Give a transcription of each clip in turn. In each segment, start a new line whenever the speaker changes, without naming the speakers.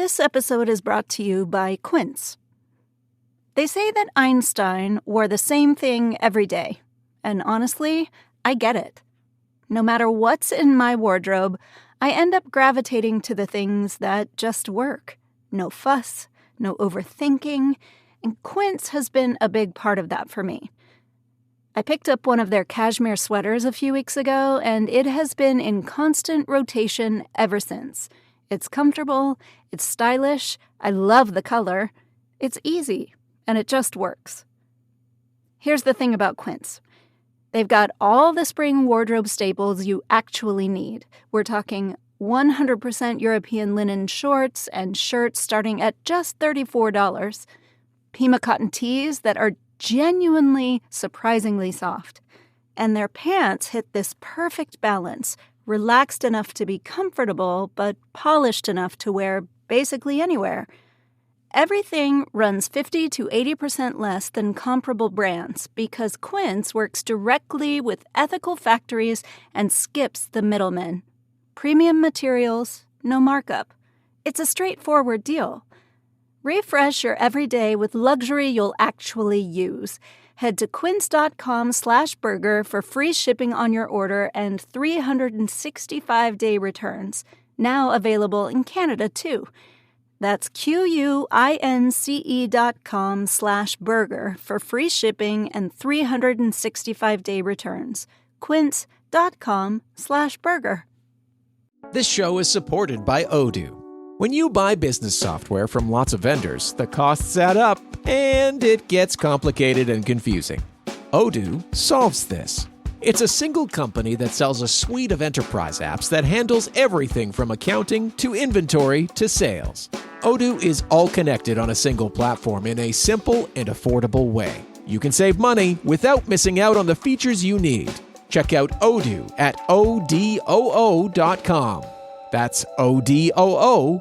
This episode is brought to you by Quince. They say that Einstein wore the same thing every day, and honestly, I get it. No matter what's in my wardrobe, I end up gravitating to the things that just work. No fuss, no overthinking, and Quince has been a big part of that for me. I picked up one of their cashmere sweaters a few weeks ago, and it has been in constant rotation ever since. It's comfortable, it's stylish, I love the color, it's easy, and it just works. Here's the thing about Quince. They've got all the spring wardrobe staples you actually need. We're talking 100% European linen shorts and shirts starting at just $34. Pima cotton tees that are genuinely surprisingly soft. And their pants hit this perfect balance, relaxed enough to be comfortable, but polished enough to wear basically anywhere. Everything runs 50 to 80% less than comparable brands because Quince works directly with ethical factories and skips the middlemen. Premium materials, no markup. It's a straightforward deal. Refresh your everyday with luxury you'll actually use. Head to quince.com/burger for free shipping on your order and 365-day returns. Now available in Canada, too. That's QUINCE.com/burger for free shipping and 365-day returns. Quince.com/burger.
This show is supported by Odoo. When you buy business software from lots of vendors, the costs add up, and it gets complicated and confusing. Odoo solves this. It's a single company that sells a suite of enterprise apps that handles everything from accounting to inventory to sales. Odoo is all connected on a single platform in a simple and affordable way. You can save money without missing out on the features you need. Check out Odoo at odoo.com. That's odoo.com.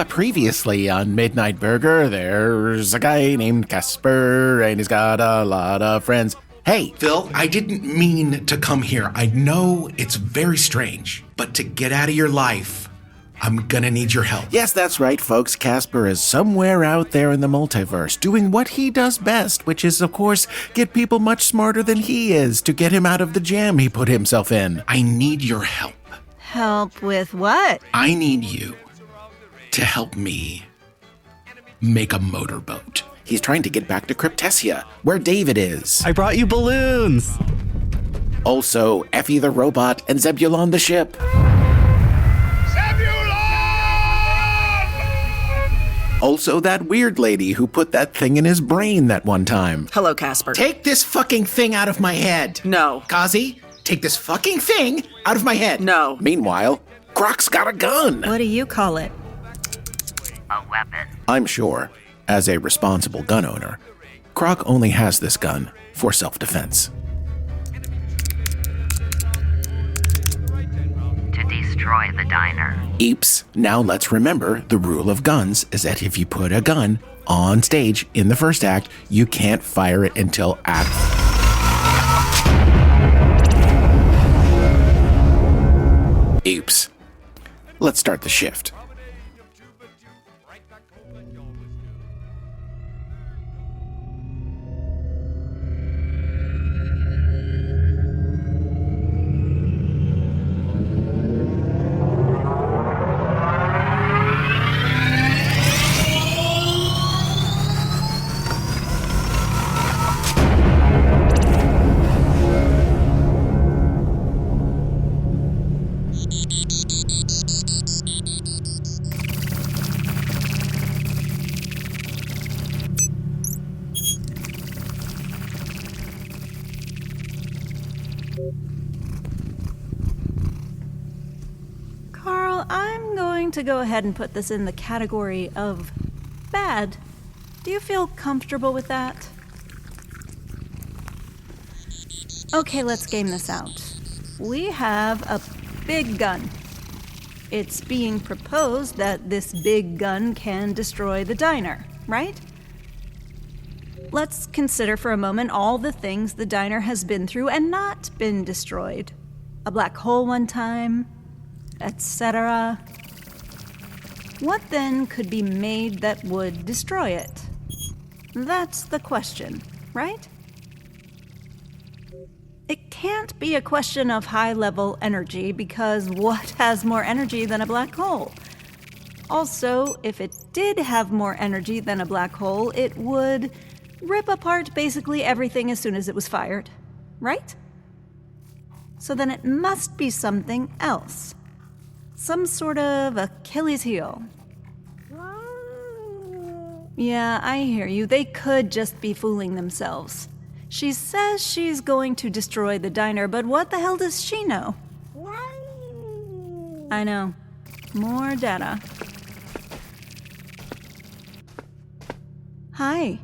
Previously on Midnight Burger, there's a guy named Caspar, and he's got a lot of friends. Hey,
Phil, I didn't mean to come here. I know it's very strange, but to get out of your life, I'm gonna need your help.
Yes, that's right, folks. Caspar is somewhere out there in the multiverse doing what he does best, which is, of course, get people much smarter than he is to get him out of the jam he put himself in.
I need your help.
Help with what?
I need you to help me make a motorboat.
He's trying to get back to Cryptesia, where David is.
I brought you balloons!
Also, Effie the robot and Zebulon the ship. Also, that weird lady who put that thing in his brain that one time.
Hello, Caspar.
Take this fucking thing out of my head.
No.
Kazi, take this fucking thing out of my head.
No.
Meanwhile, Croc's got a gun.
What do you call it?
A weapon.
I'm sure, as a responsible gun owner, Croc only has this gun for self-defense.
To destroy the diner.
Eeps, now let's remember the rule of guns is that if you put a gun on stage in the first act, you can't fire it until act. Eeps. Let's start the shift.
Carl, I'm going to go ahead and put this in the category of bad. Do you feel comfortable with that? Okay, let's game this out. We have a big gun. It's being proposed that this big gun can destroy the diner, right? Let's consider for a moment all the things the diner has been through and not been destroyed. A black hole one time, etc. What then could be made that would destroy it? That's the question, right? It can't be a question of high-level energy, because what has more energy than a black hole? Also, if it did have more energy than a black hole, it would rip apart basically everything as soon as it was fired, right? So then it must be something else. Some sort of Achilles heel. Yeah, I hear you. They could just be fooling themselves. She says she's going to destroy the diner, but what the hell does she know? I know. More data. Hi.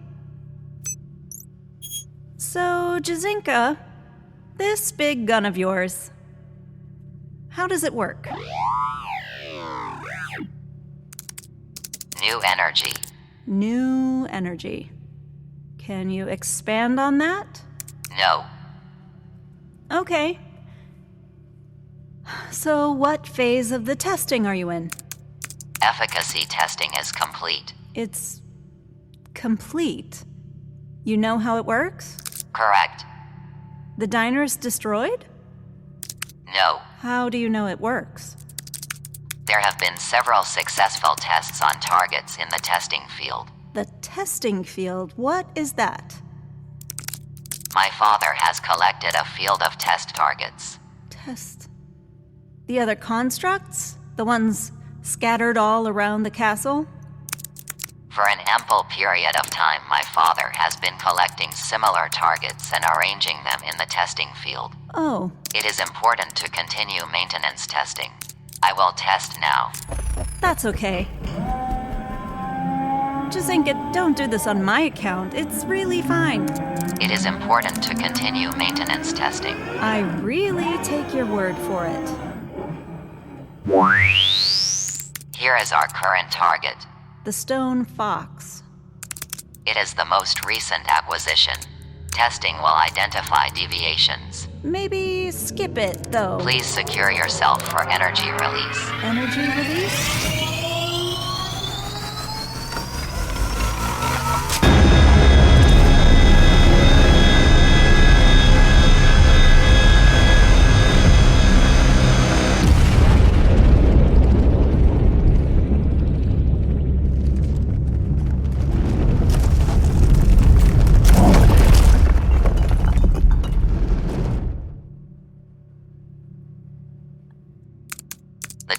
So, Jazinka, this big gun of yours, how does it work?
New energy.
New energy. Can you expand on that?
No.
Okay. So what phase of the testing are you in?
Efficacy testing is complete.
It's complete. You know how it works?
Correct.
The diner's destroyed?
No.
How do you know it works?
There have been several successful tests on targets in the testing field.
The testing field? What is that?
My father has collected a field of test targets.
Test. The other constructs? The ones scattered all around the castle?
For an ample period of time, my father has been collecting similar targets and arranging them in the testing field.
Oh.
It is important to continue maintenance testing. I will test now.
That's okay. Jazinka, don't do this on my account. It's really fine.
It is important to continue maintenance testing.
I really take your word for it.
Here is our current target.
The stone fox.
It is the most recent acquisition. Testing will identify deviations.
Maybe skip it, though.
Please secure yourself for energy release.
Energy release?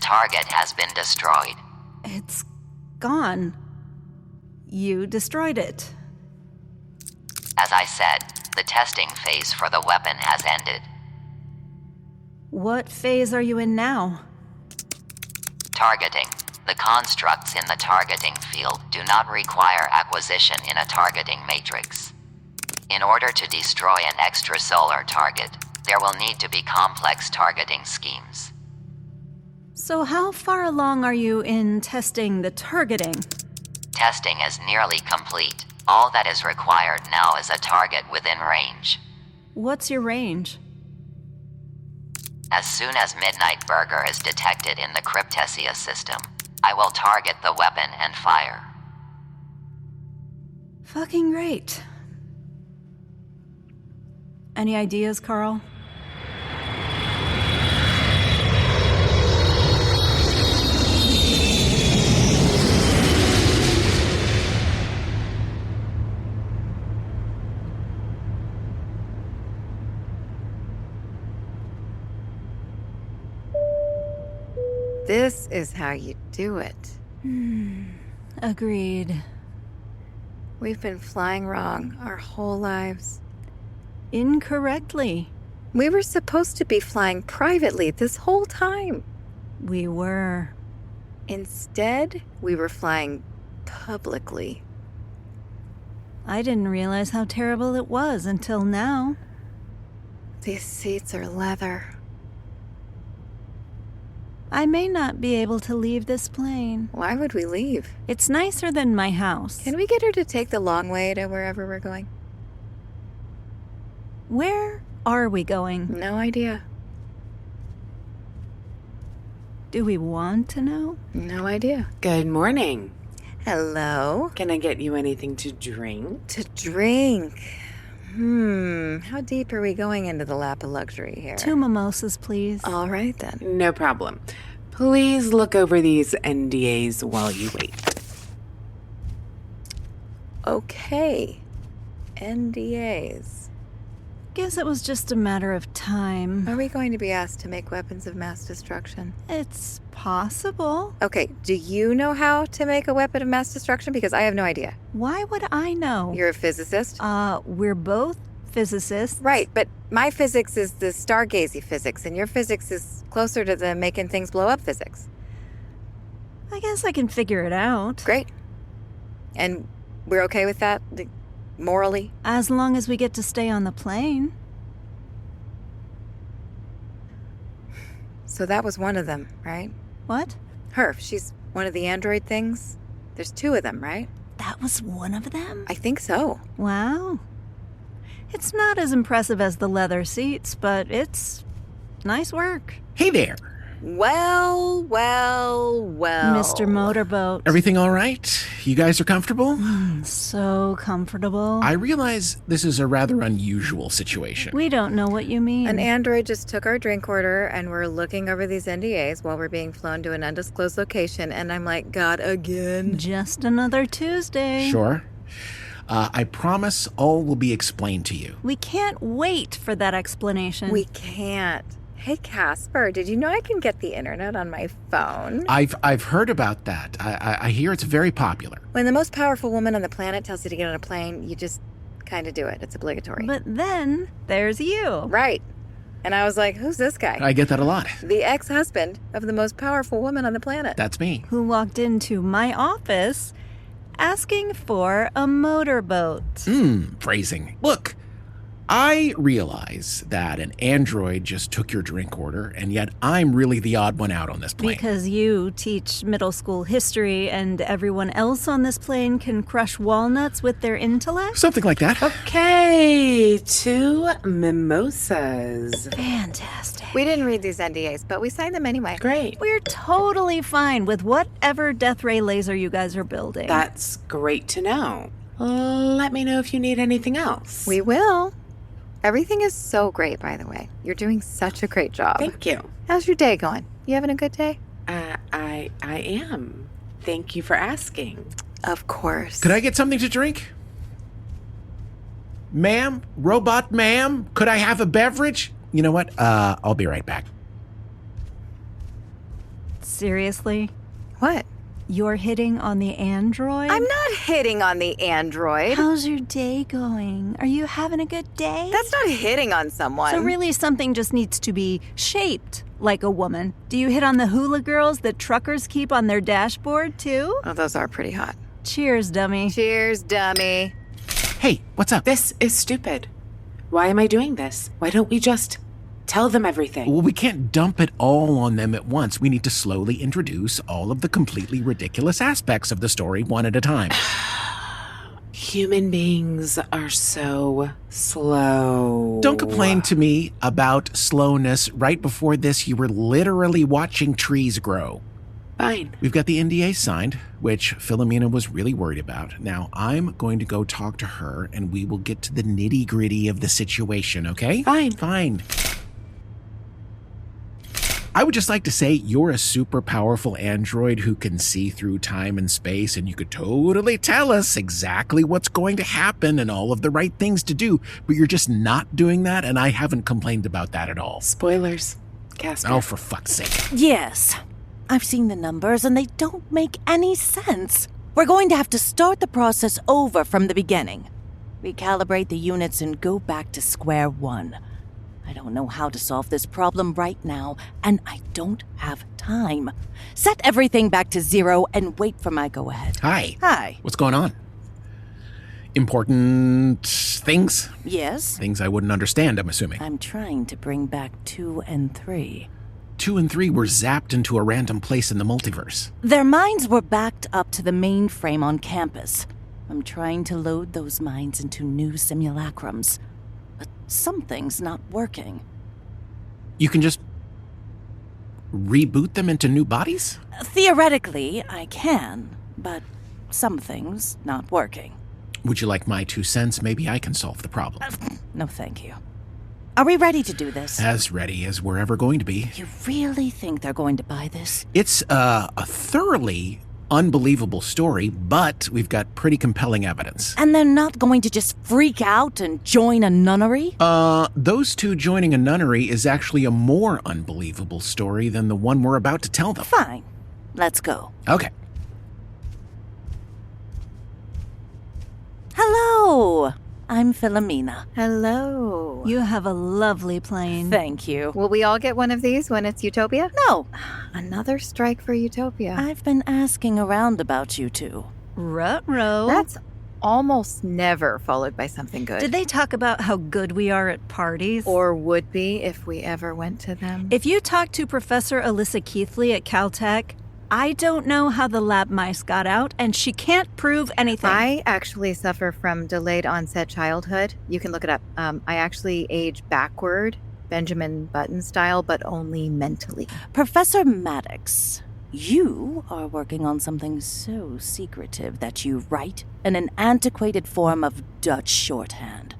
Target has been destroyed.
It's gone. You destroyed it.
As I said, the testing phase for the weapon has ended.
What phase are you in now?
Targeting. The constructs in the targeting field do not require acquisition in a targeting matrix. In order to destroy an extrasolar target, there will need to be complex targeting schemes.
So how far along are you in testing the targeting?
Testing is nearly complete. All that is required now is a target within range.
What's your range?
As soon as Midnight Burger is detected in the Cryptesia system, I will target the weapon and fire.
Fucking great. Any ideas, Carl?
This is how you do it.
Agreed.
We've been flying wrong our whole lives.
Incorrectly.
We were supposed to be flying privately this whole time.
We were.
Instead, we were flying publicly.
I didn't realize how terrible it was until now.
These seats are leather.
I may not be able to leave this plane.
Why would we leave?
It's nicer than my house.
Can we get her to take the long way to wherever we're going?
Where are we going?
No idea.
Do we want to know?
No idea.
Good morning.
Hello.
Can I get you anything to drink?
To drink. How deep are we going into the lap of luxury here?
2 mimosas, please.
All right, then.
No problem. Please look over these NDAs while you wait.
Okay. NDAs.
Guess it was just a matter of time.
Are we going to be asked to make weapons of mass destruction?
It's possible.
Okay, do you know how to make a weapon of mass destruction? Because I have no idea.
Why would I know?
You're a physicist?
We're both physicists.
Right, but my physics is the stargazy physics, and your physics is closer to the making things blow up physics.
I guess I can figure it out.
Great. And we're okay with that? Morally?
As long as we get to stay on the plane.
So that was one of them, right?
What?
Her, she's one of the android things? There's 2 of them, right?
That was one of them?
I think so.
Wow. It's not as impressive as the leather seats, but it's nice work.
Hey there.
Well.
Mr. Motorboat.
Everything all right? You guys are comfortable?
So comfortable.
I realize this is a rather unusual situation.
We don't know what you mean.
An android just took our drink order, and we're looking over these NDAs while we're being flown to an undisclosed location, and I'm like, God, again?
Just another Tuesday.
Sure. I promise all will be explained to you.
We can't wait for that explanation.
We can't. Hey, Caspar, did you know I can get the internet on my phone?
I've heard about that. I hear it's very popular.
When the most powerful woman on the planet tells you to get on a plane, you just kind of do it. It's obligatory.
But then there's you.
Right. And I was like, who's this guy?
I get that a lot.
The ex-husband of the most powerful woman on the planet.
That's me.
Who walked into my office asking for a motorboat.
Phrasing. Look, I realize that an android just took your drink order, and yet I'm really the odd one out on this plane.
Because you teach middle school history and everyone else on this plane can crush walnuts with their intellect?
Something like that.
Okay, 2 mimosas.
Fantastic.
We didn't read these NDAs, but we signed them anyway.
Great.
We're totally fine with whatever death ray laser you guys are building.
That's great to know. Let me know if you need anything else.
We will. Everything is so great, by the way. You're doing such a great job.
Thank you.
How's your day going? You having a good day?
I am. Thank you for asking.
Of course.
Could I get something to drink? Ma'am? Robot ma'am? Could I have a beverage? You know what? I'll be right back.
Seriously?
What?
You're hitting on the android?
I'm not hitting on the android.
How's your day going? Are you having a good day?
That's not hitting on someone.
So really something just needs to be shaped like a woman. Do you hit on the hula girls that truckers keep on their dashboard too?
Oh, those are pretty hot.
Cheers, dummy.
Cheers, dummy.
Hey, what's up?
This is stupid. Why am I doing this? Why don't we just tell them everything?
Well, we can't dump it all on them at once. We need to slowly introduce all of the completely ridiculous aspects of the story one at a time.
Human beings are so slow.
Don't complain to me about slowness. Right before this, you were literally watching trees grow.
Fine.
We've got the NDA signed, which Philomena was really worried about. Now, I'm going to go talk to her, and we will get to the nitty-gritty of the situation, okay?
Fine.
Fine. I would just like to say you're a super powerful android who can see through time and space, and you could totally tell us exactly what's going to happen and all of the right things to do, but you're just not doing that, and I haven't complained about that at all.
Spoilers. Caspar.
Oh, for fuck's sake.
Yes. I've seen the numbers and they don't make any sense. We're going to have to start the process over from the beginning. Recalibrate the units and go back to square one. I don't know how to solve this problem right now, and I don't have time. Set everything back to 0 and wait for my go-ahead.
Hi.
Hi.
What's going on? Important things?
Yes?
Things I wouldn't understand, I'm assuming.
I'm trying to bring back 2 and 3.
2 and 3 were zapped into a random place in the multiverse.
Their minds were backed up to the mainframe on campus. I'm trying to load those minds into new simulacrums. But something's not working.
You can just reboot them into new bodies?
Theoretically, I can, but something's not working.
Would you like my 2 cents? Maybe I can solve the problem.
No, thank you. Are we ready to do this?
As ready as we're ever going to be.
You really think they're going to buy this?
It's a thoroughly unbelievable story, but we've got pretty compelling evidence.
And they're not going to just freak out and join a nunnery?
Those 2 joining a nunnery is actually a more unbelievable story than the one we're about to tell them.
Fine. Let's go.
Okay.
Hello! I'm Philomena.
Hello.
You have a lovely plane.
Thank you.
Will we all get one of these when it's Utopia?
No,
Another strike for Utopia.
I've been asking around about you two.
Ruh-roh.
That's almost never followed by something good.
Did they talk about how good we are at parties?
Or would be if we ever went to them.
If you talk to Professor Alyssa Keithley at Caltech, I don't know how the lab mice got out, and she can't prove anything.
I actually suffer from delayed onset childhood. You can look it up. I actually age backward, Benjamin Button style, but only mentally.
Professor Maddox, you are working on something so secretive that you write in an antiquated form of Dutch shorthand.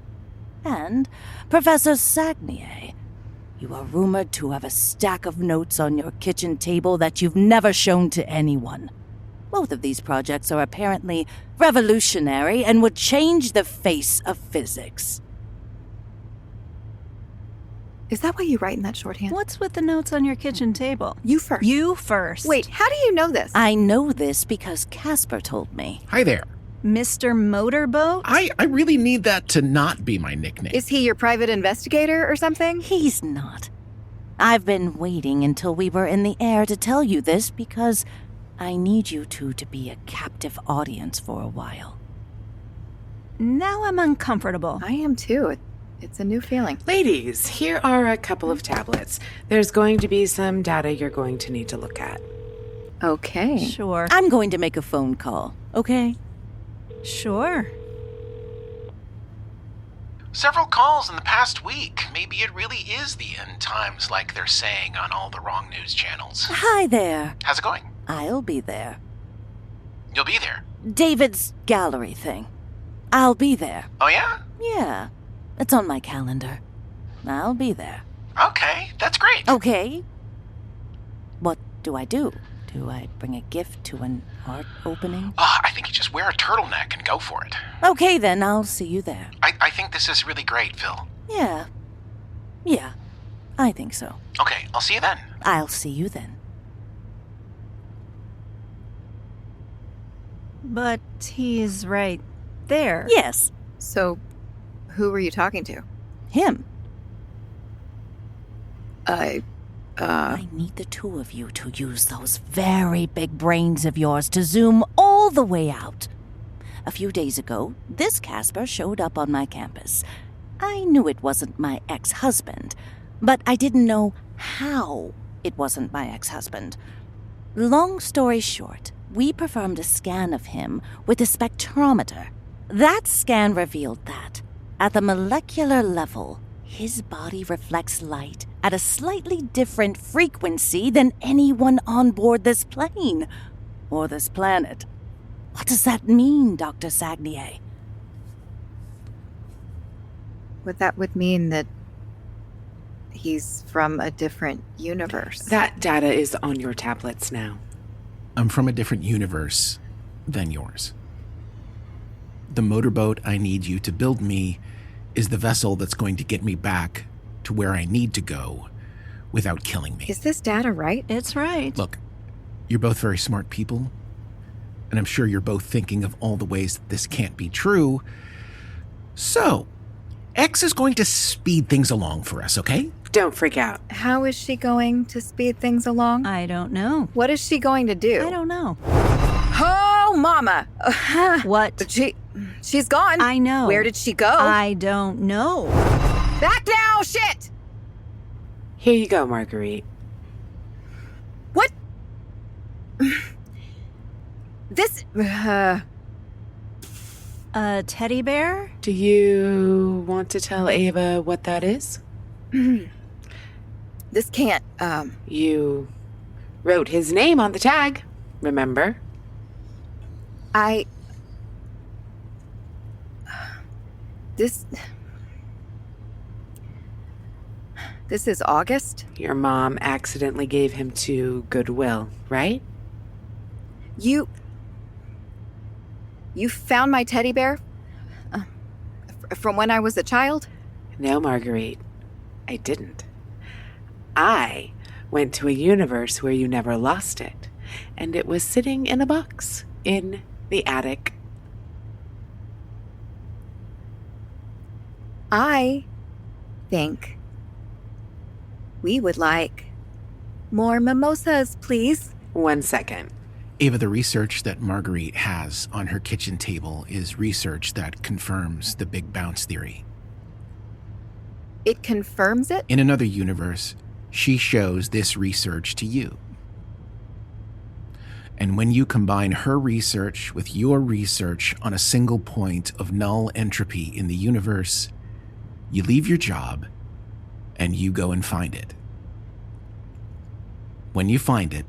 And Professor Sagnier, you are rumored to have a stack of notes on your kitchen table that you've never shown to anyone. Both of these projects are apparently revolutionary and would change the face of physics.
Is that why you write in that shorthand?
What's with the notes on your kitchen table?
You first.
You first.
Wait, how do you know this?
I know this because Caspar told me.
Hi there.
Mr. Motorboat?
I really need that to not be my nickname.
Is he your private investigator or something?
He's not. I've been waiting until we were in the air to tell you this because I need you two to be a captive audience for a while.
Now I'm uncomfortable.
I am too. It's a new feeling.
Ladies, here are a couple of tablets. There's going to be some data you're going to need to look at.
Okay.
Sure.
I'm going to make a phone call, okay?
Sure.
Several calls in the past week. Maybe it really is the end times like they're saying on all the wrong news channels.
Hi there.
How's it going?
I'll be there.
You'll be there.
David's gallery thing. I'll be there.
Oh, yeah?
Yeah, it's on my calendar. I'll be there.
Okay, that's great.
Okay. What do? Do I bring a gift to an art opening?
I think you just wear a turtleneck and go for it.
Okay, then I'll see you there.
I think this is really great, Phil.
Yeah, I think so.
Okay, I'll see you then.
I'll see you then.
But he's right there.
Yes,
So, who were you talking to?
him.
I
I need the two of you to use those very big brains of yours to zoom all the way out. A few days ago, this Caspar showed up on my campus. I knew it wasn't my ex-husband, but I didn't know how it wasn't my ex-husband. Long story short, we performed a scan of him with a spectrometer. That scan revealed that, at the molecular level, his body reflects light at a slightly different frequency than anyone on board this plane or this planet. What does that mean, Dr. Sagnier?
that would mean that he's from a different universe.
That data is on your tablets now.
I'm from a different universe than yours. The motorboat I need you to build me is the vessel that's going to get me back to where I need to go without killing me.
Is this data right?
It's right.
Look, you're both very smart people, and I'm sure you're both thinking of all the ways that this can't be true. So, X is going to speed things along for us, okay?
Don't freak out.
How is she going to speed things along?
I don't know.
What is she going to do?
I don't know.
Oh, Mama!
What?
She's gone.
I know.
Where did she go?
I don't know.
Back now, shit!
Here you go, Marguerite.
What? This...
A teddy bear?
Do you want to tell Ava what that is?
This can't,
You Wrote his name on the tag, remember?
This is August?
Your mom accidentally gave him to Goodwill, right?
You found my teddy bear? From when I was a child?
No, Marguerite, I didn't. I went to a universe where you never lost it, and it was sitting in a box in the attic.
I think we would like more mimosas, please.
1 second.
Ava, the research that Marguerite has on her kitchen table is research that confirms the Big Bounce theory.
It confirms it?
In another universe, she shows this research to you. And when you combine her research with your research on a single point of null entropy in the universe, you leave your job and you go and find it. When you find it,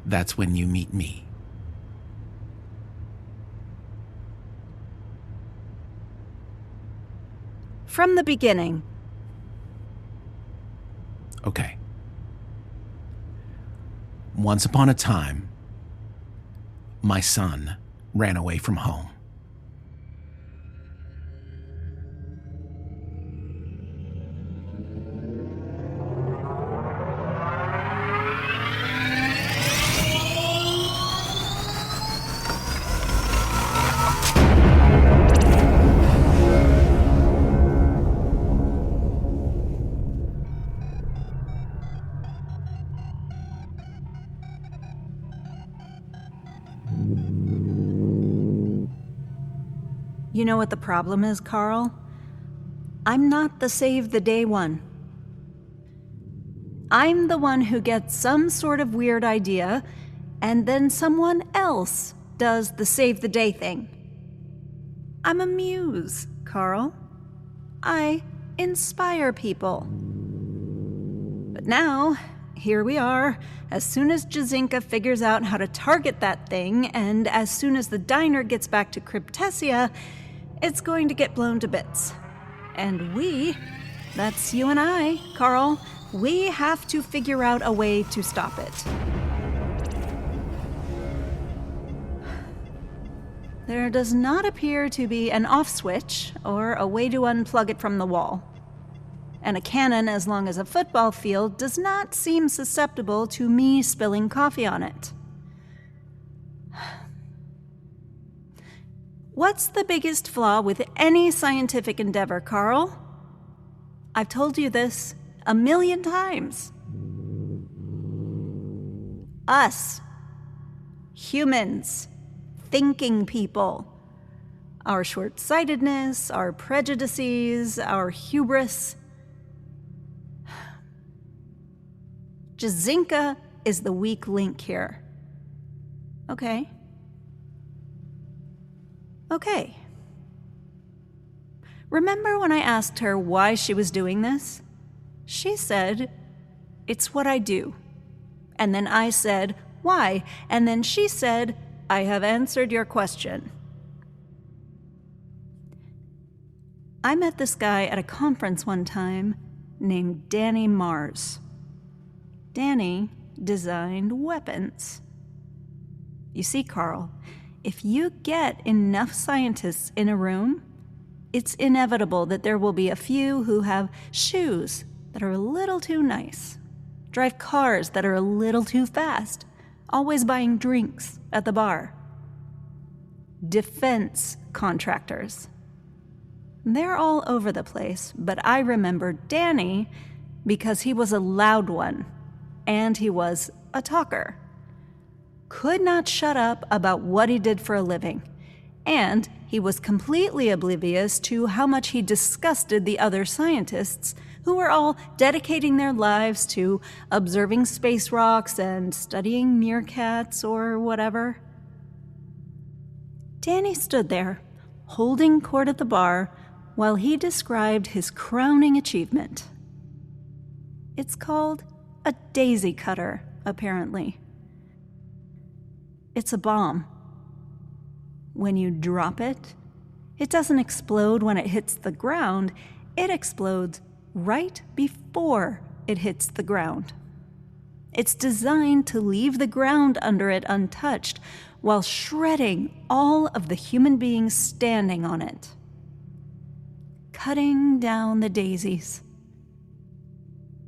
that's when you meet me.
From the beginning.
Okay. Once upon a time, my son ran away from home.
You know what the problem is, Carl? I'm not the save the day one. I'm the one who gets some sort of weird idea, and then someone else does the save the day thing. I'm a muse, Carl. I inspire people. But now, here we are, as soon as Jazinka figures out how to target that thing, and as soon as the diner gets back to Cryptesia, it's going to get blown to bits. And that's you and I, Carl, we have to figure out a way to stop it. There does not appear to be an off switch or a way to unplug it from the wall. And a cannon as long as a football field does not seem susceptible to me spilling coffee on it. What's the biggest flaw with any scientific endeavor, Carl? I've told you this 1,000,000 times. Us. Humans. Thinking people. Our short-sightedness, our prejudices, our hubris. Jazinka is the weak link here. Okay. Remember when I asked her why she was doing this? She said, "It's what I do." And then I said, "Why?" And then she said, "I have answered your question." I met this guy at a conference one time named Danny Mars. Danny designed weapons. You see, Carl, if you get enough scientists in a room, it's inevitable that there will be a few who have shoes that are a little too nice, drive cars that are a little too fast, always buying drinks at the bar. Defense contractors. They're all over the place, but I remember Danny because he was a loud one, and he was a talker. Could not shut up about what he did for a living, and he was completely oblivious to how much he disgusted the other scientists who were all dedicating their lives to observing space rocks and studying meerkats or whatever. Danny stood there, holding court at the bar, while he described his crowning achievement. It's called A daisy cutter, apparently. It's a bomb. When you drop it, it doesn't explode when it hits the ground. It explodes right before it hits the ground. It's designed to leave the ground under it untouched while shredding all of the human beings standing on it. Cutting down the daisies.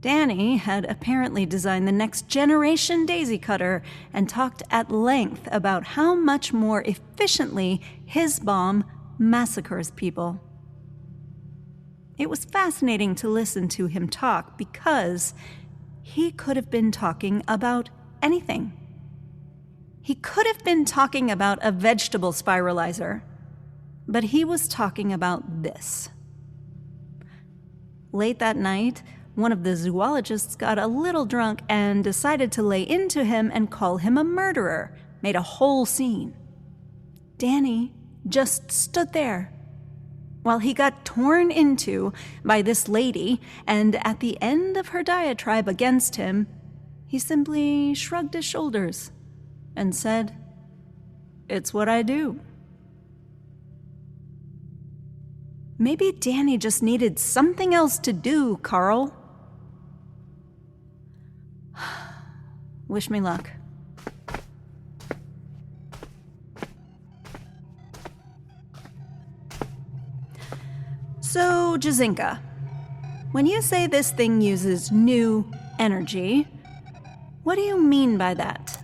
Danny had apparently designed the next generation daisy cutter and talked at length about how much more efficiently his bomb massacres people. It was fascinating to listen to him talk because he could have been talking about anything. He could have been talking about a vegetable spiralizer, but he was talking about this. Late that night, one of the zoologists got a little drunk and decided to lay into him and call him a murderer, made a whole scene. Danny just stood there while he got torn into by this lady, and at the end of her diatribe against him, he simply shrugged his shoulders and said, "It's what I do." Maybe Danny just needed something else to do, Carl. Wish me luck. So, Jazinka, when you say this thing uses new energy, what do you mean by that?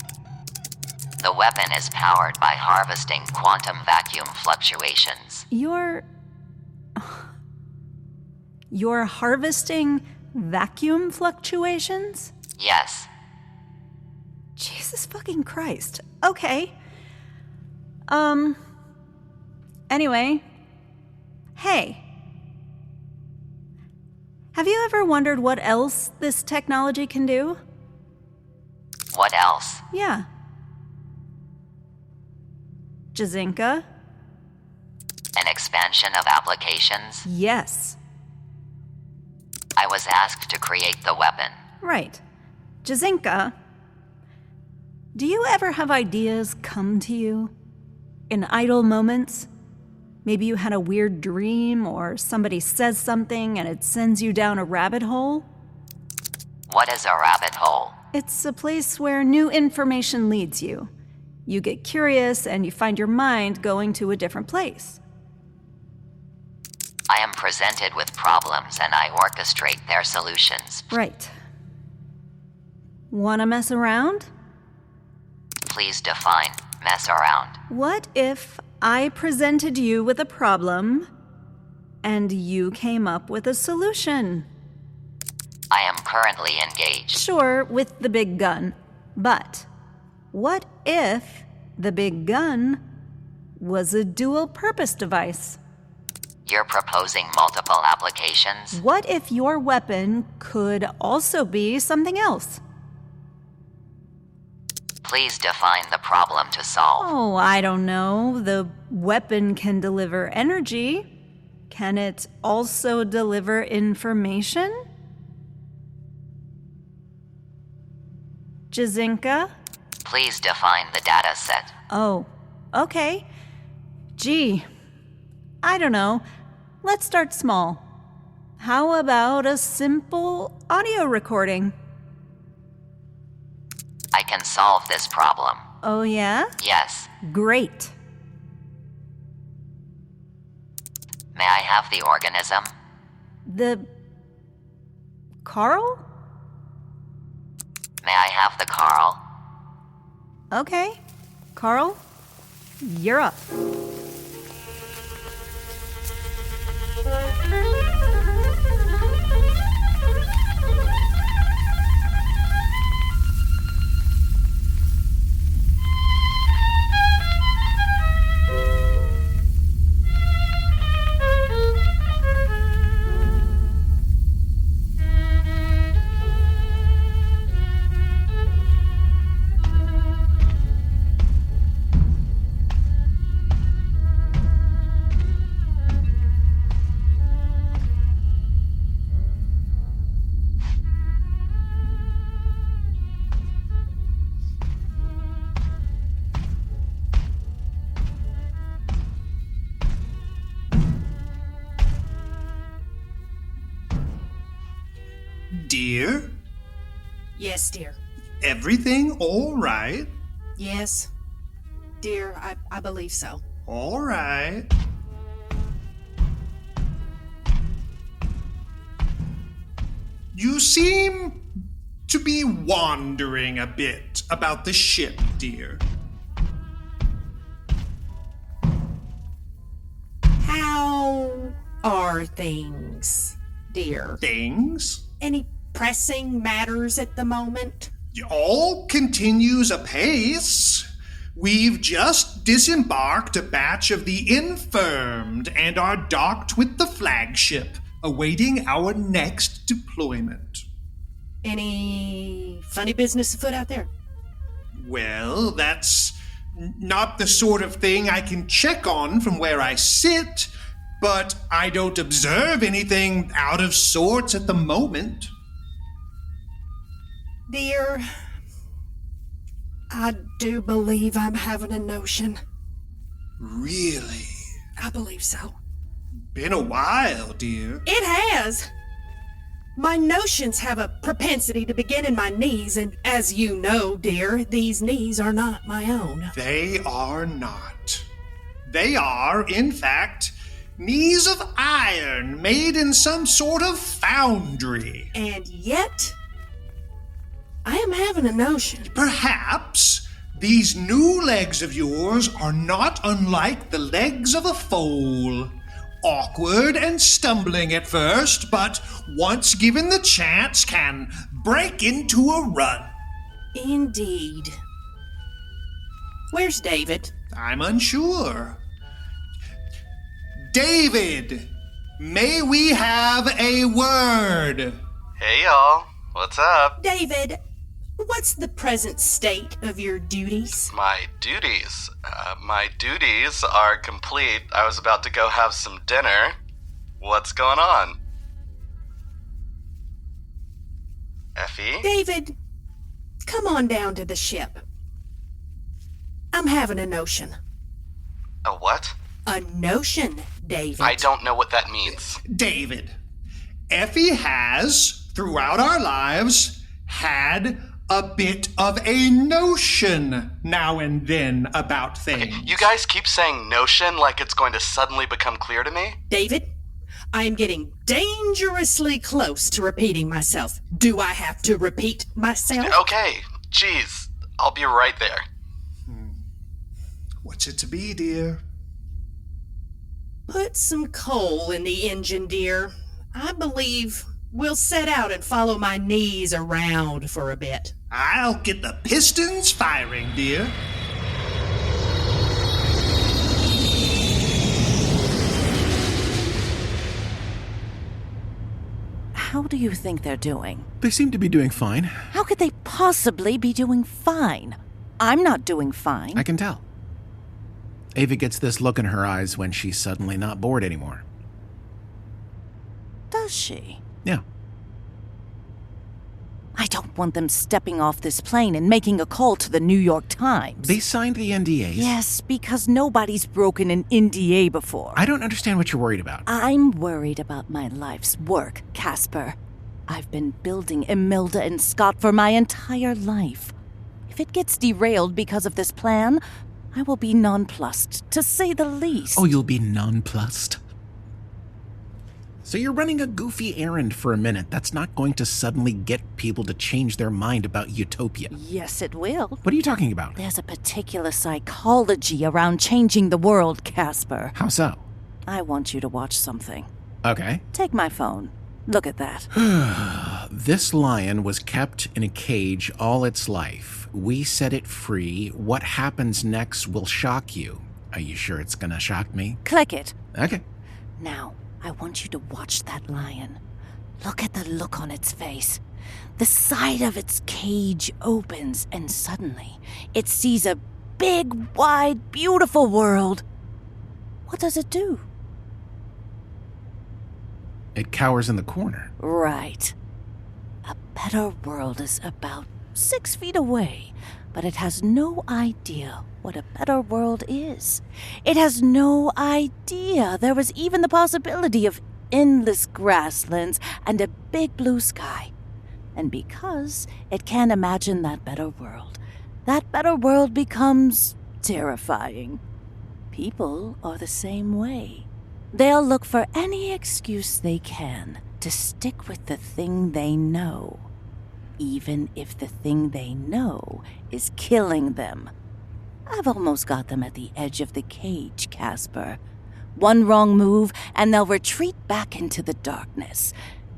The weapon is powered by harvesting quantum vacuum fluctuations.
You're harvesting vacuum fluctuations?
Yes.
Jesus fucking Christ. Okay. Anyway. Hey. Have you ever wondered what else this technology can do?
What else?
Yeah. Jazinka?
An expansion of applications?
Yes.
I was asked to create the weapon.
Right. Jazinka, do you ever have ideas come to you in idle moments? Maybe you had a weird dream or somebody says something and it sends you down a rabbit hole?
What is a rabbit hole?
It's a place where new information leads you. You get curious and you find your mind going to a different place.
I am presented with problems and I orchestrate their solutions.
Right. Wanna mess around?
Please define mess around.
What if I presented you with a problem and you came up with a solution?
I am currently engaged.
Sure, with the big gun. But what if the big gun was a dual-purpose device?
You're proposing multiple applications?
What if your weapon could also be something else?
Please define the problem to solve.
Oh, I don't know. The weapon can deliver energy. Can it also deliver information? Jazinka?
Please define the data set.
Oh, okay. Gee, I don't know. Let's start small. How about a simple audio recording?
I can solve this problem.
Oh, yeah?
Yes.
Great.
May I have the organism?
Carl?
May I have the Carl?
Okay. Carl, you're up.
Yes, dear.
Everything all right?
Yes. Dear, I believe so.
All right. You seem to be wandering a bit about the ship, dear.
How are things, dear?
Things?
Any pressing matters at the moment?
All continues apace. We've just disembarked a batch of the infirmed and are docked with the flagship, awaiting our next deployment.
Any funny business afoot out there?
Well, that's not the sort of thing I can check on from where I sit, but I don't observe anything out of sorts at the moment.
Dear, I do believe I'm having a notion.
Really?
I believe so.
Been a while, dear.
It has. My notions have a propensity to begin in my knees, and as you know, dear, these knees are not my own.
They are not. They are, in fact, knees of iron made in some sort of foundry.
And yet, I am having a notion.
Perhaps these new legs of yours are not unlike the legs of a foal. Awkward and stumbling at first, but once given the chance can break into a run.
Indeed. Where's David?
I'm unsure. David, may we have a word?
Hey y'all, what's up?
David, what's the present state of your duties?
My duties are complete. I was about to go have some dinner. What's going on? Effie?
David, come on down to the ship. I'm having a notion.
A what?
A notion, David.
I don't know what that means.
David, Effie has, throughout our lives, had a bit of a notion now and then about things.
Okay, you guys keep saying notion like it's going to suddenly become clear to me.
David, I am getting dangerously close to repeating myself. Do I have to repeat myself?
Okay, geez, I'll be right there.
What's it to be, dear?
Put some coal in the engine, dear. I believe we'll set out and follow my knees around for a bit.
I'll get the pistons firing, dear.
How do you think they're doing?
They seem to be doing fine.
How could they possibly be doing fine? I'm not doing fine.
I can tell. Ava gets this look in her eyes when she's suddenly not bored anymore.
Does she?
Yeah.
I don't want them stepping off this plane and making a call to the New York Times.
They signed the NDAs.
Yes, because nobody's broken an NDA before.
I don't understand what you're worried about.
I'm worried about my life's work, Caspar. I've been building Imelda and Scott for my entire life. If it gets derailed because of this plan, I will be nonplussed, to say the least.
Oh, you'll be nonplussed? So you're running a goofy errand for a minute. That's not going to suddenly get people to change their mind about utopia.
Yes, it will.
What are you talking about?
There's a particular psychology around changing the world, Caspar.
How so?
I want you to watch something.
Okay.
Take my phone. Look at that.
This lion was kept in a cage all its life. We set it free. What happens next will shock you. Are you sure it's gonna shock me?
Click it.
Okay.
Now, I want you to watch that lion. Look at the look on its face. The side of its cage opens, and suddenly it sees a big, wide, beautiful world. What does it do?
It cowers in the corner.
Right. A better world is about 6 feet away, but it has no idea what a better world is. It has no idea there was even the possibility of endless grasslands and a big blue sky. And because it can't imagine that better world becomes terrifying. People are the same way. They'll look for any excuse they can to stick with the thing they know, even if the thing they know is killing them. I've almost got them at the edge of the cage, Caspar. One wrong move, and they'll retreat back into the darkness.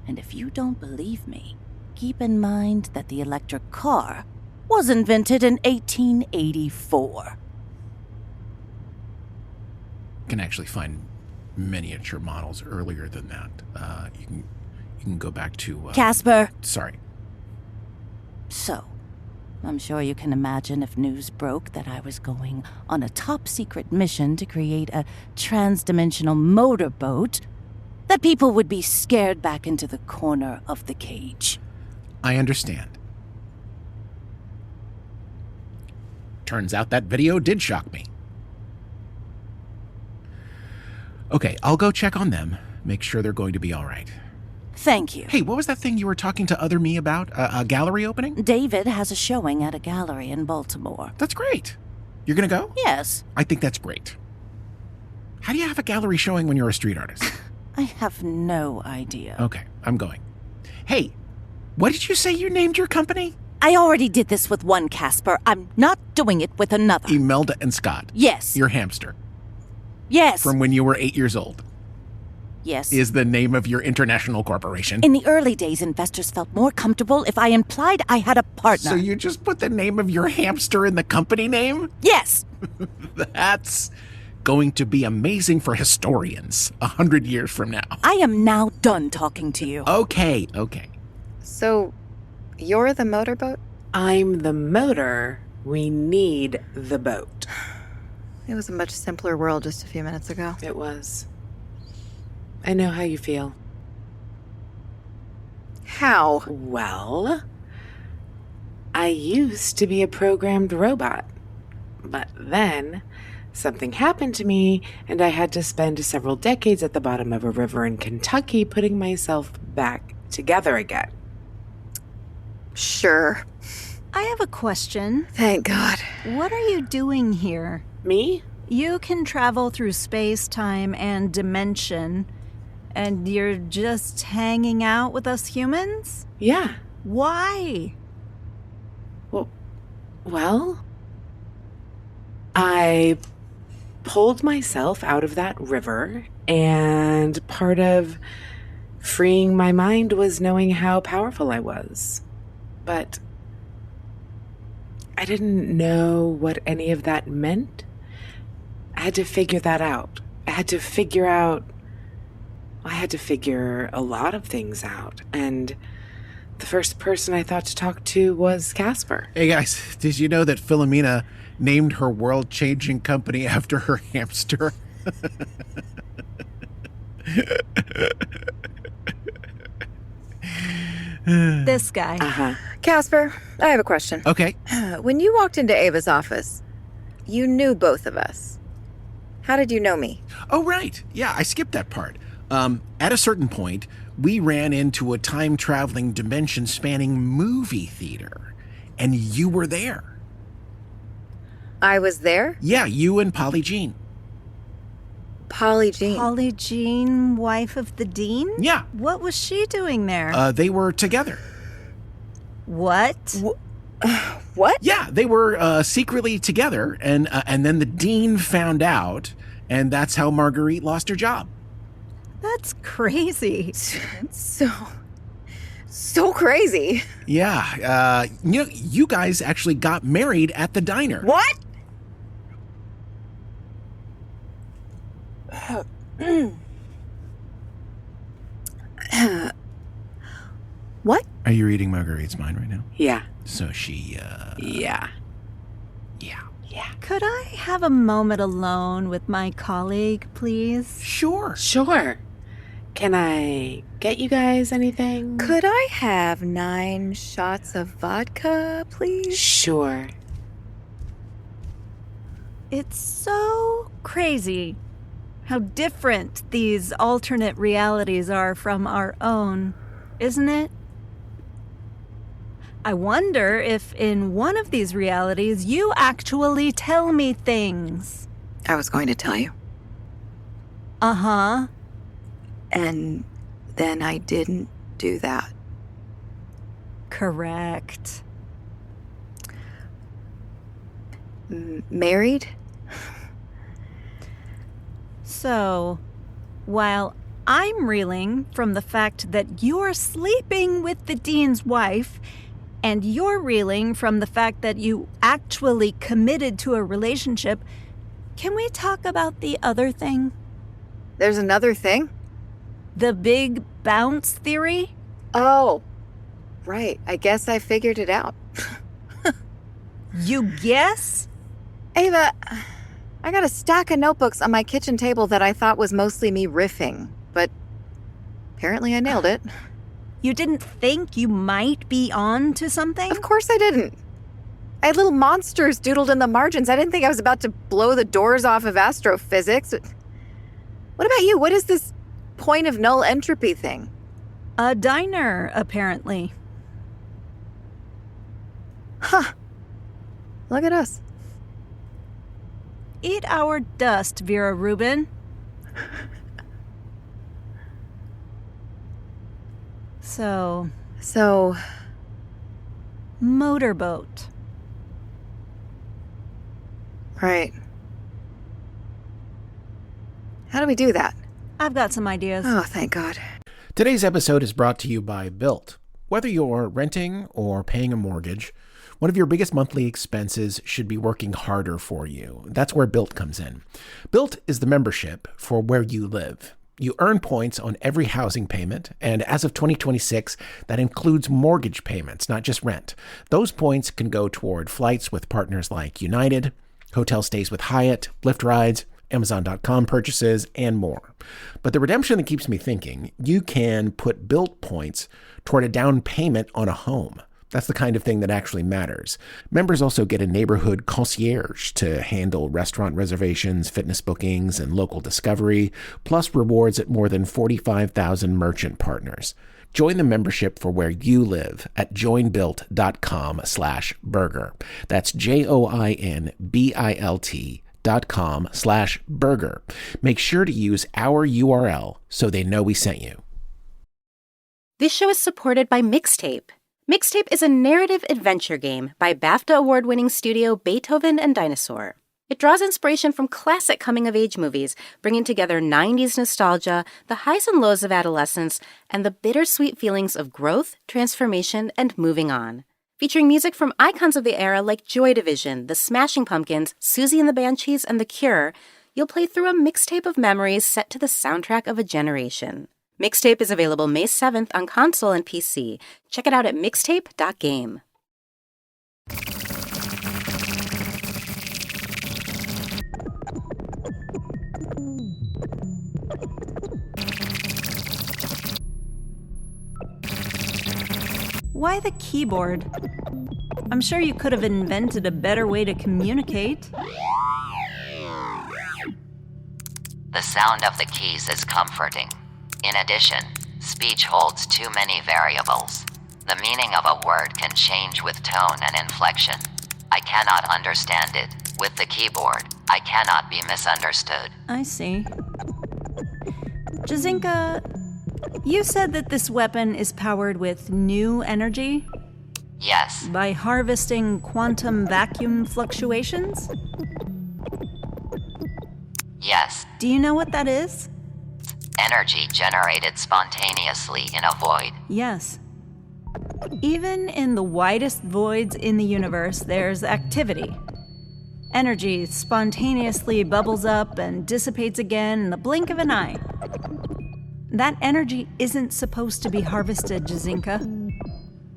And if you don't believe me, keep in mind that the electric car was invented in 1884.
You can actually find miniature models earlier than that. You can go back to...
Caspar!
Sorry.
So, I'm sure you can imagine if news broke that I was going on a top-secret mission to create a trans-dimensional motorboat, that people would be scared back into the corner of the cage.
I understand. Turns out that video did shock me. Okay, I'll go check on them, make sure they're going to be all right.
Thank you.
Hey, what was that thing you were talking to other me about? A gallery opening?
David has a showing at a gallery in Baltimore.
That's great. You're gonna go?
Yes.
I think that's great. How do you have a gallery showing when you're a street artist?
I have no idea.
Okay, I'm going. Hey, what did you say you named your company?
I already did this with one, Caspar. I'm not doing it with another.
Imelda and Scott.
Yes.
Your hamster.
Yes.
From when you were 8 years old.
Yes.
Is the name of your international corporation.
In the early days, investors felt more comfortable if I implied I had a partner.
So you just put the name of your hamster in the company name?
Yes.
That's going to be amazing for historians 100 years from now.
I am now done talking to you.
Okay.
So, you're the motorboat?
I'm the motor. We need the boat.
It was a much simpler world just a few minutes ago.
It was. I know how you feel.
How?
Well, I used to be a programmed robot. But then, something happened to me, and I had to spend several decades at the bottom of a river in Kentucky putting myself back together again.
Sure.
I have a question.
Thank God.
What are you doing here?
Me?
You can travel through space, time, and dimension, and you're just hanging out with us humans?
Yeah.
Why?
Well, I pulled myself out of that river, and part of freeing my mind was knowing how powerful I was. But I didn't know what any of that meant. I had to figure that out. I had to figure a lot of things out. And the first person I thought to talk to was Caspar.
Hey guys, did you know that Philomena named her world-changing company after her hamster?
This guy.
Uh-huh.
Caspar, I have a question.
Okay.
When you walked into Ava's office, you knew both of us. How did you know me?
Oh, right. Yeah, I skipped that part. At a certain point, we ran into a time-traveling, dimension-spanning movie theater, and you were there.
I was there?
Yeah, you and Polly Jean.
Polly Jean.
Polly Jean, wife of the dean?
Yeah.
What was she doing there?
They were together.
What?
What?
Yeah, they were secretly together, and then the dean found out, and that's how Marguerite lost her job.
That's crazy.
So crazy.
Yeah, you guys actually got married at the diner.
What? What?
Are you reading Marguerite's mind right now?
Yeah.
So she,
Yeah.
Could I have a moment alone with my colleague, please?
Sure.
Can I get you guys anything?
Could I have 9 shots of vodka, please?
Sure.
It's so crazy how different these alternate realities are from our own, isn't it? I wonder if in one of these realities you actually tell me things.
I was going to tell you.
Uh-huh.
And then I didn't do that.
Correct.
Married?
So, while I'm reeling from the fact that you're sleeping with the dean's wife, and you're reeling from the fact that you actually committed to a relationship, can we talk about the other thing?
There's another thing?
The big bounce theory?
Oh, right. I guess I figured it out.
You guess?
Ava, I got a stack of notebooks on my kitchen table that I thought was mostly me riffing, but apparently I nailed it.
You didn't think you might be on to something?
Of course I didn't. I had little monsters doodled in the margins. I didn't think I was about to blow the doors off of astrophysics. What about you? What is this point of null entropy thing?
A diner, apparently.
Huh. Look at us.
Eat our dust, Vera Rubin. So... motorboat.
Right. How do we do that?
I've got some ideas.
Oh, thank God.
Today's episode is brought to you by Built. Whether you're renting or paying a mortgage, one of your biggest monthly expenses should be working harder for you. That's where Built comes in. Built is the membership for where you live. You earn points on every housing payment, and as of 2026, that includes mortgage payments, not just rent. Those points can go toward flights with partners like United, hotel stays with Hyatt, Lyft rides, Amazon.com purchases, and more. But the redemption that keeps me thinking, you can put Built points toward a down payment on a home. That's the kind of thing that actually matters. Members also get a neighborhood concierge to handle restaurant reservations, fitness bookings, and local discovery, plus rewards at more than 45,000 merchant partners. Join the membership for where you live at joinbuilt.com/burger. That's JOINBILT.com/burger. Make sure to use our URL so they know we sent you.
This show is supported by Mixtape. Mixtape is a narrative adventure game by BAFTA award-winning studio Beethoven and Dinosaur. It draws inspiration from classic coming-of-age movies, bringing together 90s nostalgia, the highs and lows of adolescence, and the bittersweet feelings of growth, transformation, and moving on. Featuring music from icons of the era like Joy Division, The Smashing Pumpkins, Susie and the Banshees, and The Cure, you'll play through a mixtape of memories set to the soundtrack of a generation. Mixtape is available May 7th on console and PC. Check it out at mixtape.game.
Why the keyboard? I'm sure you could have invented a better way to communicate.
The sound of the keys is comforting. In addition, speech holds too many variables. The meaning of a word can change with tone and inflection. I cannot understand it. With the keyboard, I cannot be misunderstood.
I see. Jazinka, you said that this weapon is powered with new energy?
Yes.
By harvesting quantum vacuum fluctuations?
Yes.
Do you know what that is?
Energy generated spontaneously in a void.
Yes. Even in the widest voids in the universe, there's activity. Energy spontaneously bubbles up and dissipates again in the blink of an eye. That energy isn't supposed to be harvested, Jazinka.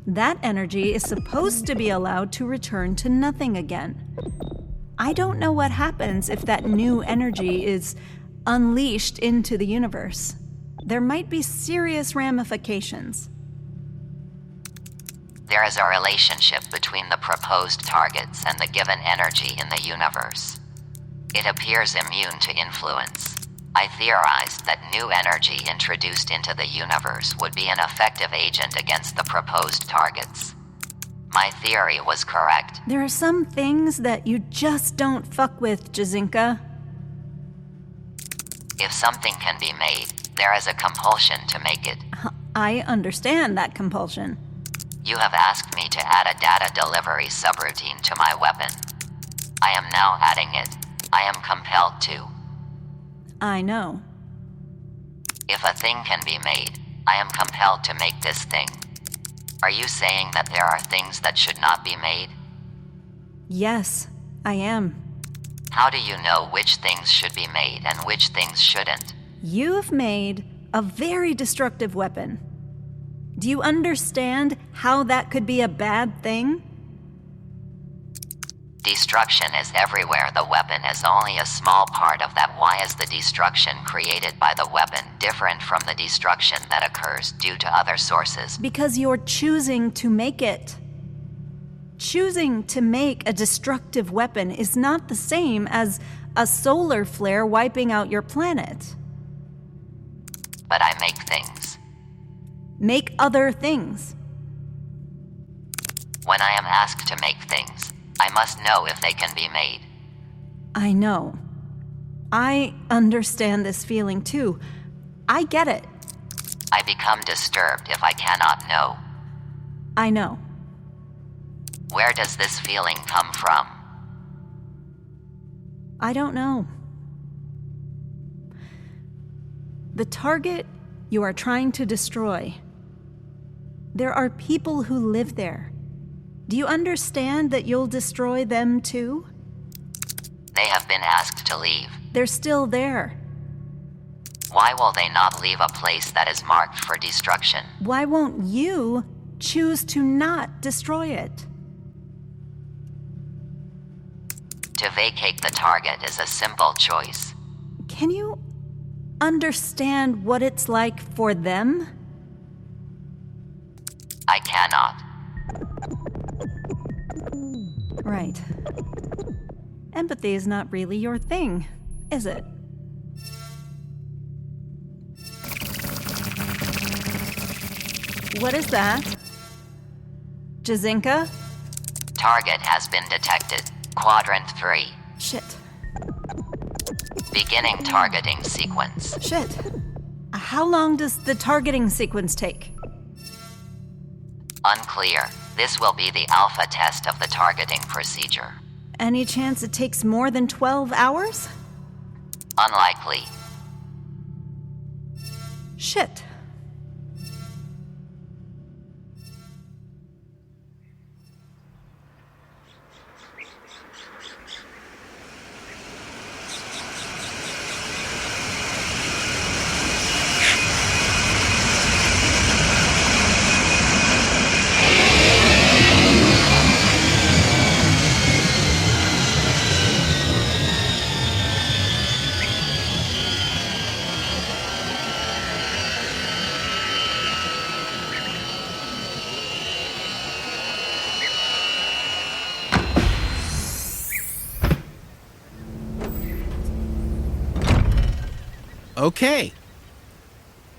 That energy is supposed to be allowed to return to nothing again. I don't know what happens if that new energy is unleashed into the universe. There might be serious ramifications.
There is a relationship between the proposed targets and the given energy in the universe. It appears immune to influence. I theorized that new energy introduced into the universe would be an effective agent against the proposed targets. My theory was correct.
There are some things that you just don't fuck with, Jazinka.
If something can be made, there is a compulsion to make it.
I understand that compulsion.
You have asked me to add a data delivery subroutine to my weapon. I am now adding it. I am compelled to.
I know.
If a thing can be made, I am compelled to make this thing. Are you saying that there are things that should not be made?
Yes, I am.
How do you know which things should be made and which things shouldn't?
You've made a very destructive weapon. Do you understand how that could be a bad thing?
Destruction is everywhere. The weapon is only a small part of that. Why is the destruction created by the weapon different from the destruction that occurs due to other sources?
Because you're choosing to make it. Choosing to make a destructive weapon is not the same as a solar flare wiping out your planet.
But I make things.
Make other things.
When I am asked to make things, I must know if they can be made.
I know. I understand this feeling too. I get it.
I become disturbed if I cannot know.
I know.
Where does this feeling come from?
I don't know. The target you are trying to destroy. There are people who live there. Do you understand that you'll destroy them too?
They have been asked to leave.
They're still there.
Why will they not leave a place that is marked for destruction?
Why won't you choose to not destroy it?
To vacate the target is a simple choice.
Can you understand what it's like for them?
I cannot.
Right. Empathy is not really your thing, is it? What is that? Jazinka?
Target has been detected. Quadrant 3.
Shit.
Beginning targeting sequence.
Shit. How long does the targeting sequence take?
Unclear. This will be the alpha test of the targeting procedure.
Any chance it takes more than 12 hours?
Unlikely.
Shit.
Okay.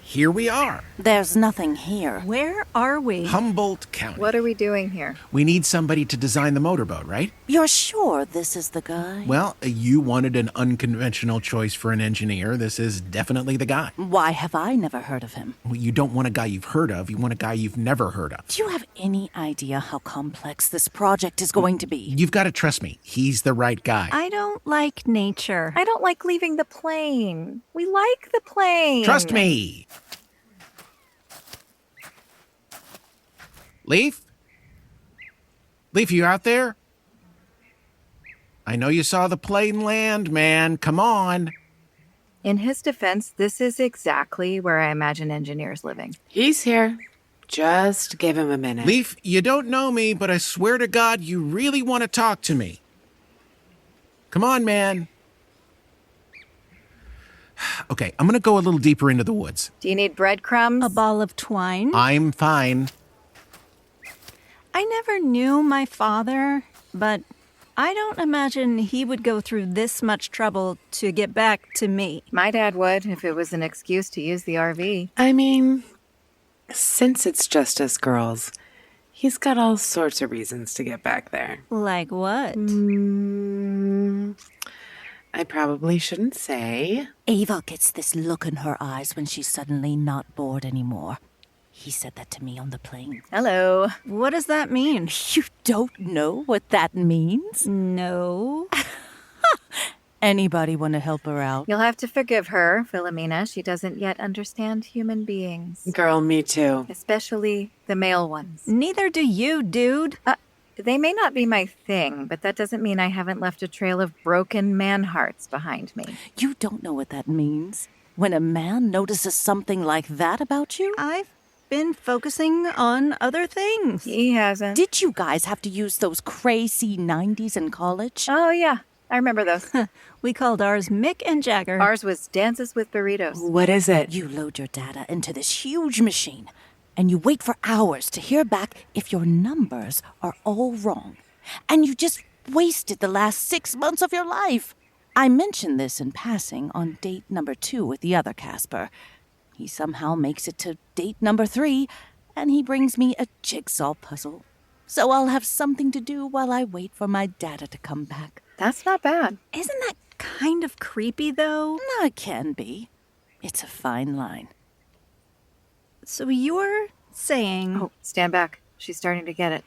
Here we are.
There's nothing here.
Where are we?
Humboldt County.
What are we doing here?
We need somebody to design the motorboat, right?
You're sure this is the guy?
Well, you wanted an unconventional choice for an engineer. This is definitely the guy.
Why have I never heard of him?
Well, you don't want a guy you've heard of. You want a guy you've never heard of.
Do you have any idea how complex this project is going to be?
You've got to trust me. He's the right guy.
I don't like nature.
I don't like leaving the plane. We like the plane.
Trust me. Leif? Leif, you out there? I know you saw the plane land, man. Come on.
In his defense, this is exactly where I imagine engineers living.
He's here. Just give him a minute.
Leif, you don't know me, but I swear to God, you really want to talk to me. Come on, man. Okay, I'm going to go a little deeper into the woods.
Do you need breadcrumbs?
A ball of twine?
I'm fine.
I never knew my father, but I don't imagine he would go through this much trouble to get back to me.
My dad would, if it was an excuse to use the RV.
I mean, since it's just us girls, He's got all sorts of reasons to get back there.
Like what?
I probably shouldn't say.
Ava gets this look in her eyes when she's suddenly not bored anymore. He said that to me on the plane.
Hello. What does that mean?
You don't know what that means?
No.
Anybody want to help her out?
You'll have to forgive her, Philomena. She doesn't yet understand human beings.
Girl, me too.
Especially the male ones.
Neither do you, dude.
They may not be my thing, but that doesn't mean I haven't left a trail of broken man hearts behind me.
You don't know what that means. When a man notices something like that about you?
I've been focusing on other things.
He hasn't.
Did you guys have to use those crazy 90s in college?
Oh, yeah. I remember those.
We called ours Mick and Jagger.
Ours was Dances with Burritos.
What is it?
You load your data into this huge machine, and you wait for hours to hear back if your numbers are all wrong. And you just wasted the last 6 months of your life. I mentioned this in passing on date number 2 with the other Caspar. He somehow makes it to date number 3, and he brings me a jigsaw puzzle. So I'll have something to do while I wait for my data to come back.
That's not bad.
Isn't that kind of creepy, though?
No, it can be. It's a fine line.
So you're saying...
Oh, stand back. She's starting to get it.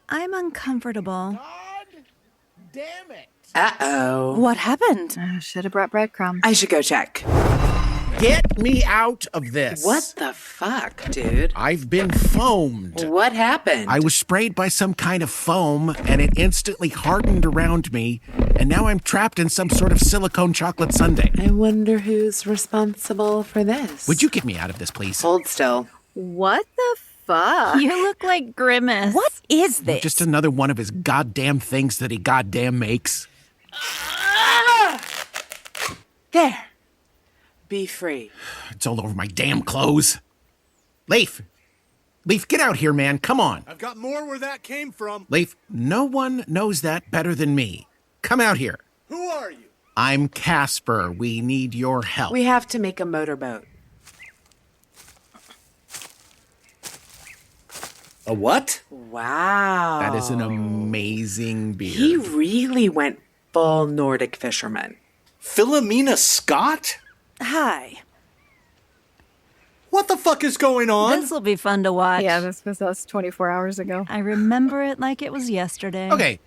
I'm uncomfortable.
God damn it.
Uh-oh.
What happened?
Should have brought breadcrumbs.
I should go check.
Get me out of this.
What the fuck, dude?
I've been foamed.
What happened?
I was sprayed by some kind of foam, and it instantly hardened around me, and now I'm trapped in some sort of silicone chocolate sundae.
I wonder who's responsible for this.
Would you get me out of this, please?
Hold still.
What the fuck?
You look like Grimace.
What is this?
Just another one of his goddamn things that he goddamn makes.
There. Be free.
It's all over my damn clothes. Leif, get out here, man. Come on.
I've got more where that came from.
Leif, no one knows that better than me. Come out here.
Who are you?
I'm Caspar. We need your help.
We have to make a motorboat.
A what?
Wow.
That is an amazing beard.
He really went full Nordic fisherman.
Philomena Scott?
Hi.
What the fuck is going on?
This'll be fun to watch.
Yeah, this was us 24 hours ago.
I remember it like it was yesterday.
Okay,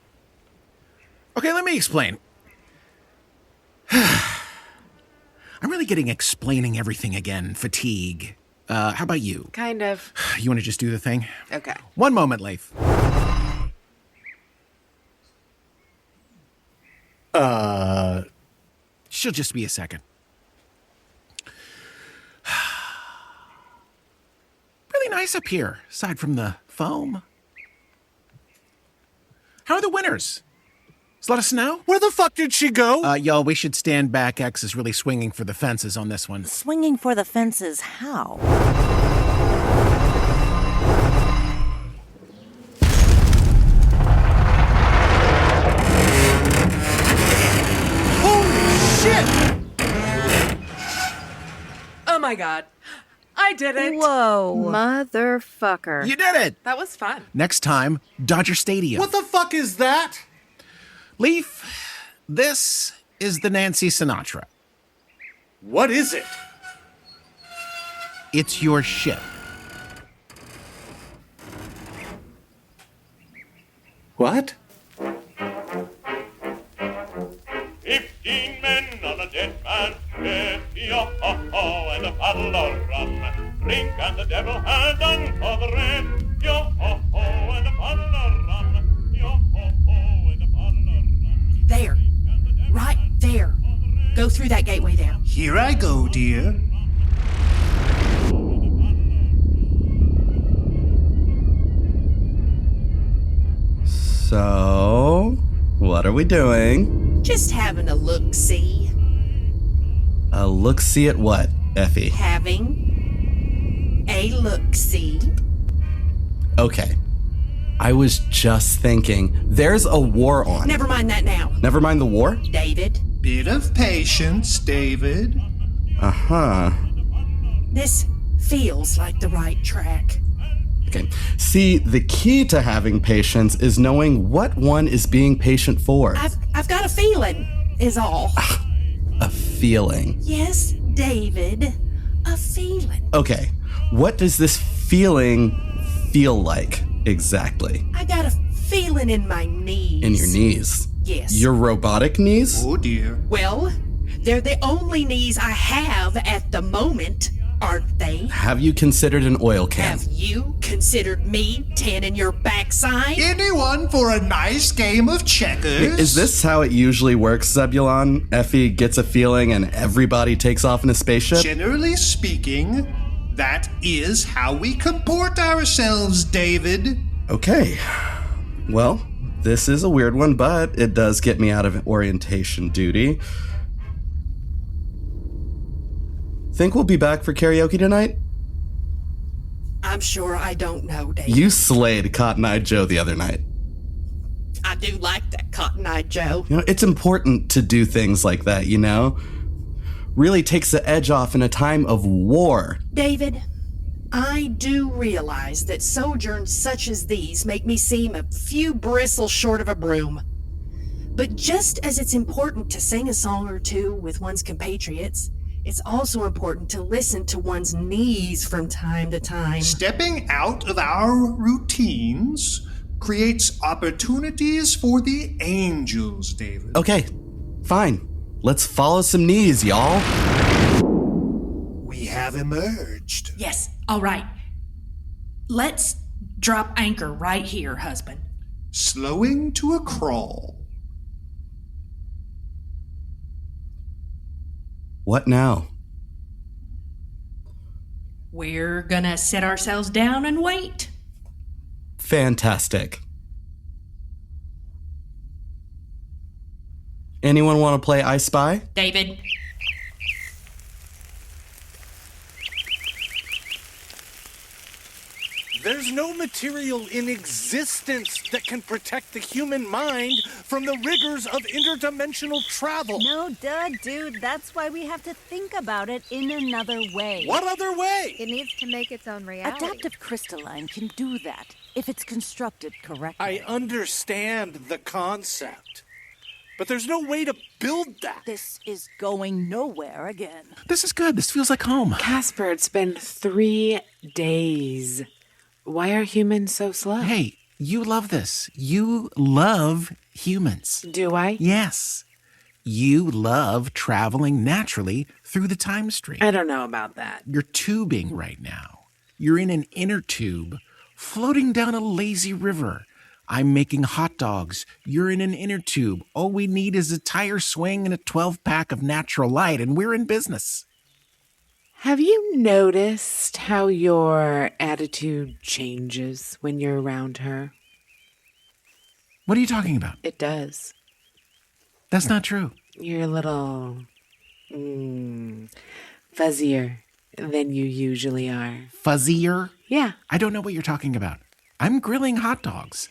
let me explain. I'm really getting explaining everything again. Fatigue. How about you?
Kind of.
You want to just do the thing?
Okay.
One moment, Leif. She'll just be a second. Really nice up here, aside from the foam. How are the winters? Is a lot of snow?
Where the fuck did she go?
Y'all, we should stand back. X is really swinging for the fences on this one.
Swinging for the fences, how?
Oh my god. I did it.
Whoa.
Motherfucker.
You did it!
That was fun.
Next time, Dodger Stadium.
What the fuck is that?
Leif, this is the Nancy Sinatra.
What is it?
It's your ship.
What?
15 men on a dead man's ship, yo-ho-ho, and a bottle of rum. Drink and the devil has done for the rest, yo-ho-ho, and a bottle of rum. Yo-ho-ho, and a bottle of rum.
There. Right there. Go through that gateway there.
Here I go, dear.
So, what are we doing?
Just having a look-see.
A look-see at what, Effie?
Having a look-see.
Okay. I was just thinking, there's a war on.
Never mind that now.
Never mind the war?
David.
Bit of patience, David.
Uh-huh.
This feels like the right track.
Okay. See, the key to having patience is knowing what one is being patient for.
I've got a feeling, is all.
A feeling.
Yes, David, a feeling.
Okay. What does this feeling feel like exactly?
I got a feeling in my knees.
In your knees?
Yes.
Your robotic knees?
Oh, dear.
Well, they're the only knees I have at the moment, aren't they?
Have you considered an oil can?
Have you considered me tanning your backside?
Anyone for a nice game of checkers?
Is this how it usually works, Zebulon? Effie gets a feeling and everybody takes off in a spaceship?
Generally speaking, that is how we comport ourselves, David.
Okay. Well, this is a weird one, but it does get me out of orientation duty. Think we'll be back for karaoke tonight?
I'm sure I don't know, David.
You slayed Cotton-Eyed Joe the other night.
I do like that Cotton-Eyed Joe.
You know, it's important to do things like that, you know? Really takes the edge off in a time of war.
David, I do realize that sojourns such as these make me seem a few bristles short of a broom. But just as it's important to sing a song or two with one's compatriots, it's also important to listen to one's knees from time to time.
Stepping out of our routines creates opportunities for the angels, David.
Okay, fine. Let's follow some knees, y'all.
We have emerged.
Yes, all right. Let's drop anchor right here, husband.
Slowing to a crawl.
What now?
We're gonna sit ourselves down and wait.
Fantastic. Anyone want to play I Spy?
David.
There's no material in existence that can protect the human mind from the rigors of interdimensional travel.
No, duh, dude. That's why we have to think about it in another way.
What other way?
It needs to make its own reality.
Adaptive crystalline can do that if it's constructed correctly.
I understand the concept, but there's no way to build that.
This is going nowhere again.
This is good. This feels like home.
Caspar, it's been 3 days. Why are humans so slow?
Hey, you love this. You love humans.
Do I?
Yes. You love traveling naturally through the time stream.
I don't know about that.
You're tubing right now. You're in an inner tube, floating down a lazy river. I'm making hot dogs. You're in an inner tube. All we need is a tire swing and a 12-pack of natural light, and we're in business.
Have you noticed how your attitude changes when you're around her?
What are you talking about?
It does.
That's not true.
You're a little fuzzier than you usually are.
Fuzzier?
Yeah.
I don't know what you're talking about. I'm grilling hot dogs.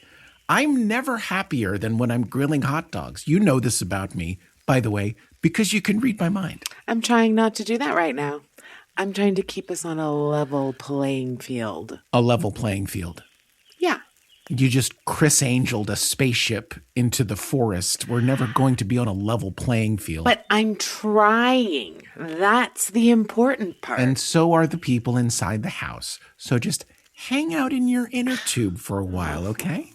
I'm never happier than when I'm grilling hot dogs. You know this about me, by the way, because you can read my mind.
I'm trying not to do that right now. I'm trying to keep us on a level playing field.
A level playing field.
Yeah.
You just Chris Angeled a spaceship into the forest. We're never going to be on a level playing field.
But I'm trying. That's the important part.
And so are the people inside the house. So just hang out in your inner tube for a while, okay?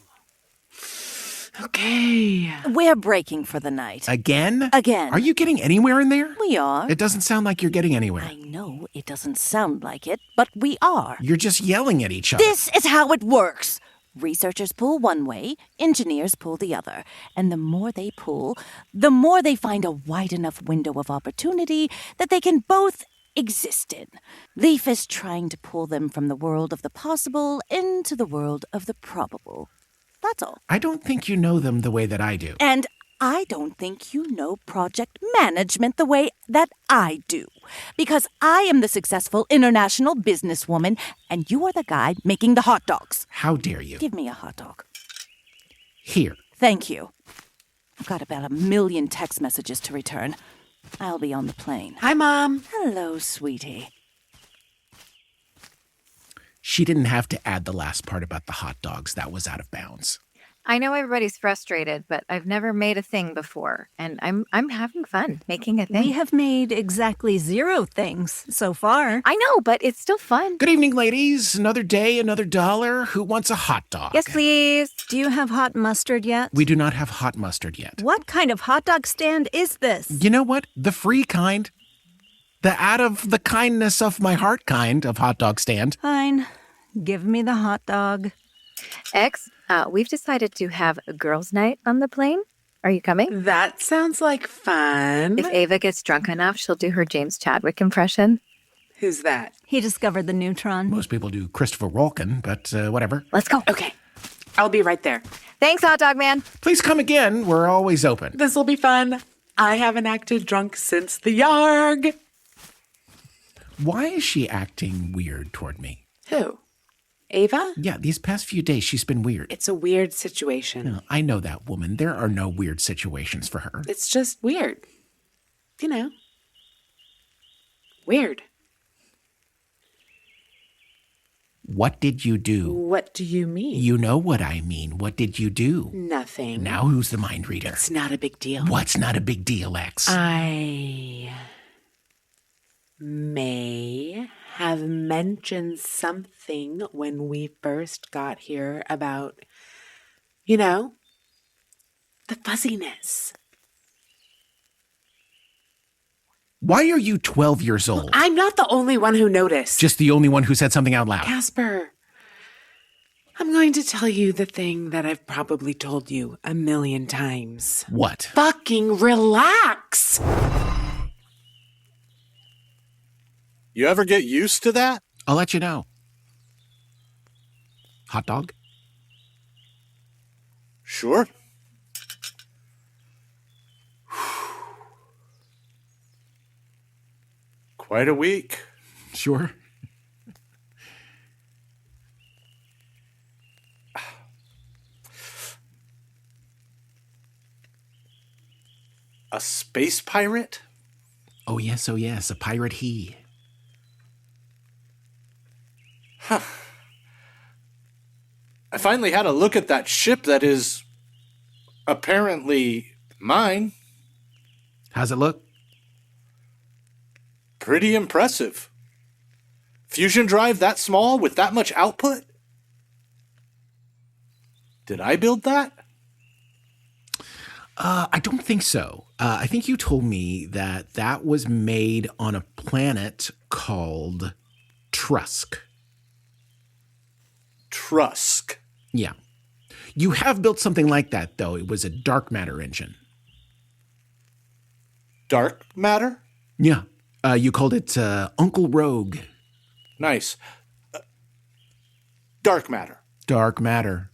Okay.
We're breaking for the night.
Again?
Again.
Are you getting anywhere in there?
We are.
It doesn't sound like you're getting anywhere.
I know it doesn't sound like it, but we are.
You're just yelling at each other.
This is how it works. Researchers pull one way, engineers pull the other. And the more they pull, the more they find a wide enough window of opportunity that they can both exist in. Leif is trying to pull them from the world of the possible into the world of the probable. That's all.
I don't think you know them the way that I do.
And I don't think you know project management the way that I do. Because I am the successful international businesswoman, and you are the guy making the hot dogs.
How dare you?
Give me a hot dog.
Here.
Thank you. I've got about 1 million text messages to return. I'll be on the plane.
Hi, Mom.
Hello, sweetie.
She didn't have to add the last part about the hot dogs. That was out of bounds.
I know everybody's frustrated, but I've never made a thing before, and I'm having fun making a thing.
We have made exactly 0 things so far.
I know, but it's still fun.
Good evening, ladies. Another day, another dollar. Who wants a hot dog?
Yes, please.
Do you have hot mustard yet?
We do not have hot mustard yet.
What kind of hot dog stand is this?
You know what? The free kind. The out of the kindness of my heart kind of hot dog stand.
Fine. Give me the hot dog.
X, we've decided to have a girls' night on the plane. Are you coming?
That sounds like fun.
If Ava gets drunk enough, she'll do her James Chadwick impression.
Who's that?
He discovered the neutron.
Most people do Christopher Walken, but whatever.
Let's go.
Okay. I'll be right there.
Thanks, hot dog man.
Please come again. We're always open.
This will be fun. I haven't acted drunk since the Yarg.
Why is she acting weird toward me?
Who? Ava?
Yeah, these past few days she's been weird.
It's a weird situation.
No, I know that woman. There are no weird situations for her.
It's just weird. You know. Weird.
What did you do?
What do you mean?
You know what I mean. What did you do?
Nothing.
Now who's the mind reader?
It's not a big deal.
What's not a big deal, X?
I may have mentioned something when we first got here about, you know, the fuzziness.
Why are you 12 years old?
I'm not the only one who noticed.
Just the only one who said something out loud.
Caspar, I'm going to tell you the thing that I've probably told you 1,000,000 times.
What?
Fucking relax.
You ever get used to that?
I'll let you know. Hot dog?
Sure. Quite a week.
Sure.
A space pirate?
Oh, yes, a pirate he.
Huh. I finally had a look at that ship that is apparently mine.
How's it look?
Pretty impressive. Fusion drive that small with that much output? Did I build that?
I don't think so. I think you told me that that was made on a planet called Trusk.
Trusk.
Yeah. You have built something like that, though. It was a dark matter engine.
Dark matter?
Yeah. You called it Uncle Rogue.
Nice. Dark matter.
Dark matter.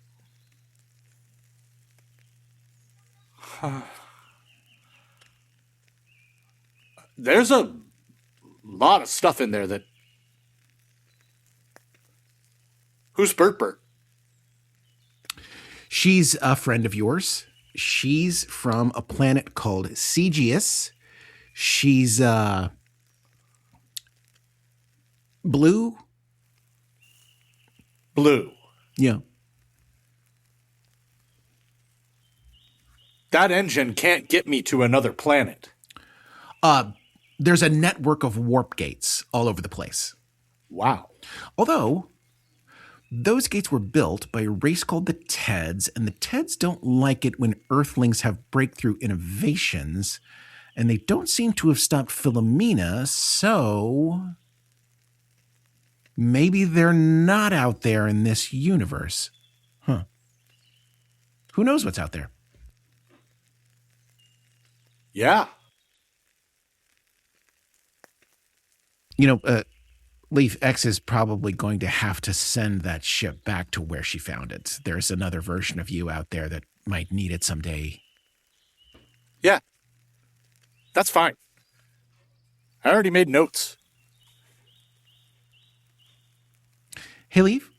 There's a lot of stuff in there that... Who's Bert?
She's a friend of yours. She's from a planet called Cegius. She's, blue?
Blue.
Yeah.
That engine can't get me to another planet.
There's a network of warp gates all over the place.
Wow.
Although, those gates were built by a race called the Teds, and the Teds don't like it when Earthlings have breakthrough innovations, and they don't seem to have stopped Philomena, so maybe they're not out there in this universe. Huh. Who knows what's out there?
Yeah.
You know, Leif X is probably going to have to send that ship back to where she found it. There's another version of you out there that might need it someday.
Yeah. That's fine. I already made notes.
Hey, Leif.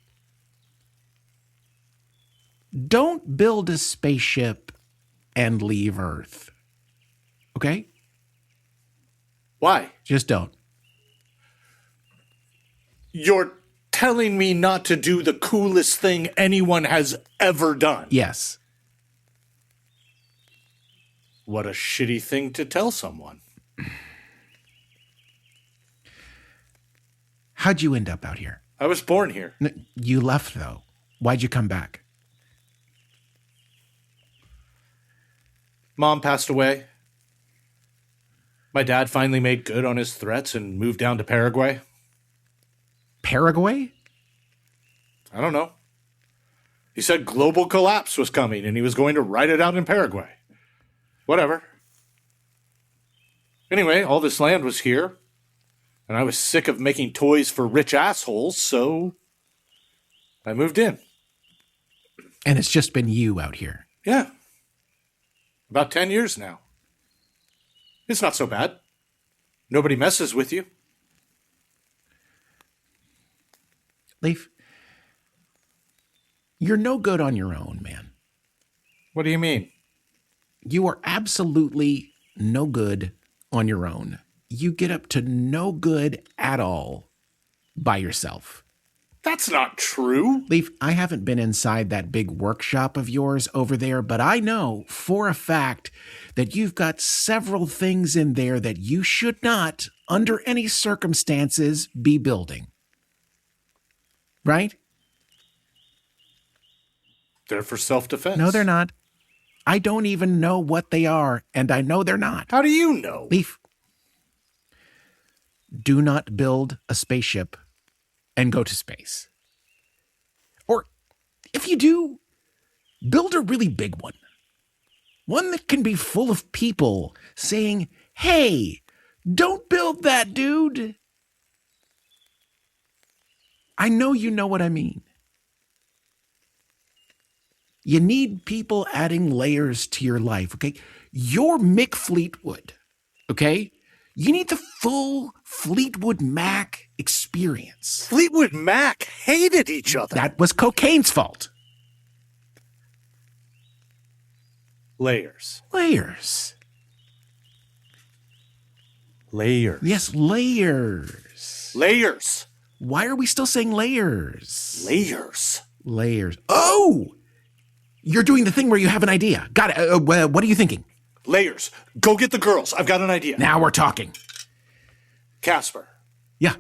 Don't build a spaceship and leave Earth. Okay?
Why?
Just don't.
You're telling me not to do the coolest thing anyone has ever done.
Yes.
What a shitty thing to tell someone.
How'd you end up out here?
I was born here.
You left, though. Why'd you come back?
Mom passed away. My dad finally made good on his threats and moved down to Paraguay.
Paraguay?
I don't know. He said global collapse was coming and he was going to ride it out in Paraguay. Whatever. Anyway, all this land was here, and I was sick of making toys for rich assholes, so I moved in.
And it's just been you out here?
Yeah. About 10 years now. It's not so bad. Nobody messes with you.
Leif, you're no good on your own, man.
What do you mean?
You are absolutely no good on your own. You get up to no good at all by yourself.
That's not true.
Leif, I haven't been inside that big workshop of yours over there, but I know for a fact that you've got several things in there that you should not, under any circumstances, be building. Right?
They're for self-defense.
No, they're not. I don't even know what they are, and I know they're not.
How do you know?
Leif, do not build a spaceship and go to space. Or if you do, build a really big one. One that can be full of people saying, hey, don't build that, dude. I know you know what I mean. You need people adding layers to your life, okay? You're Mick Fleetwood, okay? You need the full Fleetwood Mac experience.
Fleetwood Mac hated each other.
That was cocaine's fault.
Layers.
Layers.
Layers.
Yes, layers.
Layers.
Why are we still saying layers?
Layers.
Layers. Oh! You're doing the thing where you have an idea. Got it. What are you thinking?
Layers. Go get the girls. I've got an idea.
Now we're talking.
Caspar.
Yeah.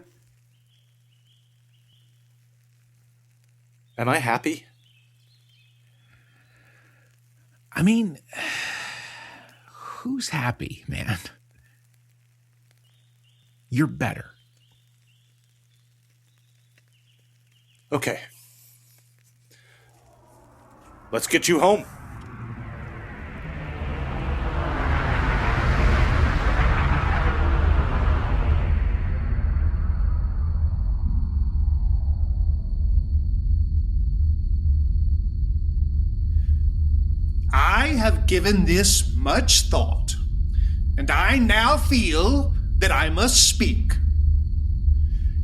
Am I happy?
I mean, who's happy, man? You're better.
Okay. Let's get you home.
I have given this much thought, and I now feel that I must speak.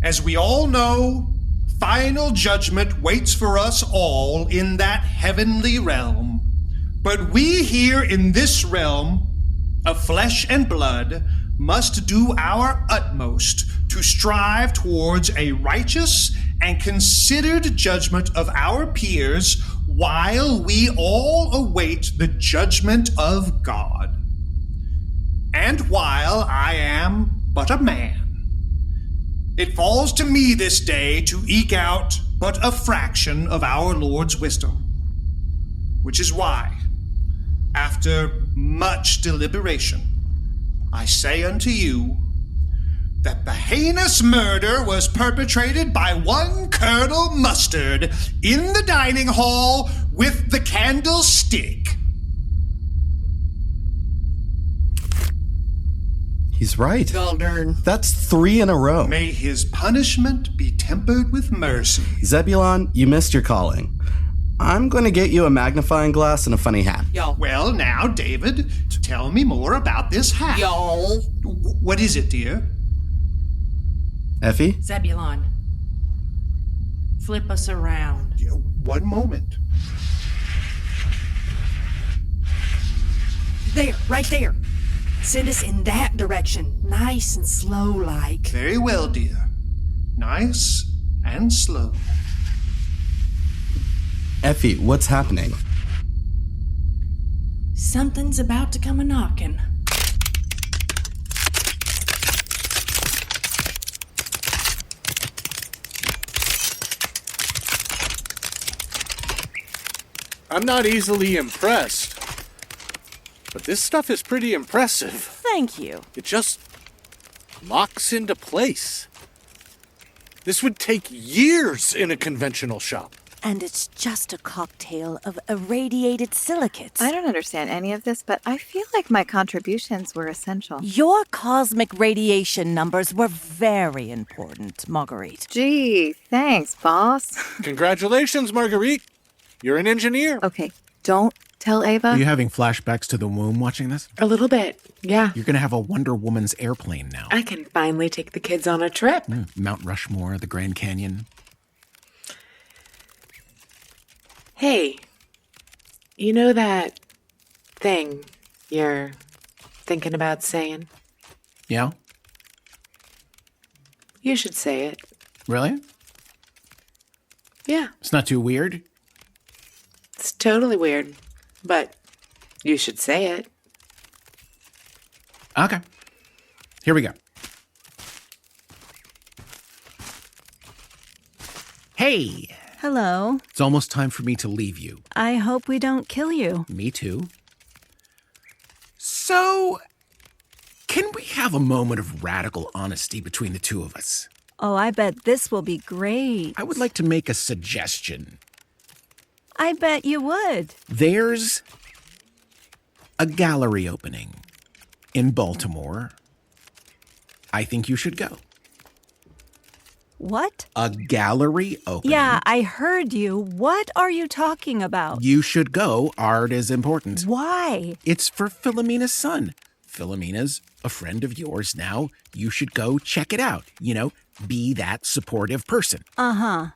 As we all know, final judgment waits for us all in that heavenly realm. But we here in this realm of flesh and blood must do our utmost to strive towards a righteous and considered judgment of our peers while we all await the judgment of God. And while I am but a man, it falls to me this day to eke out but a fraction of our Lord's wisdom. Which is why, after much deliberation, I say unto you that the heinous murder was perpetrated by one Colonel Mustard in the dining hall with the candlestick.
He's right.
Well, darn.
That's 3 in a row.
May his punishment be tempered with mercy.
Zebulon, you missed your calling. I'm going to get you a magnifying glass and a funny hat.
Y'all.
Well, now, David, tell me more about this hat.
Y'all.
What is it, dear?
Effie?
Zebulon. Flip us around.
One moment.
There, right there. Send us in that direction, nice and slow like.
Very well, dear. Nice and slow.
Effie, what's happening?
Something's about to come a-knockin'.
I'm not easily impressed, but this stuff is pretty impressive.
Thank you.
It just locks into place. This would take years in a conventional shop.
And it's just a cocktail of irradiated silicates.
I don't understand any of this, but I feel like my contributions were essential.
Your cosmic radiation numbers were very important, Marguerite.
Gee, thanks, boss.
Congratulations, Marguerite. You're an engineer.
Okay, don't tell Ava.
Are you having flashbacks to the womb watching this?
A little bit, yeah.
You're going to have a Wonder Woman's airplane now.
I can finally take the kids on a trip.
Mount Rushmore, the Grand Canyon.
Hey, you know that thing you're thinking about saying?
Yeah?
You should say it.
Really?
Yeah.
It's not too weird?
It's totally weird, but you should say it.
Okay. Here we go. Hey!
Hello.
It's almost time for me to leave you.
I hope we don't kill you.
Me too. So, can we have a moment of radical honesty between the two of us?
Oh, I bet this will be great.
I would like to make a suggestion.
I bet you would.
There's a gallery opening in Baltimore. I think you should go.
What?
A gallery opening?
Yeah, I heard you. What are you talking about?
You should go. Art is important.
Why?
It's for Philomena's son. Philomena's a friend of yours now. You should go check it out. You know, be that supportive person.
Uh-huh.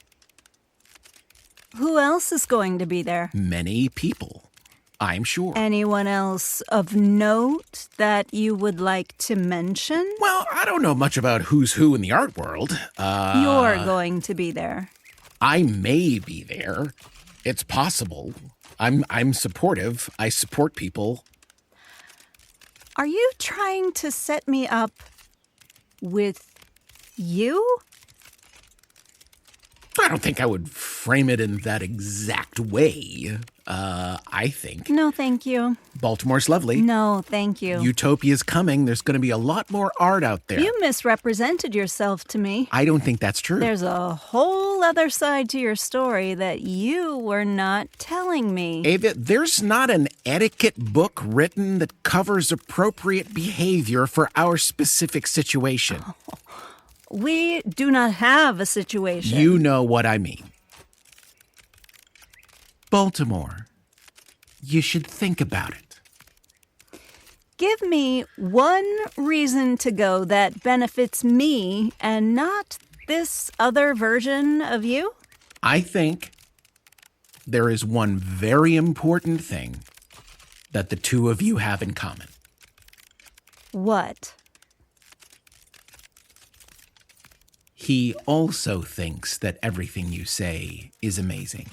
Who else is going to be there?
Many people, I'm sure.
Anyone else of note that you would like to mention?
Well, I don't know much about who's who in the art world.
You're going to be there.
I may be there. It's possible. I'm supportive. I support people.
Are you trying to set me up with you?
I don't think I would frame it in that exact way. I think.
No, thank you.
Baltimore's lovely.
No, thank you.
Utopia's coming. There's going to be a lot more art out there.
You misrepresented yourself to me.
I don't think that's true.
There's a whole other side to your story that you were not telling me.
Ava, there's not an etiquette book written that covers appropriate behavior for our specific situation.
We do not have a situation.
You know what I mean. Baltimore, you should think about it.
Give me one reason to go that benefits me and not this other version of you.
I think there is one very important thing that the two of you have in common.
What?
He also thinks that everything you say is amazing.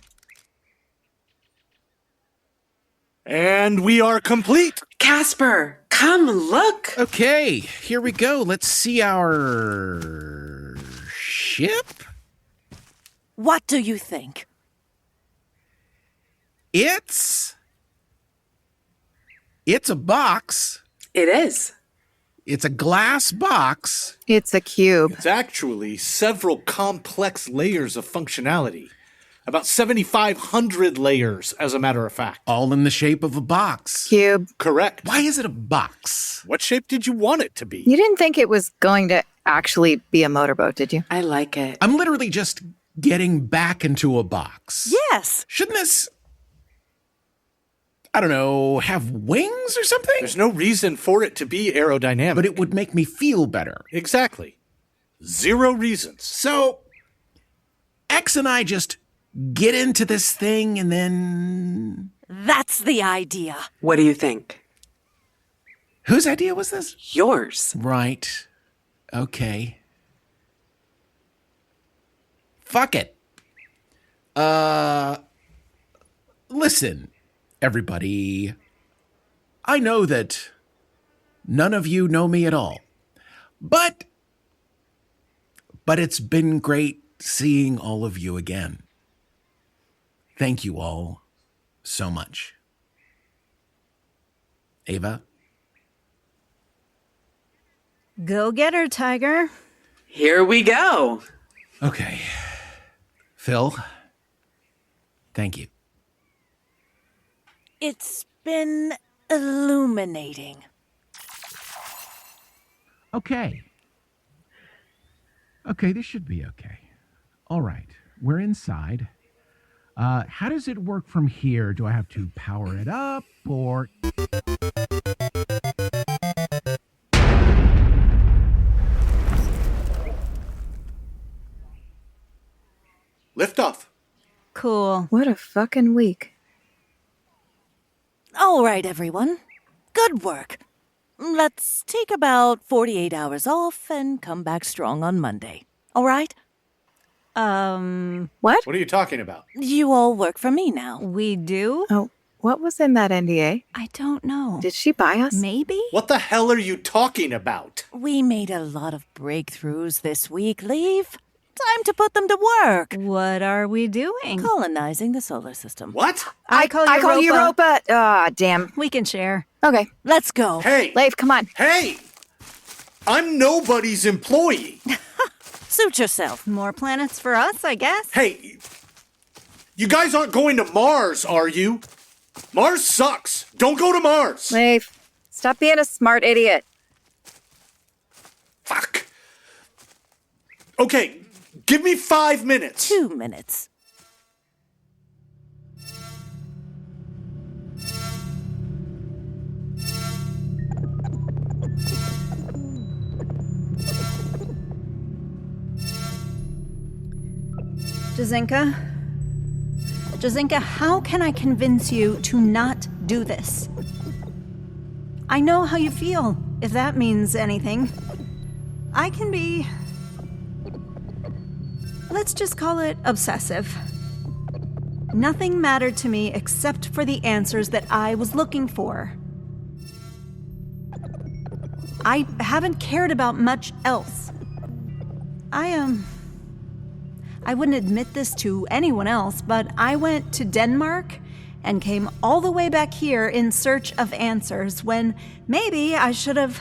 And we are complete.
Caspar, come look.
Okay, here we go. Let's see our ship.
What do you think?
It's a box.
It is.
It's a glass box.
It's a cube.
It's actually several complex layers of functionality. About 7,500 layers, as a matter of fact.
All in the shape of a box.
Cube.
Correct.
Why is it a box?
What shape did you want it to be?
You didn't think it was going to actually be a motorboat, did you?
I like it.
I'm literally just getting back into a box.
Yes.
Shouldn't this, I don't know, have wings or something?
There's no reason for it to be aerodynamic.
But it would make me feel better.
Exactly. Zero reasons.
So, X and I just get into this thing and then...
That's the idea.
What do you think?
Whose idea was this?
Yours.
Right. Okay. Fuck it. Listen, everybody. I know that none of you know me at all. But it's been great seeing all of you again. Thank you all so much. Ava?
Go get her, Tiger.
Here we go.
Okay. Phil, thank you.
It's been illuminating.
Okay, this should be okay. All right, we're inside. How does it work from here? Do I have to power it up, or...
Lift off.
Cool.
What a fucking week.
All right, everyone. Good work. Let's take about 48 hours off and come back strong on Monday. All right?
What?
What are you talking about?
You all work for me now.
We do?
Oh, what was in that NDA?
I don't know.
Did she buy us?
Maybe?
What the hell are you talking about?
We made a lot of breakthroughs this week, Leif. Time to put them to work.
What are we doing?
Colonizing the solar system.
What?
I call you Europa. Ah, damn.
We can share.
Okay.
Let's go.
Hey!
Leif, come on.
Hey! I'm nobody's employee.
Suit yourself.
More planets for us, I guess.
Hey, you guys aren't going to Mars, are you? Mars sucks. Don't go to Mars.
Leif, stop being a smart idiot.
Fuck. Okay, give me 5 minutes.
2 minutes.
Jazinka, how can I convince you to not do this? I know how you feel, if that means anything. I can be... let's just call it obsessive. Nothing mattered to me except for the answers that I was looking for. I haven't cared about much else. I wouldn't admit this to anyone else, but I went to Denmark and came all the way back here in search of answers when maybe I should have...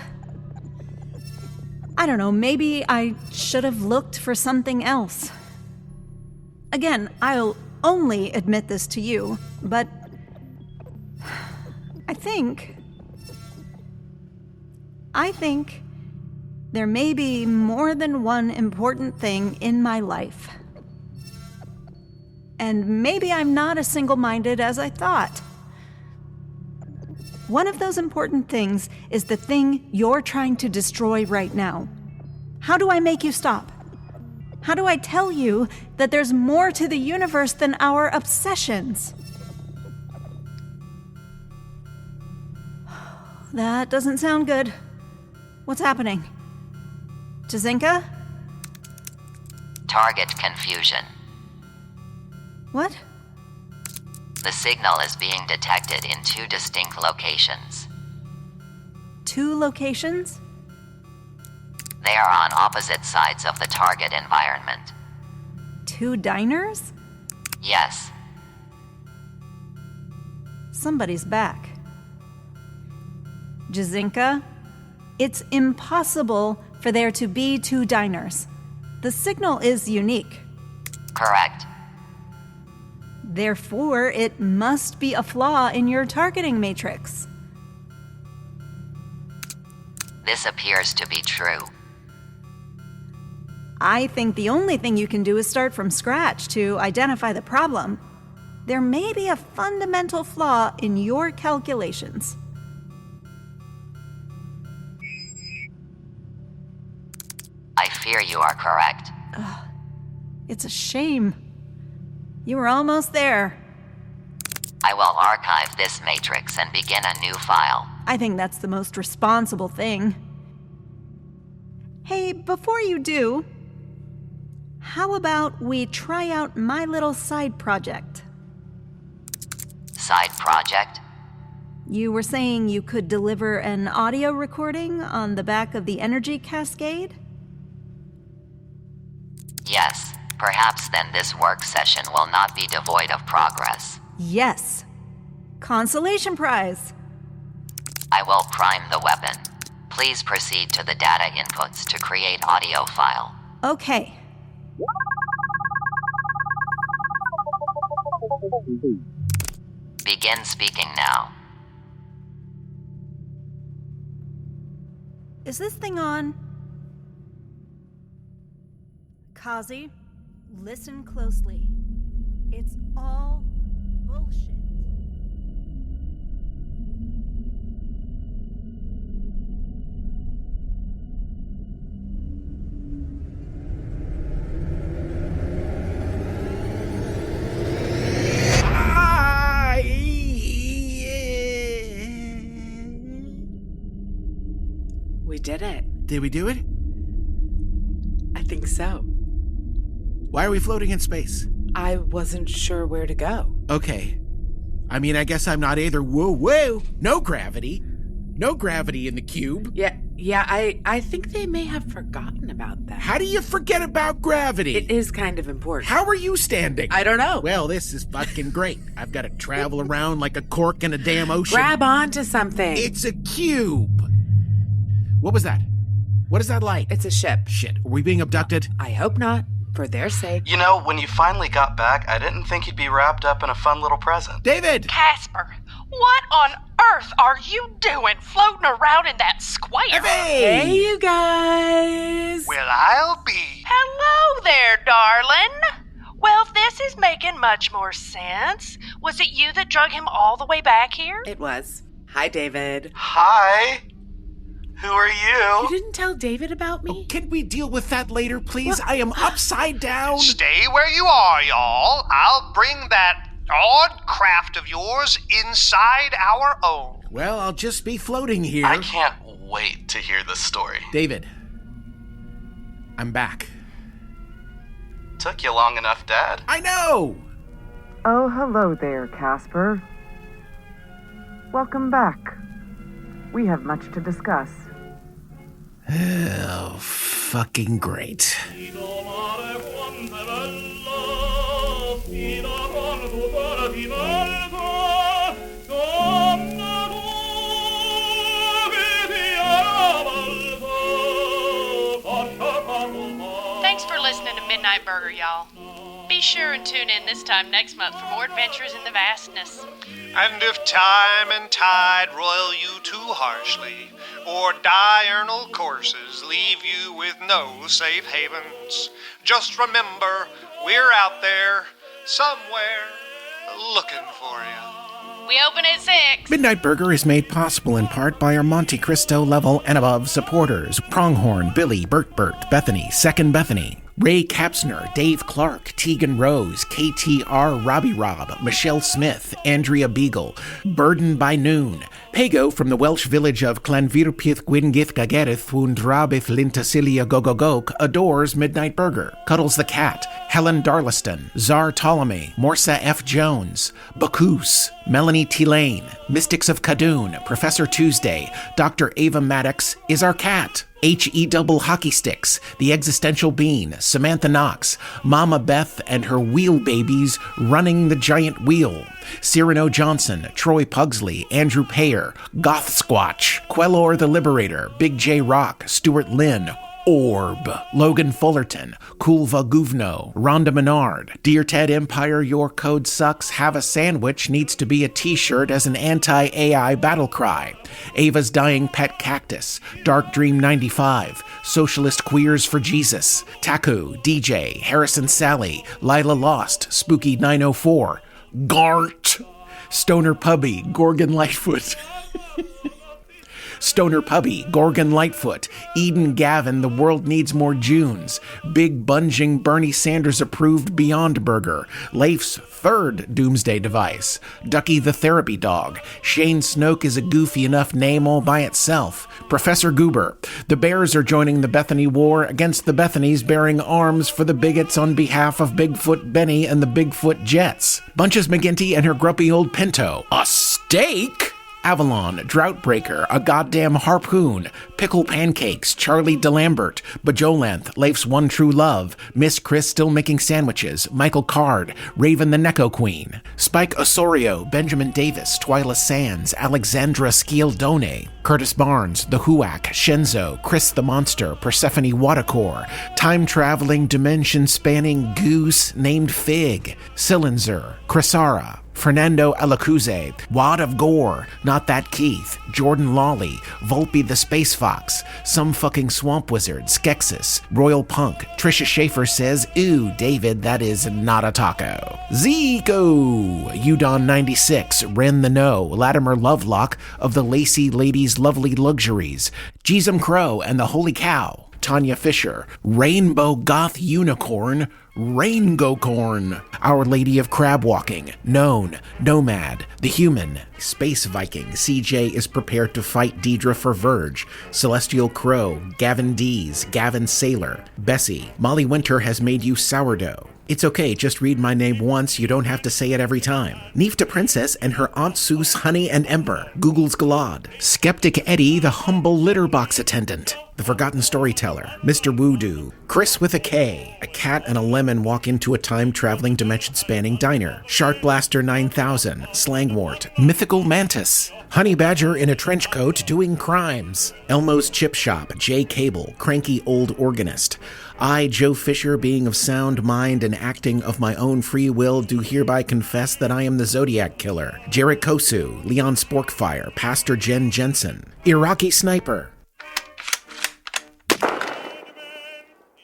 I don't know, maybe I should have looked for something else. Again, I'll only admit this to you, but I think there may be more than one important thing in my life. And maybe I'm not as single-minded as I thought. One of those important things is the thing you're trying to destroy right now. How do I make you stop? How do I tell you that there's more to the universe than our obsessions? That doesn't sound good. What's happening? Jazinka?
Target confusion.
What?
The signal is being detected in 2 distinct locations.
2 locations?
They are on opposite sides of the target environment.
2 diners?
Yes.
Somebody's back. Jazinka, it's impossible for there to be 2 diners. The signal is unique.
Correct.
Therefore, it must be a flaw in your targeting matrix.
This appears to be true.
I think the only thing you can do is start from scratch to identify the problem. There may be a fundamental flaw in your calculations.
I fear you are correct.
It's a shame. You were almost there.
I will archive this matrix and begin a new file.
I think that's the most responsible thing. Hey, before you do, How about we try out my little side project?
Side project?
You were saying you could deliver an audio recording on the back of the energy cascade?
Yes. Perhaps then this work session will not be devoid of progress.
Yes. Consolation prize.
I will prime the weapon. Please proceed to the data inputs to create audio file.
Okay.
Begin speaking now.
Is this thing on? Kazi, listen closely. It's all bullshit.
We did it.
Did we do it?
I think so.
Why are we floating in space?
I wasn't sure where to go.
Okay. I mean, I guess I'm not either. Whoa. No gravity. No gravity in the cube.
Yeah, I think they may have forgotten about that.
How do you forget about gravity?
It is kind of important.
How are you standing?
I don't know.
Well, this is fucking great. I've got to travel around like a cork in a damn ocean.
Grab onto something.
It's a cube. What was that? What is that light?
It's a ship.
Shit. Are we being abducted?
I hope not. For their sake.
You know, when you finally got back, I didn't think you'd be wrapped up in a fun little present.
David!
Caspar, what on earth are you doing floating around in that square?
Effie!
Hey, you guys.
Well, I'll be.
Hello there, darling. Well, this is making much more sense. Was it you that drug him all the way back here?
It was. Hi, David.
Hi. Who are you?
You didn't tell David about me?
Oh, can we deal with that later, please? I am upside down.
Stay where you are, y'all. I'll bring that odd craft of yours inside our own.
Well, I'll just be floating here.
I can't wait to hear this story.
David, I'm back.
Took you long enough, Dad.
I know!
Oh, hello there, Caspar. Welcome back. We have much to discuss.
Oh, fucking great.
Thanks for listening to Midnight Burger, y'all. Be sure and tune in this time next month for more adventures in the vastness.
And if time and tide roil you too harshly, or diurnal courses leave you with no safe havens, just remember, we're out there, somewhere, looking for you.
We open at 6.
Midnight Burger is made possible in part by our Monte Cristo level and above supporters. Pronghorn, Billy, Bert, Bethany, Second Bethany, Ray Kapsner, Dave Clark, Tegan Rose, KTR Robbie Rob, Michelle Smith, Andrea Beagle, Burden by Noon, Pago from the Welsh village of Clanvirpith Gwyngyth Gagerith Wundrabith Lintasilia Gogogok adores Midnight Burger, Cuddles the Cat, Helen Darliston, Czar Ptolemy, Morsa F. Jones, Bacchus, Melanie T. Lane, Mystics of Kadoon, Professor Tuesday, Dr. Ava Maddox is our cat. H.E. Double Hockey Sticks, The Existential Bean, Samantha Knox, Mama Beth and her wheel babies running the giant wheel, Cyrano Johnson, Troy Pugsley, Andrew Payer, Goth Squatch, Quellor the Liberator, Big J Rock, Stuart Lynn, Orb, Logan Fullerton, Kulva Guvno, Rhonda Menard, Dear Ted Empire, Your Code Sucks, Have a Sandwich needs to be a t-shirt as an anti-AI battle cry, Ava's Dying Pet Cactus, Dark Dream 95, Socialist Queers for Jesus, Taku, DJ, Harrison Sally, Lila Lost, Spooky 904, Gart, Stoner Pubby, Gorgon Lightfoot, Stoner Pubby, Gorgon Lightfoot, Eden Gavin, The World Needs More Junes, Big Bunging Bernie Sanders approved Beyond Burger, Leif's third doomsday device, Ducky the Therapy Dog, Shane Snoke is a goofy enough name all by itself, Professor Goober. The Bears are joining the Bethany War against the Bethanies bearing arms for the bigots on behalf of Bigfoot Benny and the Bigfoot Jets. Bunches McGinty and her grumpy old Pinto. A steak? Avalon, Droughtbreaker, A Goddamn Harpoon, Pickle Pancakes, Charlie DeLambert, Bajolanth, Leif's One True Love, Miss Chris Still Making Sandwiches, Michael Card, Raven the Necco Queen, Spike Osorio, Benjamin Davis, Twyla Sands, Alexandra Scialdone, Curtis Barnes, The Huac, Shenzo, Chris the Monster, Persephone Watercore, time-traveling, dimension-spanning goose named Fig, Silenzer, Crisara, Fernando Alacuzzi, Wad of Gore, Not That Keith, Jordan Lawley, Volpe the Space Fox, Some Fucking Swamp Wizard, Skexus, Royal Punk, Trisha Schaefer says, Ew, David, that is not a taco. Zico, Udon 96, Ren the No, Latimer Lovelock of the Lacy Ladies Lovely Luxuries, Jeezum Crow and the Holy Cow, Tanya Fisher, Rainbow Goth Unicorn, Raingocorn, Our Lady of Crab Walking, Known, Nomad, The Human, Space Viking, CJ is prepared to fight Deidre for Verge, Celestial Crow, Gavin Dees, Gavin Sailor, Bessie, Molly Winter has made you sourdough. It's okay, just read my name once, you don't have to say it every time. Neefta Princess and her Aunt Seuss Honey and Ember, Google's Galad, Skeptic Eddie, the humble litter box attendant, The Forgotten Storyteller, Mr. Woodoo, Chris with a K, a cat and a lemon walk into a time-traveling, dimension-spanning diner, Shark Blaster 9000, Slangwort, Mythical Mantis, Honey Badger in a trench coat doing crimes, Elmo's Chip Shop, Jay Cable, Cranky Old Organist, I, Joe Fisher, being of sound mind and acting of my own free will, do hereby confess that I am the Zodiac Killer, Jarek Kosu, Leon Sporkfire, Pastor Jen Jensen, Iraqi Sniper,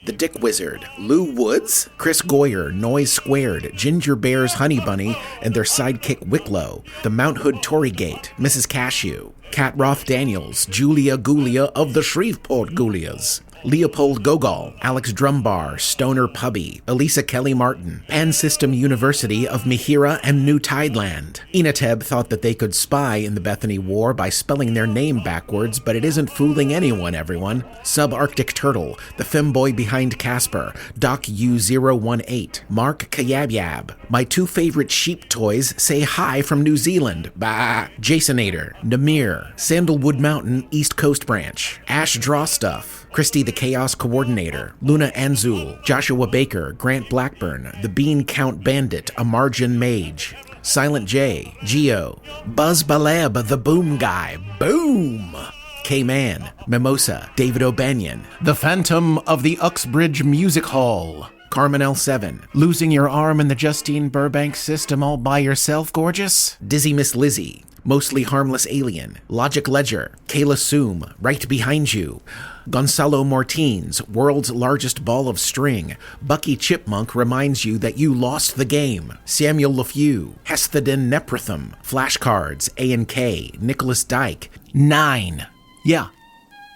The Dick Wizard, Lou Woods, Chris Goyer, Noise Squared, Ginger Bear's Honey Bunny and their sidekick Wicklow, the Mount Hood Tory Gate, Mrs. Cashew, Cat Roth Daniels, Julia Gulia of the Shreveport Gulias, Leopold Gogol, Alex Drumbar, Stoner Pubby, Elisa Kelly Martin, Pan System University of Mihira and New Tideland. Enateb thought that they could spy in the Bethany War by spelling their name backwards, but it isn't fooling anyone, everyone. Subarctic Turtle, the femboy behind Caspar, Doc U018, Mark Kayabyab. My two favorite sheep toys say hi from New Zealand. Bah. Jasonator, Namir, Sandalwood Mountain, East Coast Branch, Ash Drawstuff, Christy the Chaos Coordinator, Luna Anzul, Joshua Baker, Grant Blackburn, the Bean Count Bandit, a Margin Mage, Silent J, Geo, Buzz Baleb, the Boom Guy, Boom! K-Man, Mimosa, David O'Banion, The Phantom of the Uxbridge Music Hall, Carmen L7, Losing Your Arm in the Justine Burbank System all by yourself, gorgeous? Dizzy Miss Lizzie, Mostly Harmless Alien, Logic Ledger, Kayla Soom, Right Behind You, Gonzalo Martins, World's Largest Ball of String, Bucky Chipmunk reminds you that you lost the game, Samuel LeFew, Hesthodin Neprithum, Flashcards, A&K, Nicholas Dyke, 9. Yeah,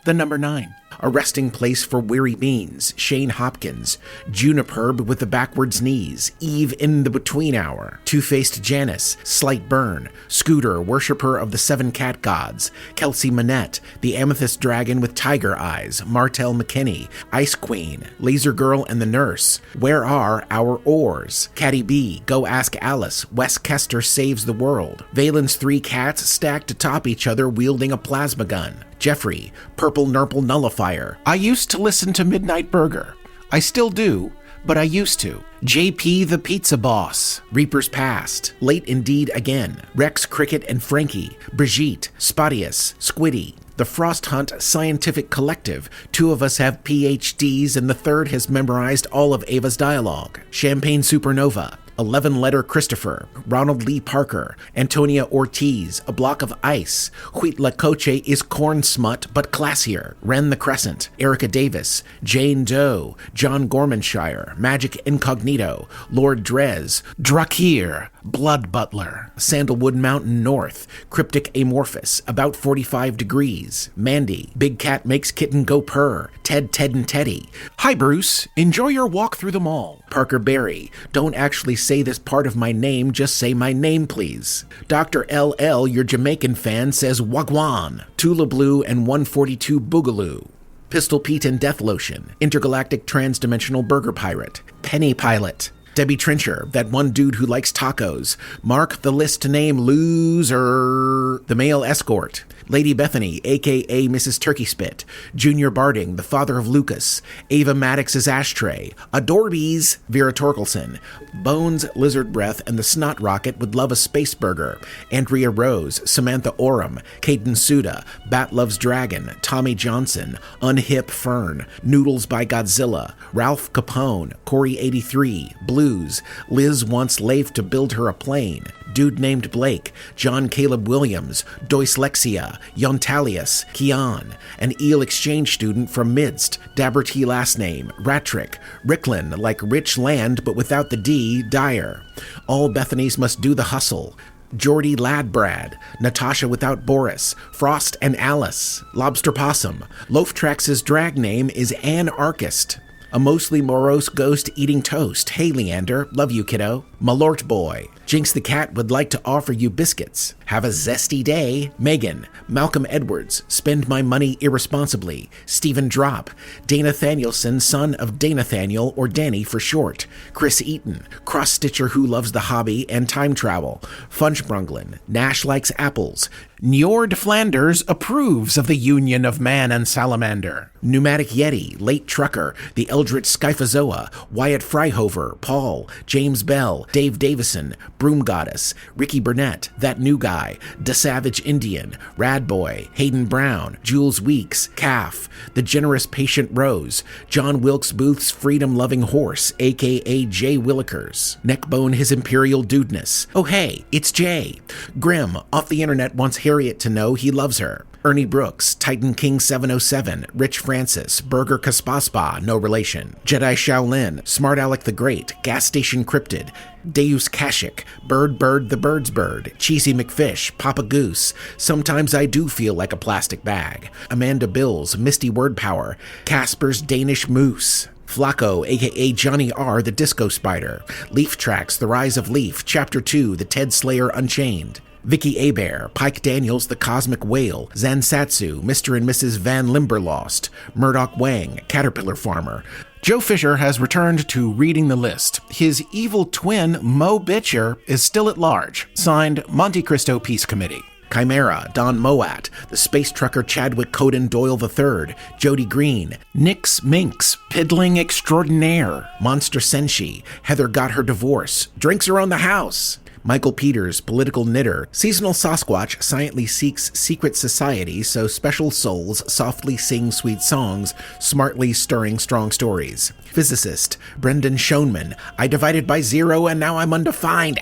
the number 9. A Resting Place for Weary Beans, Shane Hopkins, Juniperb with the Backwards Knees, Eve in the Between Hour, Two-Faced Janice, Slight Burn, Scooter, Worshipper of the Seven Cat Gods, Kelsey Manette, The Amethyst Dragon with Tiger Eyes, Martel McKinney, Ice Queen, Laser Girl and the Nurse, Where Are Our Oars, Caddy B, Go Ask Alice, Wes Kester Saves the World, Valen's Three Cats stacked atop each other wielding a plasma gun, Jeffrey, Purple Nurple Nullifier. I used to listen to Midnight Burger. I still do, but I used to. JP the Pizza Boss, Reaper's Past, Late Indeed Again, Rex Cricket and Frankie, Brigitte, Spottius, Squiddy, The Frost Hunt Scientific Collective. 2 of us have PhDs and the third has memorized all of Ava's dialogue. Champagne Supernova, 11-letter Christopher, Ronald Lee Parker, Antonia Ortiz, A Block of Ice, Huitla Coche is corn smut but classier, Ren the Crescent, Erica Davis, Jane Doe, John Gormanshire, Magic Incognito, Lord Drez, Drakir, Blood Butler, Sandalwood Mountain North, Cryptic Amorphous, About 45 Degrees, Mandy, Big Cat Makes Kitten Go Purr, Ted and Teddy. Hi Bruce, enjoy your walk through the mall. Parker Berry, don't actually say this part of my name, just say my name, please. Dr. LL, your Jamaican fan, says Wagwan, Tula Blue and 142 Boogaloo. Pistol Pete and Death Lotion, Intergalactic Transdimensional Burger Pirate, Penny Pilot, Debbie Trencher, that one dude who likes tacos, Mark the list name loser, the male escort, Lady Bethany, a.k.a. Mrs. Turkey Spit, Junior Barding, the father of Lucas, Ava Maddox's Ashtray, Adorbies, Vera Torkelson, Bones, Lizard Breath, and the Snot Rocket would love a space burger, Andrea Rose, Samantha Oram, Caden Suda, Bat Loves Dragon, Tommy Johnson, Unhip Fern, Noodles by Godzilla, Ralph Capone, Corey83, Blues, Liz wants Leif to build her a plane, Dude Named Blake, John Caleb Williams, Doyslexia, Yontalius, Keon, an Eel exchange student from Midst, Dabber T last name, Ratrick, Ricklin, like rich land but without the D, Dyer. All Bethany's must do the hustle. Geordie Ladbrad, Natasha without Boris, Frost and Alice, Lobster Possum. Loaf Trax's drag name is Anarchist. A mostly morose ghost eating toast. Hey, Leander. Love you, kiddo. Malort Boy. Jinx the Cat would like to offer you biscuits. Have a zesty day. Megan. Malcolm Edwards. Spend my money irresponsibly. Stephen Drop. Dana Thanielson, son of Danathaniel, or Danny for short. Chris Eaton. Cross-stitcher who loves the hobby and time travel. Funchbrunglin. Nash likes apples. Njord Flanders approves of the union of man and salamander. Pneumatic Yeti, Late Trucker, the Eldritch Skyphozoa, Wyatt Freihofer, Paul, James Bell, Dave Davison, Broom Goddess, Ricky Burnett, That New Guy, The Savage Indian, Rad Boy, Hayden Brown, Jules Weeks, Calf, The Generous Patient Rose, John Wilkes Booth's Freedom-Loving Horse, a.k.a. Jay Willikers, Neckbone His Imperial Dudeness. Oh hey, it's Jay. Grim, off the internet wants Harriet to know he loves her. Ernie Brooks, Titan King 707, Rich Francis, Burger Kaspaspa, no relation, Jedi Shaolin, Smart Alec the Great, Gas Station Cryptid, Deus Kashik, Bird the Bird's Bird, Cheesy McFish, Papa Goose, Sometimes I Do Feel Like a Plastic Bag, Amanda Bills, Misty Word Power, Casper's Danish Moose, Flacco, a.k.a. Johnny R., the Disco Spider, Leaf Tracks, The Rise of Leaf, Chapter 2, The Ted Slayer Unchained, Vicky Abear, Pike Daniels, The Cosmic Whale, Zansatsu, Mr. and Mrs. Van Limberlost, Murdoch Wang, Caterpillar Farmer. Joe Fisher has returned to reading the list. His evil twin, Mo Bitcher, is still at large. Signed, Monte Cristo Peace Committee. Chimera, Don Moat, The Space Trucker Chadwick Coden Doyle III, Jody Green, Nix Minx, Piddling Extraordinaire, Monster Senshi, Heather Got Her Divorce, Drinks Around the House, Michael Peters, Political Knitter, Seasonal Sasquatch silently seeks secret society so special souls softly sing sweet songs, smartly stirring strong stories. Physicist, Brendan Schoenman, I divided by zero and now I'm undefined.